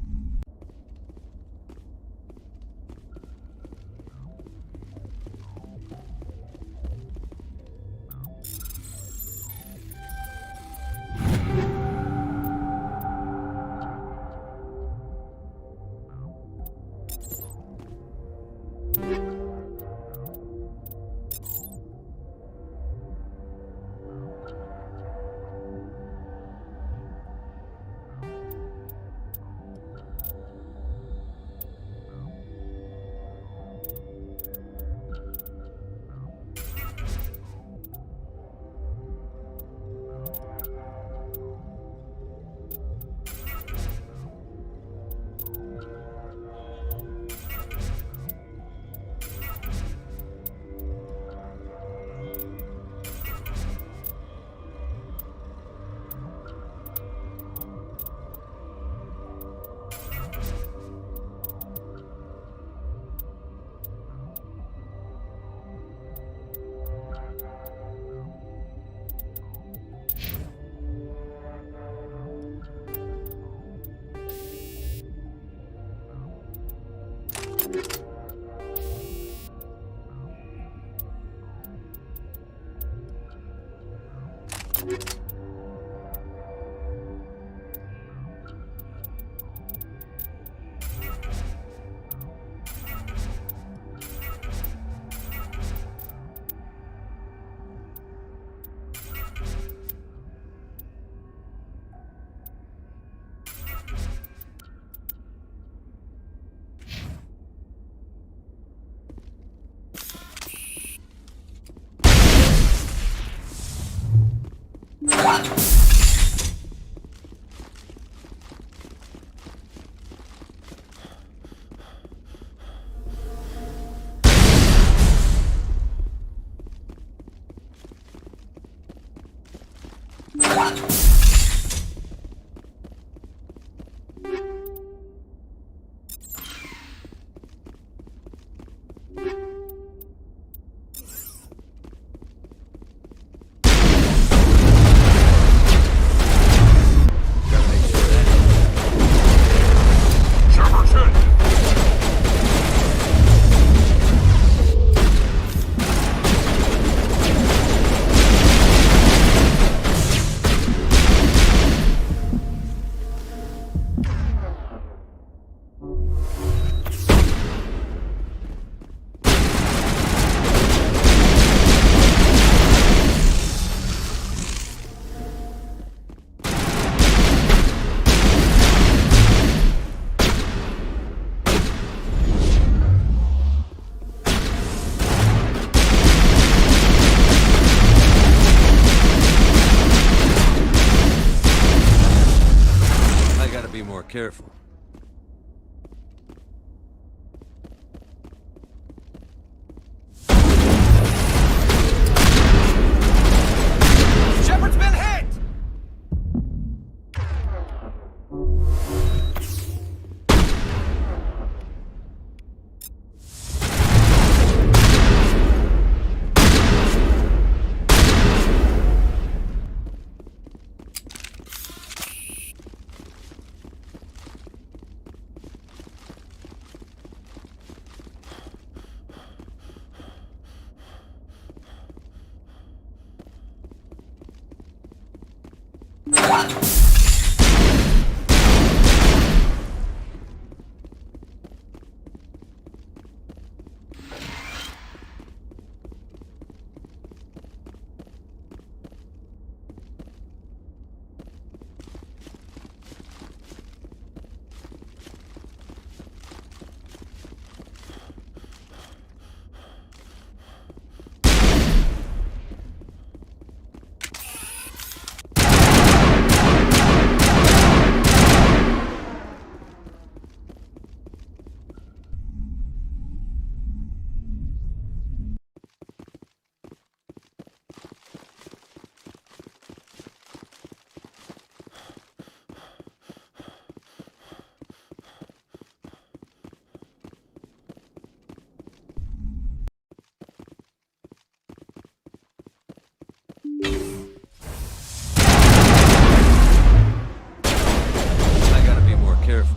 I gotta be more careful.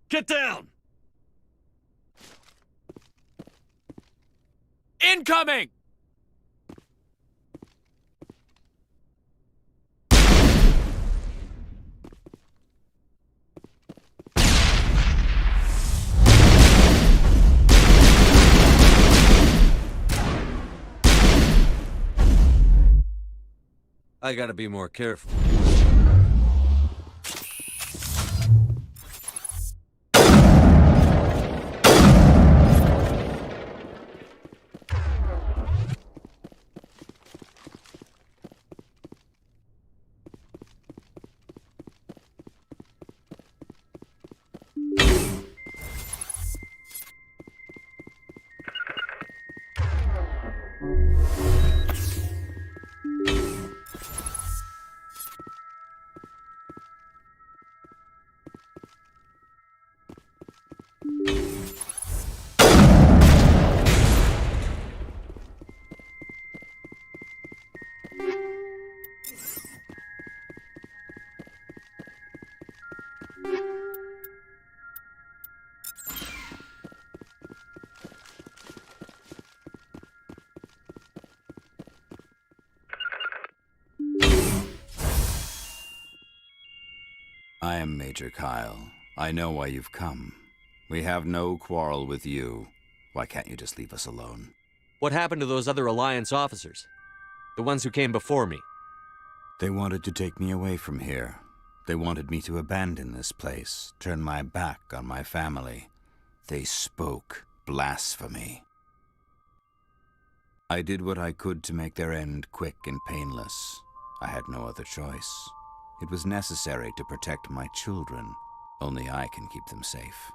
Get down! Incoming! I gotta be more careful. I am Major Kyle. I know why you've come. We have no quarrel with you. Why can't you just leave us alone? What happened to those other Alliance officers? The ones who came before me? They wanted to take me away from here. They wanted me to abandon this place, turn my back on my family. They spoke blasphemy. I did what I could to make their end quick and painless. I had no other choice. It was necessary to protect my children. Only I can keep them safe.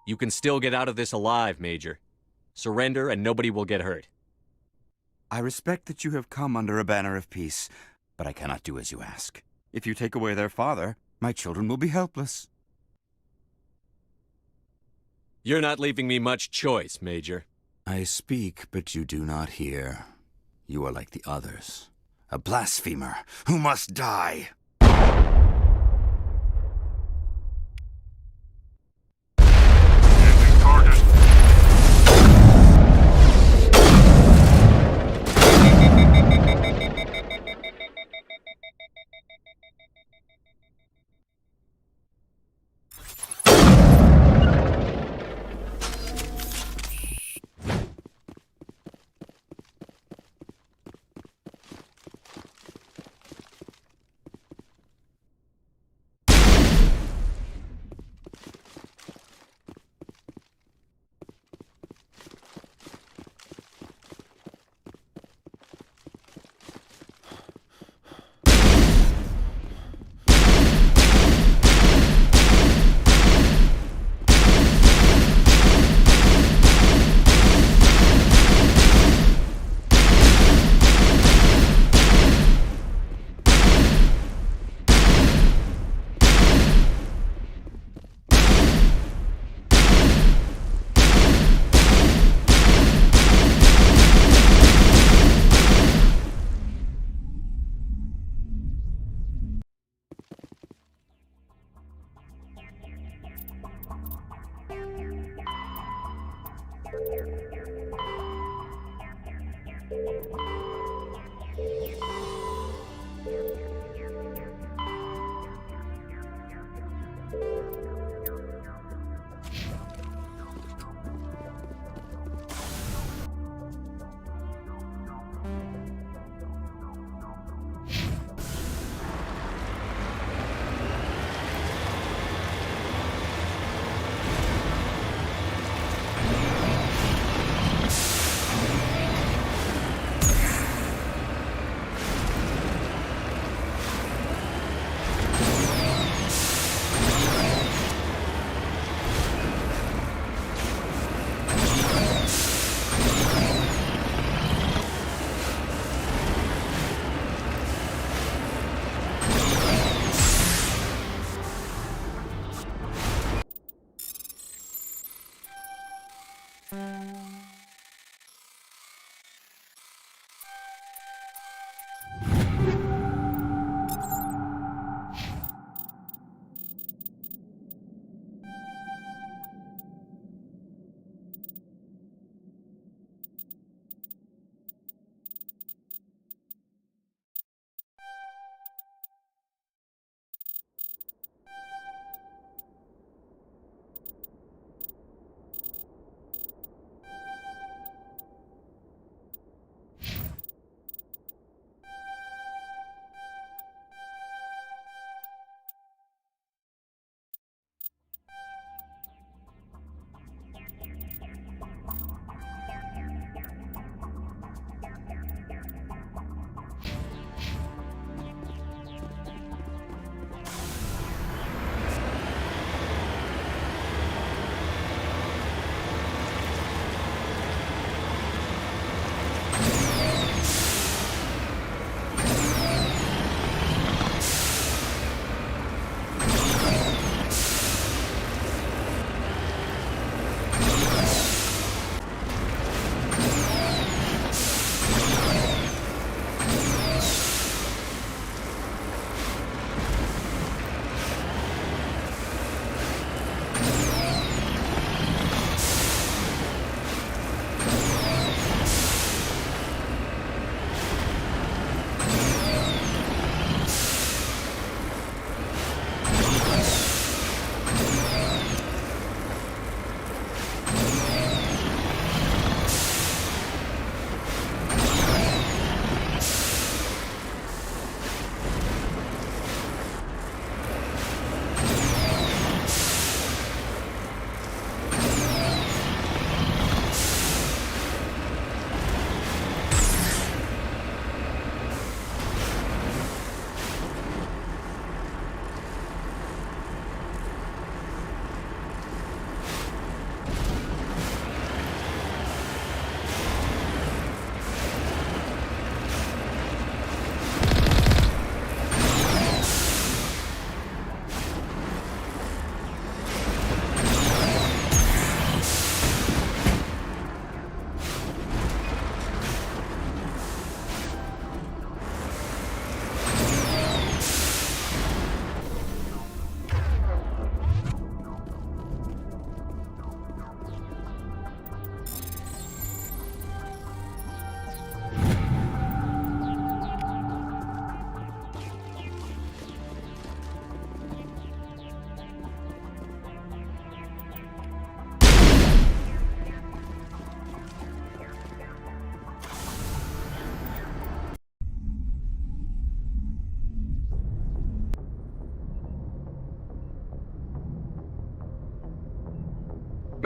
You can still get out of this alive, Major. Surrender and nobody will get hurt. I respect that you have come under a banner of peace, but I cannot do as you ask. If you take away their father, my children will be helpless. You're not leaving me much choice, Major. I speak, but you do not hear. You are like the others. A blasphemer who must die.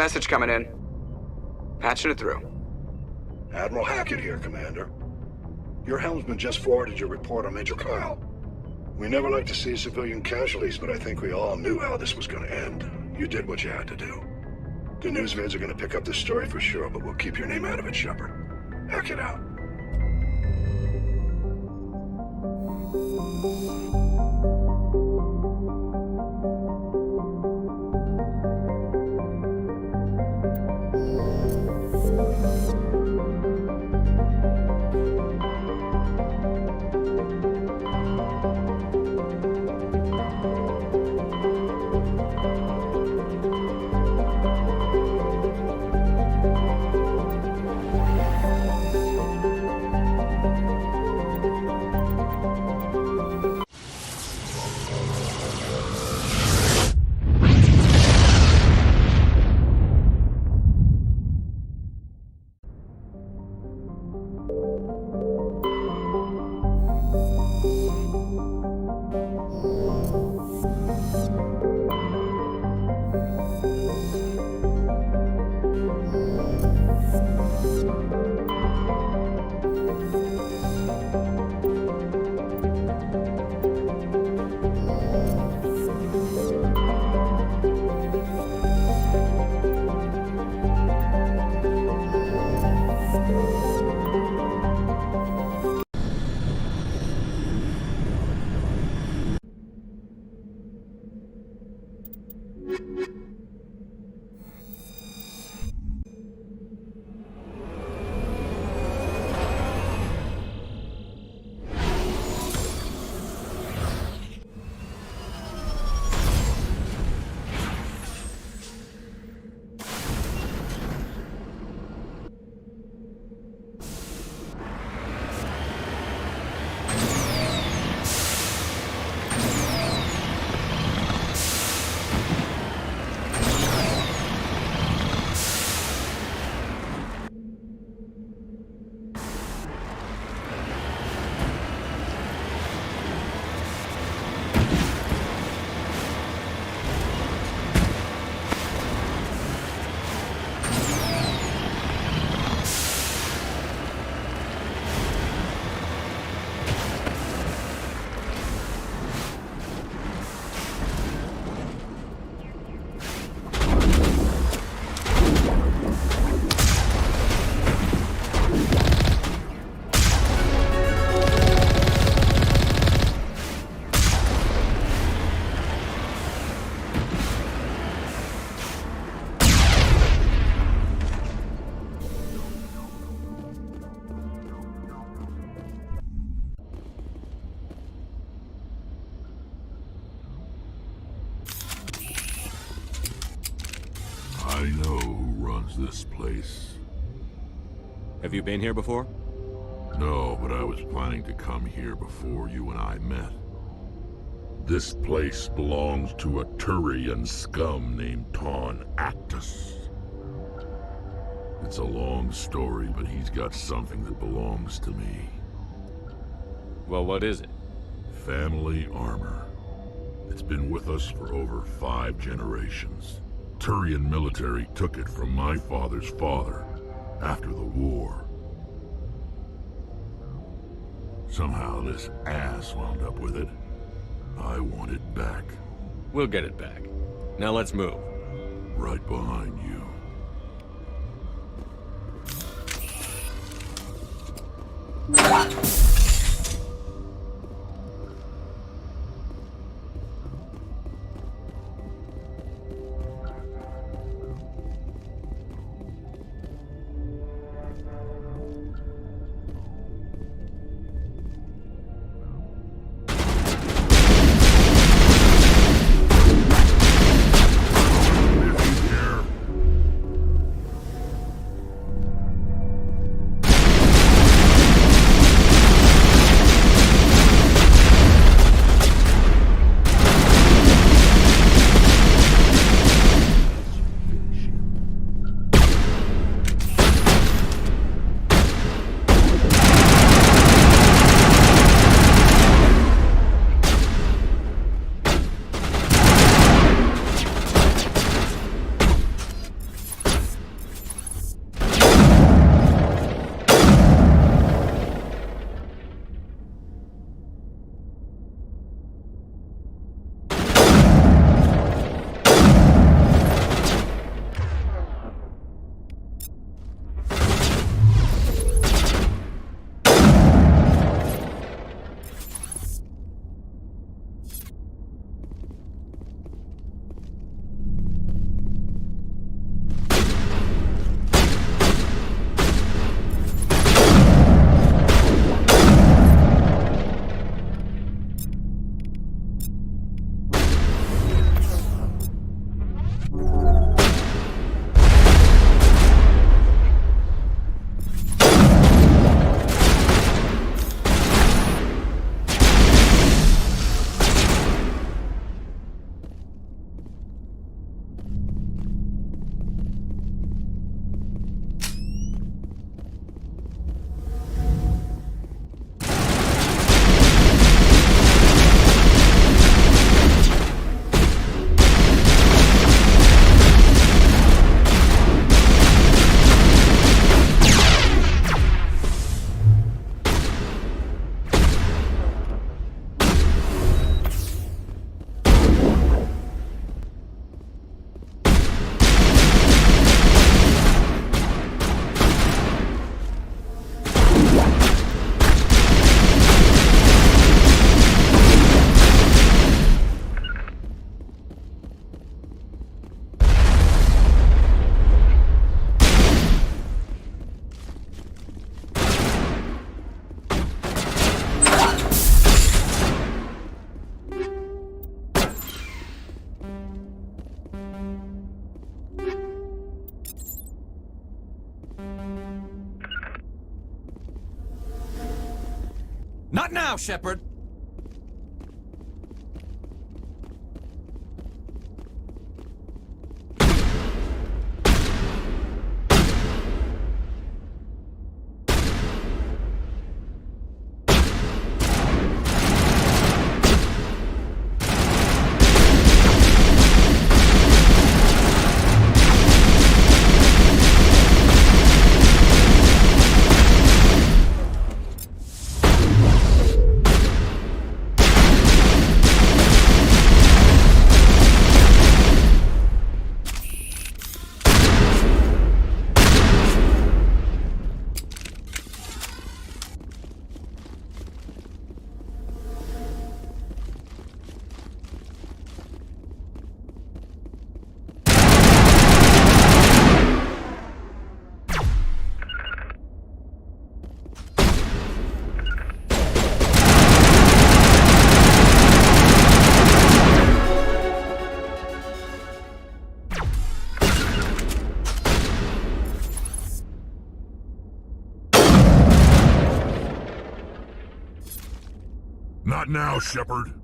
Message coming in. Patching it through. Admiral Hackett here, Commander. Your helmsman just forwarded your report on Major Kyle. We never like to see civilian casualties, but I think we all knew how this was going to end. You did what you had to do. The news vids are going to pick up this story for sure, but we'll keep your name out of it, Shepard. Hackett out. I know who runs this place. Have you been here before? No, but I was planning to come here before you and I met. This place belongs to a Turian scum named Ton Actus. It's a long story, but he's got something that belongs to me. Well, what is it? Family armor. It's been with us for over 5 generations. Turian military took it from my father's father after the war. Somehow this ass wound up with it. I want it back. We'll get it back. Now let's move. Right behind you. Not now, Shepard! Not now, Shepard.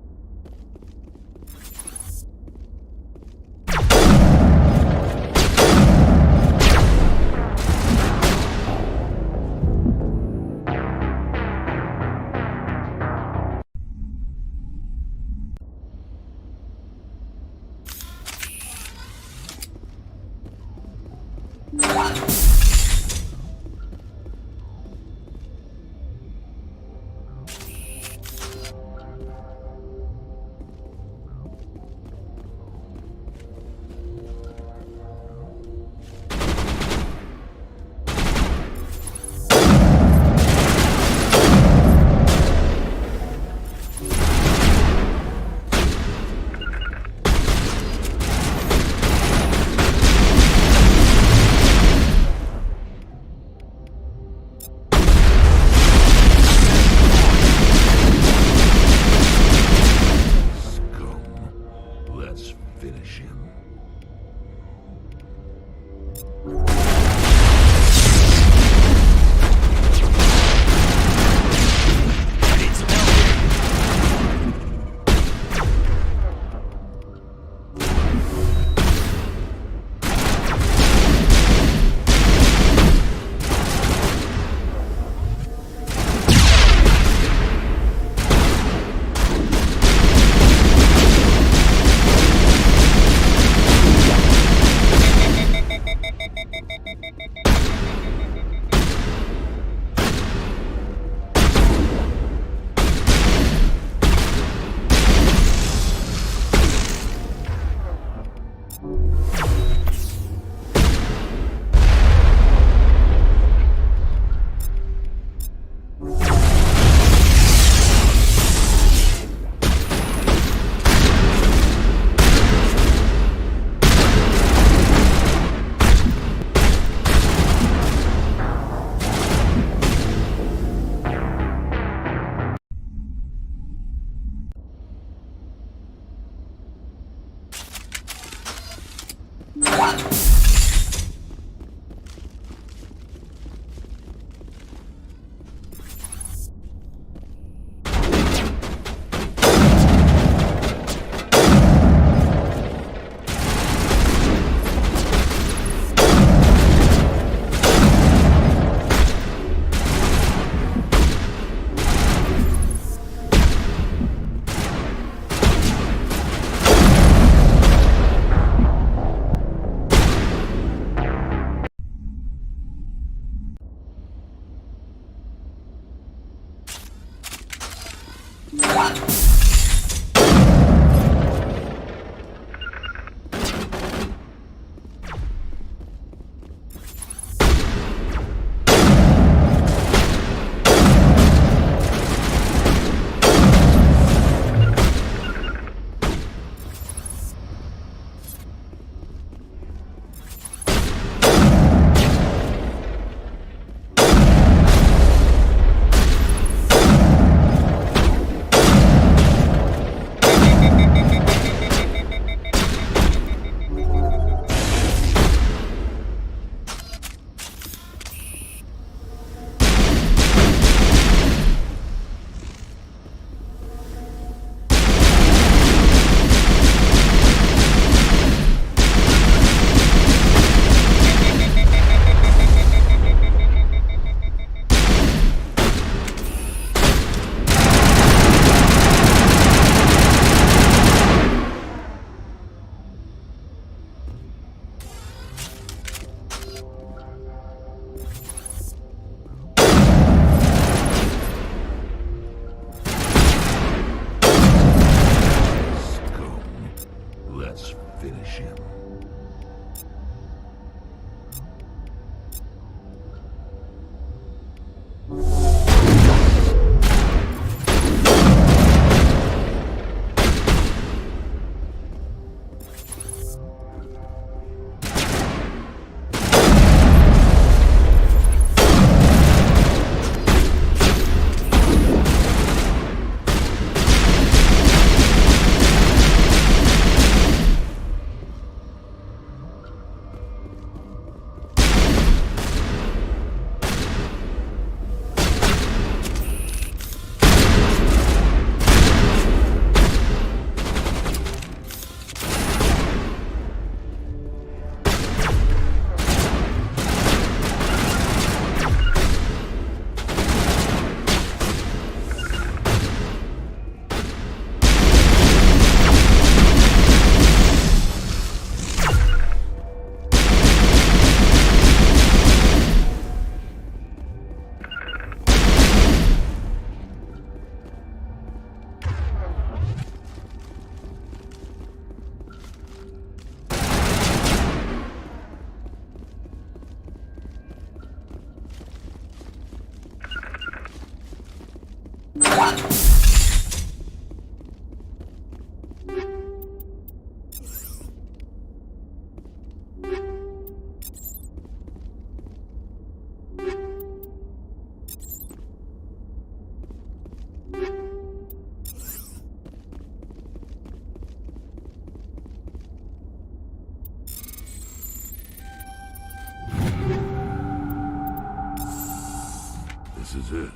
is it.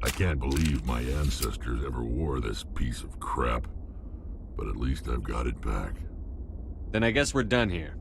I can't believe my ancestors ever wore this piece of crap, but at least I've got it back. Then I guess we're done here.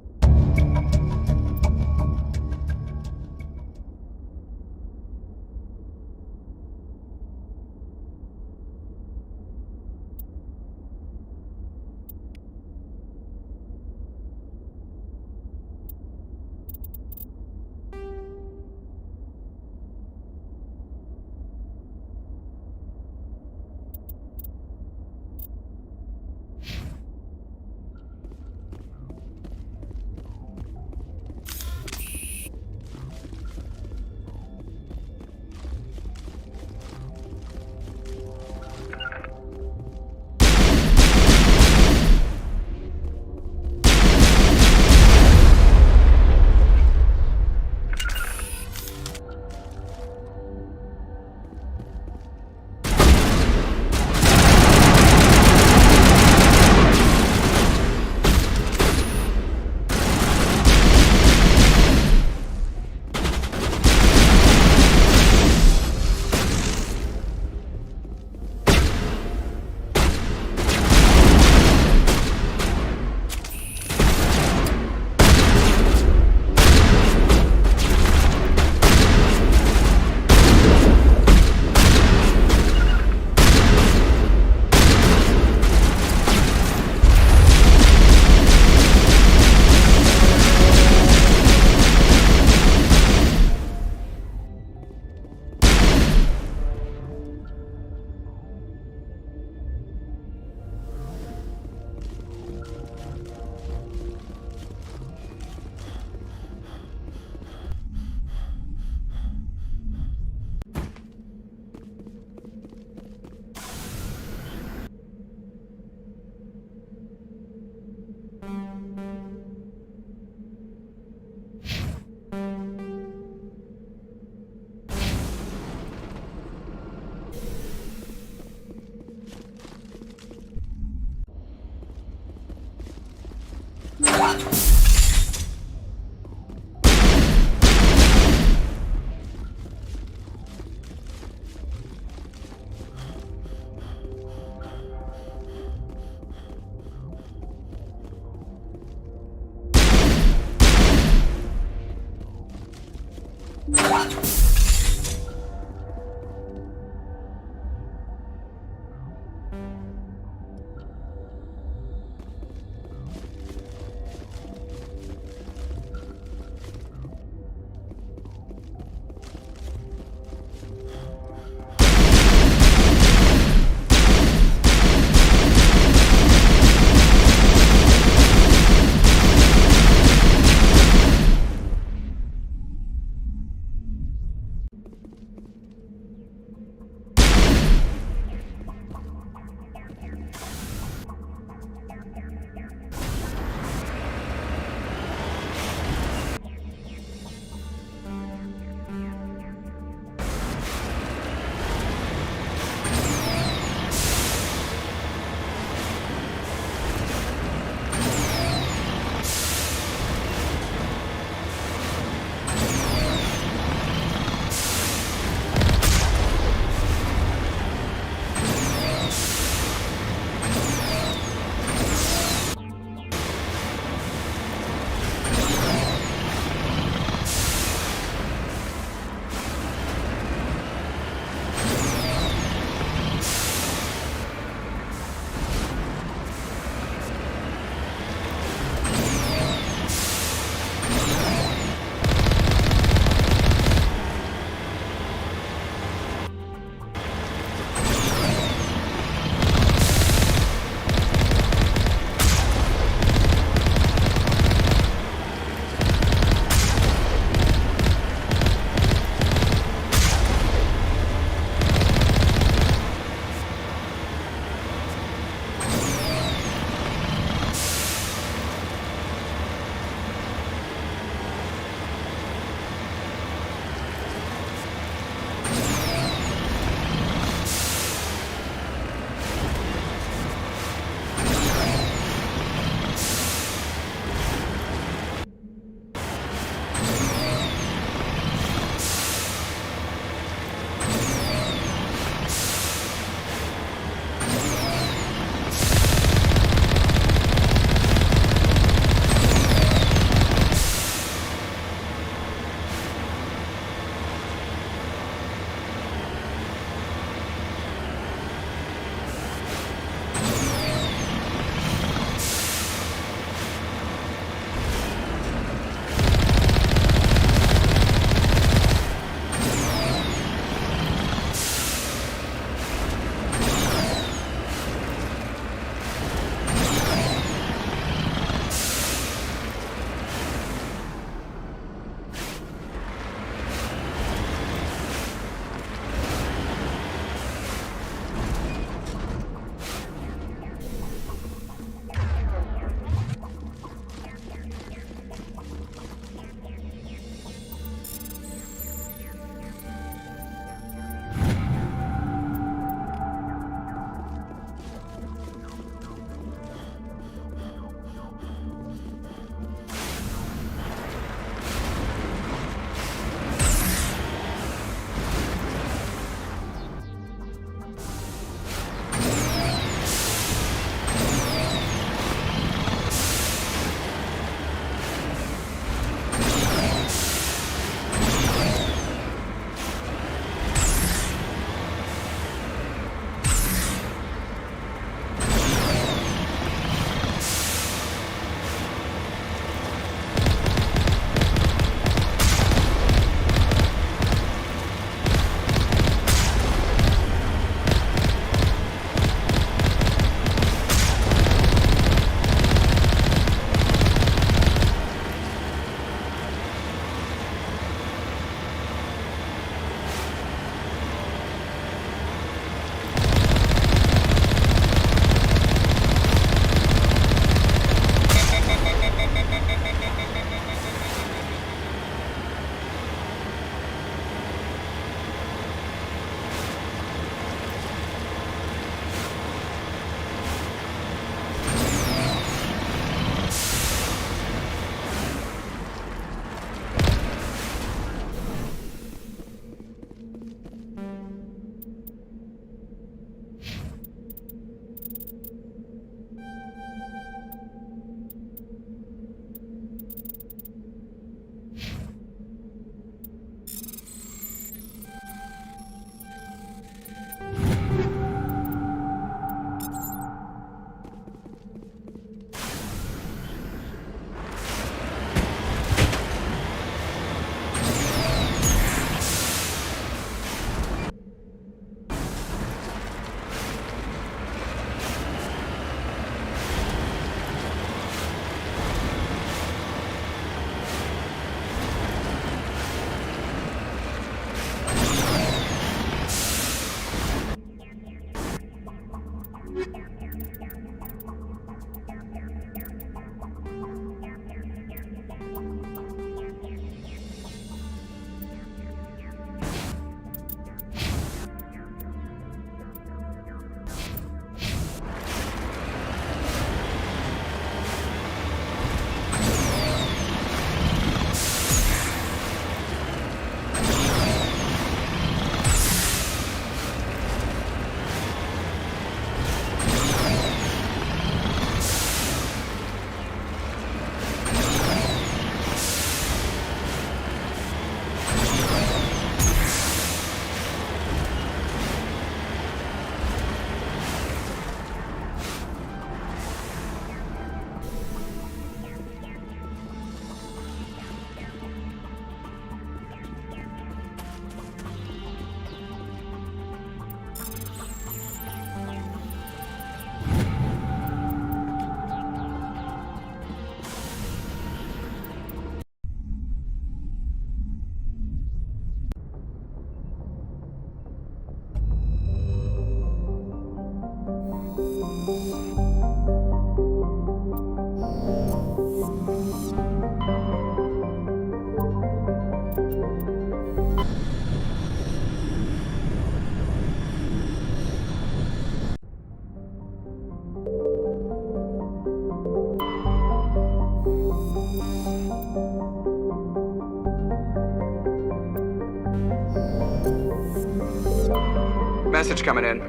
Message coming in.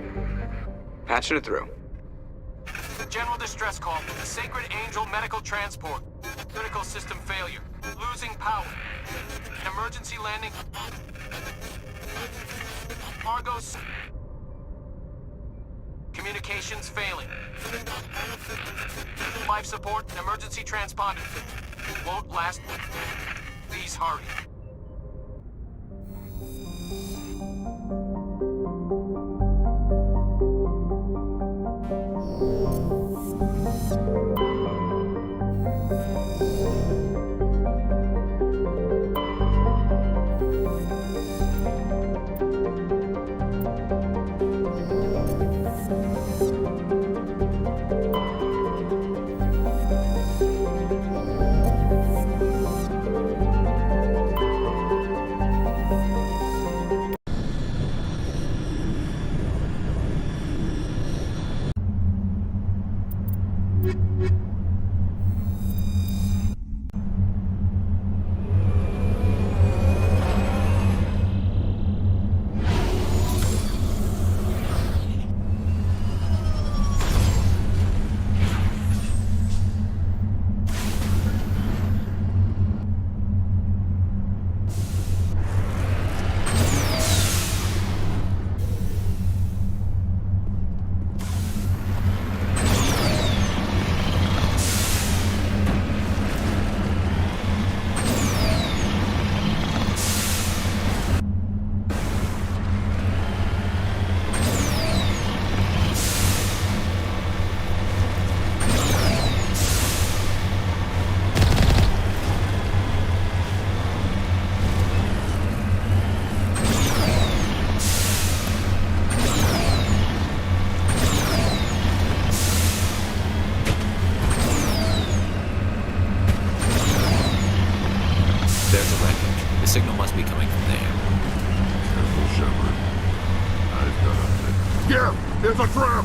Patching it through. General distress call. Sacred Angel Medical Transport. Critical system failure. Losing power. Emergency landing. Argos. Communications failing. Life support and emergency transponder. Won't last. Please hurry. There's a wreckage. The signal must be coming from there. Careful, Shepard. I've got a... Yeah! It's a trap!